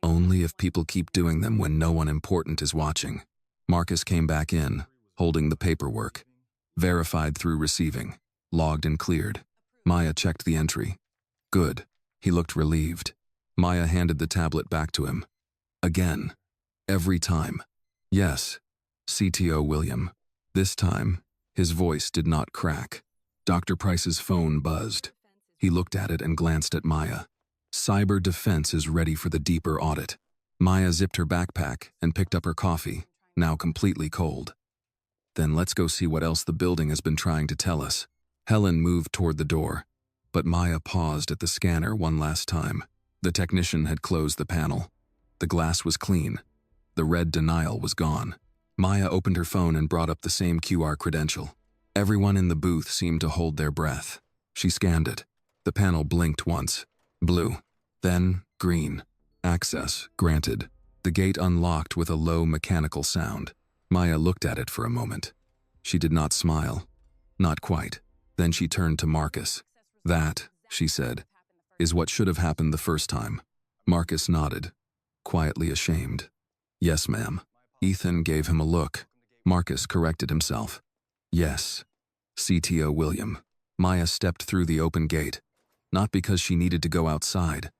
Only if people keep doing them when no one important is watching. Marcus came back in, holding the paperwork. Verified through receiving. Logged and cleared. Maya checked the entry. Good. He looked relieved. Maya handed the tablet back to him. Again. Every time. Yes. CTO William. This time, his voice did not crack. Dr. Price's phone buzzed. He looked at it and glanced at Maya. Cyber defense is ready for the deeper audit. Maya zipped her backpack and picked up her coffee, now completely cold. Then let's go see what else the building has been trying to tell us. Helen moved toward the door, but Maya paused at the scanner one last time. The technician had closed the panel. The glass was clean. The red denial was gone. Maya opened her phone and brought up the same QR credential. Everyone in the booth seemed to hold their breath. She scanned it. The panel blinked once. Blue. Then green. Access granted. The gate unlocked with a low mechanical sound. Maya looked at it for a moment. She did not smile. Not quite. Then she turned to Marcus. That, she said, is what should have happened the first time. Marcus nodded, quietly ashamed. Yes, ma'am. Ethan gave him a look. Marcus corrected himself. Yes. CTO William. Maya stepped through the open gate, not because she needed to go outside,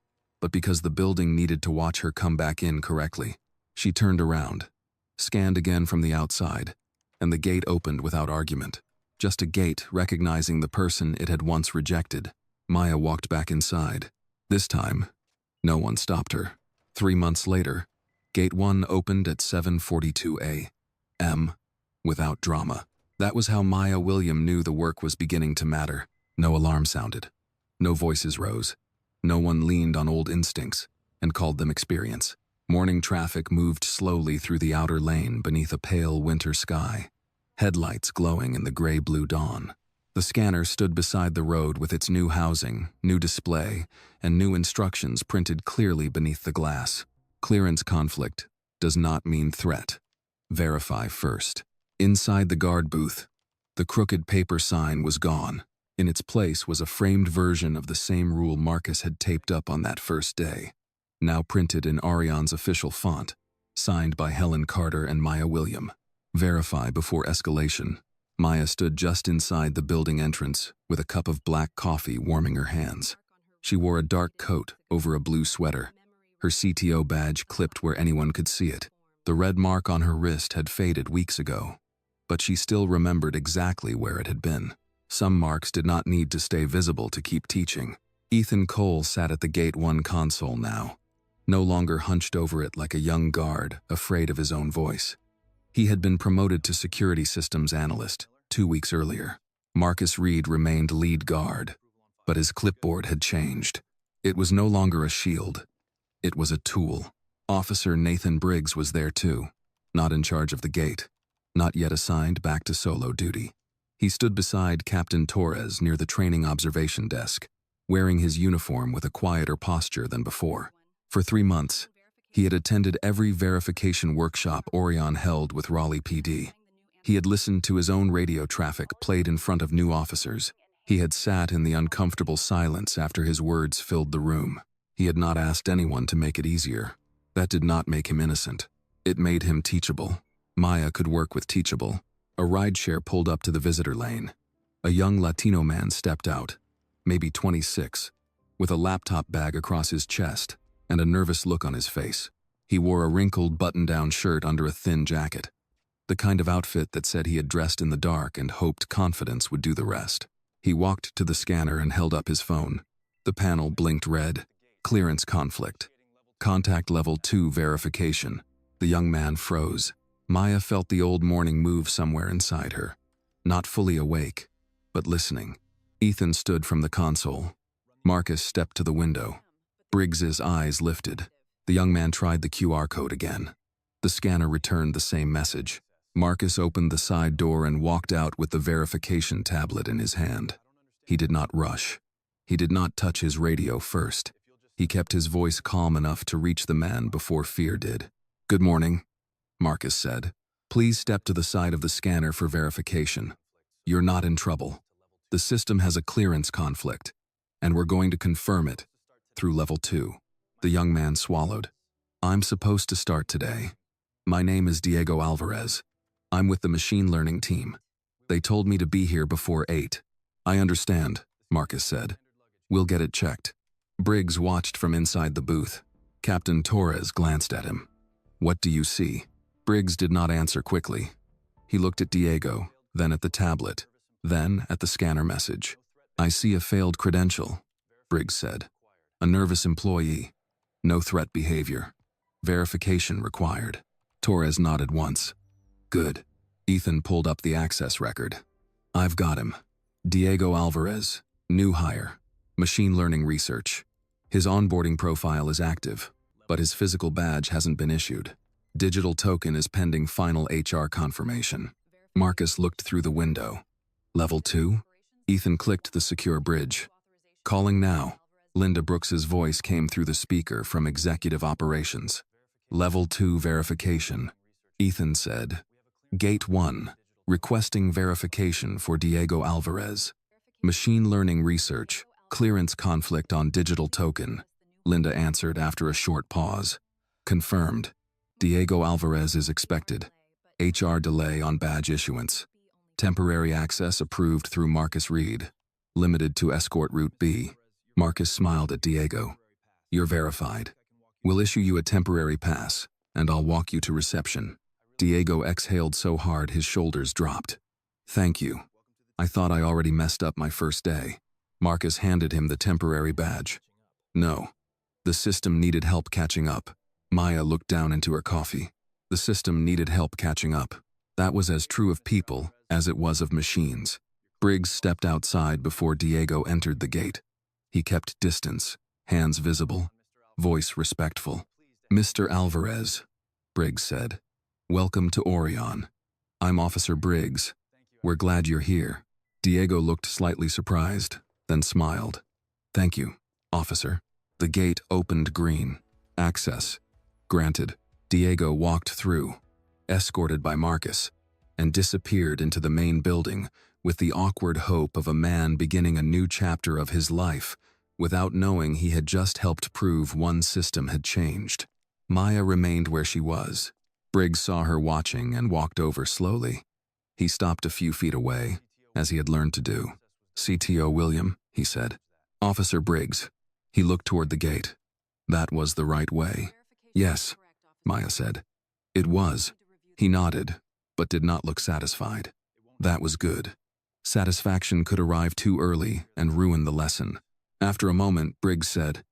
but because the building needed to watch her come back in correctly. She turned around, scanned again from the outside, and the gate opened without argument. Just a gate recognizing the person it had once rejected. Maya walked back inside. This time, no one stopped her. 3 months later, Gate 1 opened at 7:42 a.m. without drama. That was how Maya William knew the work was beginning to matter. No alarm sounded. No voices rose. No one leaned on old instincts and called them experience. Morning traffic moved slowly through the outer lane beneath a pale winter sky, headlights glowing in the gray-blue dawn. The scanner stood beside the road with its new housing, new display, and new instructions printed clearly beneath the glass. Clearance conflict does not mean threat. Verify first. Inside the guard booth, the crooked paper sign was gone. In its place was a framed version of the same rule Marcus had taped up on that first day, now printed in Aureon's official font, signed by Helen Carter and Maya William. Verify before escalation. Maya stood just inside the building entrance with a cup of black coffee warming her hands. She wore a dark coat over a blue sweater. Her CTO badge clipped where anyone could see it. The red mark on her wrist had faded weeks ago, but she still remembered exactly where it had been. Some marks did not need to stay visible to keep teaching. Ethan Cole sat at the Gate 1 console now, no longer hunched over it like a young guard, afraid of his own voice. He had been promoted to security systems analyst 2 weeks earlier. Marcus Reed remained lead guard, but his clipboard had changed. It was no longer a shield. It was a tool. Officer Nathan Briggs was there too, not in charge of the gate, not yet assigned back to solo duty. He stood beside Captain Torres near the training observation desk, wearing his uniform with a quieter posture than before. For 3 months, he had attended every verification workshop Aureon held with Raleigh PD. He had listened to his own radio traffic played in front of new officers. He had sat in the uncomfortable silence after his words filled the room. He had not asked anyone to make it easier. That did not make him innocent. It made him teachable. Maya could work with teachable. A rideshare pulled up to the visitor lane. A young Latino man stepped out, maybe 26, with a laptop bag across his chest and a nervous look on his face. He wore a wrinkled button-down shirt under a thin jacket, the kind of outfit that said he had dressed in the dark and hoped confidence would do the rest. He walked to the scanner and held up his phone. The panel blinked red. Clearance conflict. Contact level 2 verification. The young man froze. Maya felt the old morning move somewhere inside her. Not fully awake, but listening. Ethan stood from the console. Marcus stepped to the window. Briggs's eyes lifted. The young man tried the QR code again. The scanner returned the same message. Marcus opened the side door and walked out with the verification tablet in his hand. He did not rush. He did not touch his radio first. He kept his voice calm enough to reach the man before fear did. "Good morning," Marcus said. "Please step to the side of the scanner for verification. You're not in trouble. The system has a clearance conflict, and we're going to confirm it through level 2. The young man swallowed. "I'm supposed to start today. My name is Diego Alvarez. I'm with the machine learning team. They told me to be here before 8. I understand, Marcus said. We'll get it checked. Briggs watched from inside the booth. Captain Torres glanced at him. What do you see? Briggs did not answer quickly. He looked at Diego, then at the tablet, then at the scanner message. I see a failed credential, Briggs said. A nervous employee. No threat behavior. Verification required. Torres nodded once. Good. Ethan pulled up the access record. I've got him. Diego Alvarez, new hire. Machine learning research. His onboarding profile is active, but his physical badge hasn't been issued. Digital token is pending final HR confirmation. Marcus looked through the window. Level 2? Ethan clicked the secure bridge. Calling now. Linda Brooks's voice came through the speaker from Executive Operations. Level 2 verification. Ethan said, Gate 1, requesting verification for Diego Alvarez. Machine learning research, clearance conflict on digital token. Linda answered after a short pause. Confirmed. Diego Alvarez is expected. HR delay on badge issuance. Temporary access approved through Marcus Reed. Limited to escort route B. Marcus smiled at Diego. You're verified. We'll issue you a temporary pass, and I'll walk you to reception. Diego exhaled so hard his shoulders dropped. Thank you. I thought I already messed up my first day. Marcus handed him the temporary badge. No. The system needed help catching up. Maya looked down into her coffee. The system needed help catching up. That was as true of people as it was of machines. Briggs stepped outside before Diego entered the gate. He kept distance, hands visible, voice respectful. Mr. Alvarez, Briggs said. Welcome to Aureon. I'm Officer Briggs. We're glad you're here. Diego looked slightly surprised, then smiled. Thank you, officer. The gate opened green. Access. Granted. Diego walked through, escorted by Marcus, and disappeared into the main building with the awkward hope of a man beginning a new chapter of his life without knowing he had just helped prove one system had changed. Maya remained where she was. Briggs saw her watching and walked over slowly. He stopped a few feet away, as he had learned to do. CTO William, he said. Officer Briggs. He looked toward the gate. That was the right way. Yes, Maya said. It was. He nodded, but did not look satisfied. That was good. Satisfaction could arrive too early and ruin the lesson. After a moment, Briggs said,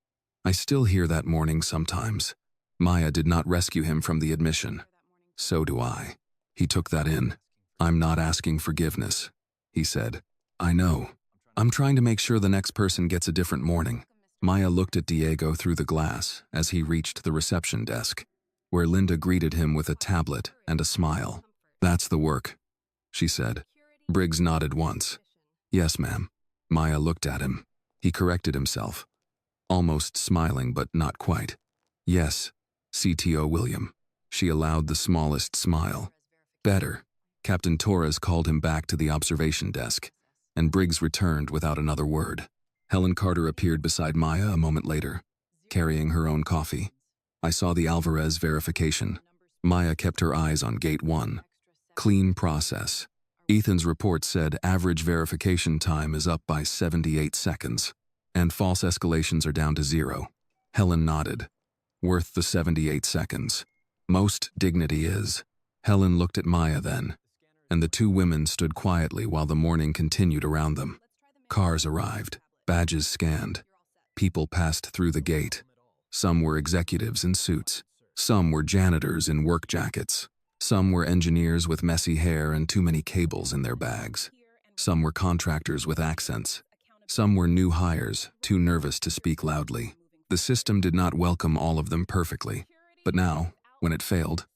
I still hear that morning sometimes. Maya did not rescue him from the admission. So do I. He took that in. I'm not asking forgiveness, he said. I know. I'm trying to make sure the next person gets a different morning. Maya looked at Diego through the glass as he reached the reception desk, where Linda greeted him with a tablet and a smile. That's the work, she said. Briggs nodded once. Yes, ma'am. Maya looked at him. He corrected himself, almost smiling but not quite. Yes, CTO William. She allowed the smallest smile. Better. Captain Torres called him back to the observation desk, and Briggs returned without another word. Helen Carter appeared beside Maya a moment later, carrying her own coffee. I saw the Alvarez verification. Maya kept her eyes on Gate 1. Clean process. Ethan's report said average verification time is up by 78 seconds, and false escalations are down to 0. Helen nodded. Worth the 78 seconds. Most dignity is. Helen looked at Maya then, and the two women stood quietly while the morning continued around them. Cars arrived, badges scanned. People passed through the gate. Some were executives in suits. Some were janitors in work jackets. Some were engineers with messy hair and too many cables in their bags. Some were contractors with accents. Some were new hires, too nervous to speak loudly. The system did not welcome all of them perfectly, but now, when it failed,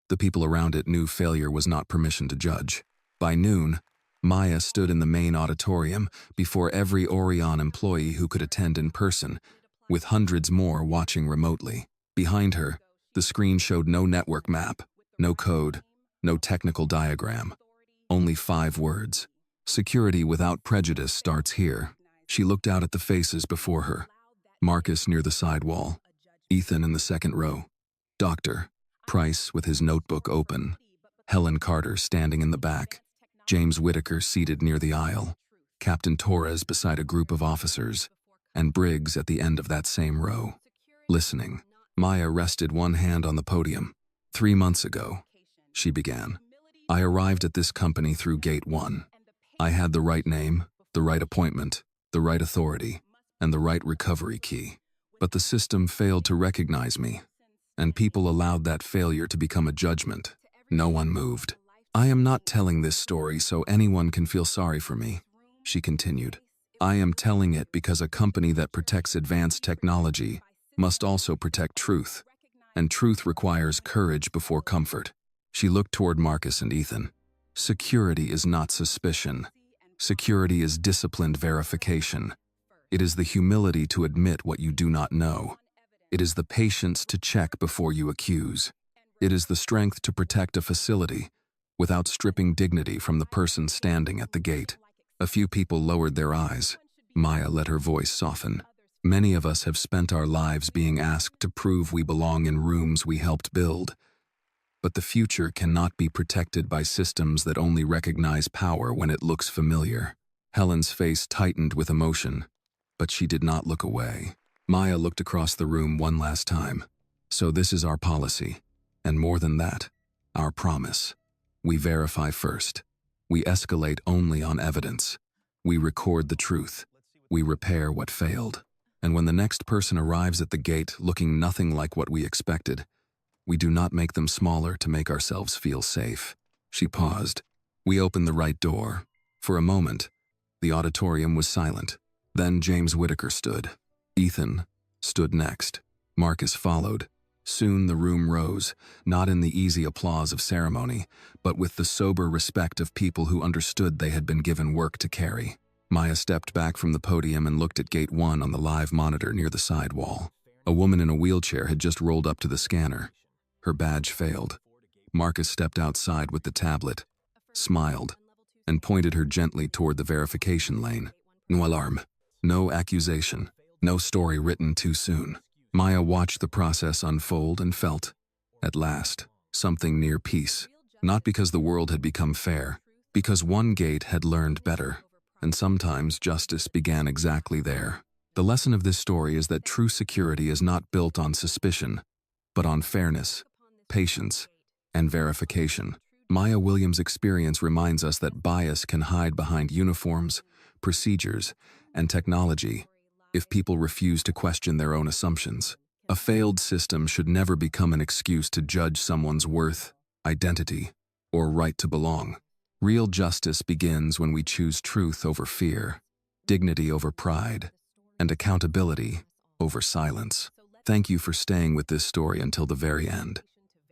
the people around it knew failure was not permission to judge. By noon, Maya stood in the main auditorium before every Aureon employee who could attend in person, with hundreds more watching remotely. Behind her, the screen showed no network map, no code, no technical diagram. Only 5 words. Security without prejudice starts here. She looked out at the faces before her. Marcus near the side wall. Ethan in the second row. Doctor. Price with his notebook open, Helen Carter standing in the back, James Whitaker seated near the aisle, Captain Torres beside a group of officers, and Briggs at the end of that same row. Listening, Maya rested one hand on the podium. 3 months ago, she began. I arrived at this company through Gate 1. I had the right name, the right appointment, the right authority, and the right recovery key. But the system failed to recognize me, and people allowed that failure to become a judgment. No one moved. I am not telling this story so anyone can feel sorry for me, she continued. I am telling it because a company that protects advanced technology must also protect truth, and truth requires courage before comfort. She looked toward Marcus and Ethan. Security is not suspicion. Security is disciplined verification. It is the humility to admit what you do not know. It is the patience to check before you accuse. It is the strength to protect a facility without stripping dignity from the person standing at the gate. A few people lowered their eyes. Maya let her voice soften. Many of us have spent our lives being asked to prove we belong in rooms we helped build. But the future cannot be protected by systems that only recognize power when it looks familiar. Helen's face tightened with emotion, but she did not look away. Maya looked across the room one last time. So this is our policy, and more than that, our promise. We verify first. We escalate only on evidence. We record the truth. We repair what failed. And when the next person arrives at the gate looking nothing like what we expected, we do not make them smaller to make ourselves feel safe. She paused. We opened the right door. For a moment, the auditorium was silent. Then James Whitaker stood. Ethan stood next. Marcus followed. Soon the room rose, not in the easy applause of ceremony, but with the sober respect of people who understood they had been given work to carry. Maya stepped back from the podium and looked at Gate 1 on the live monitor near the side wall. A woman in a wheelchair had just rolled up to the scanner. Her badge failed. Marcus stepped outside with the tablet, smiled, and pointed her gently toward the verification lane. No alarm. No accusation. No story written too soon. Maya watched the process unfold and felt, at last, something near peace. Not because the world had become fair, because one gate had learned better, and sometimes justice began exactly there. The lesson of this story is that true security is not built on suspicion, but on fairness, patience, and verification. Maya Williams' experience reminds us that bias can hide behind uniforms, procedures, and technology if people refuse to question their own assumptions. A failed system should never become an excuse to judge someone's worth, identity, or right to belong. Real justice begins when we choose truth over fear, dignity over pride, and accountability over silence. Thank you for staying with this story until the very end.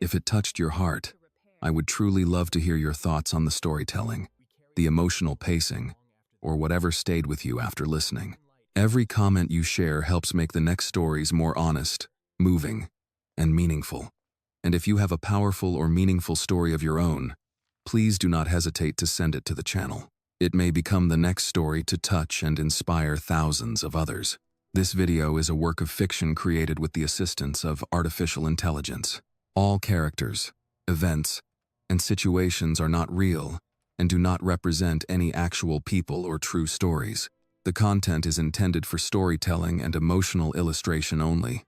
If it touched your heart, I would truly love to hear your thoughts on the storytelling, the emotional pacing, or whatever stayed with you after listening. Every comment you share helps make the next stories more honest, moving, and meaningful. And if you have a powerful or meaningful story of your own, please do not hesitate to send it to the channel. It may become the next story to touch and inspire thousands of others. This video is a work of fiction created with the assistance of artificial intelligence. All characters, events, and situations are not real and do not represent any actual people or true stories. The content is intended for storytelling and emotional illustration only.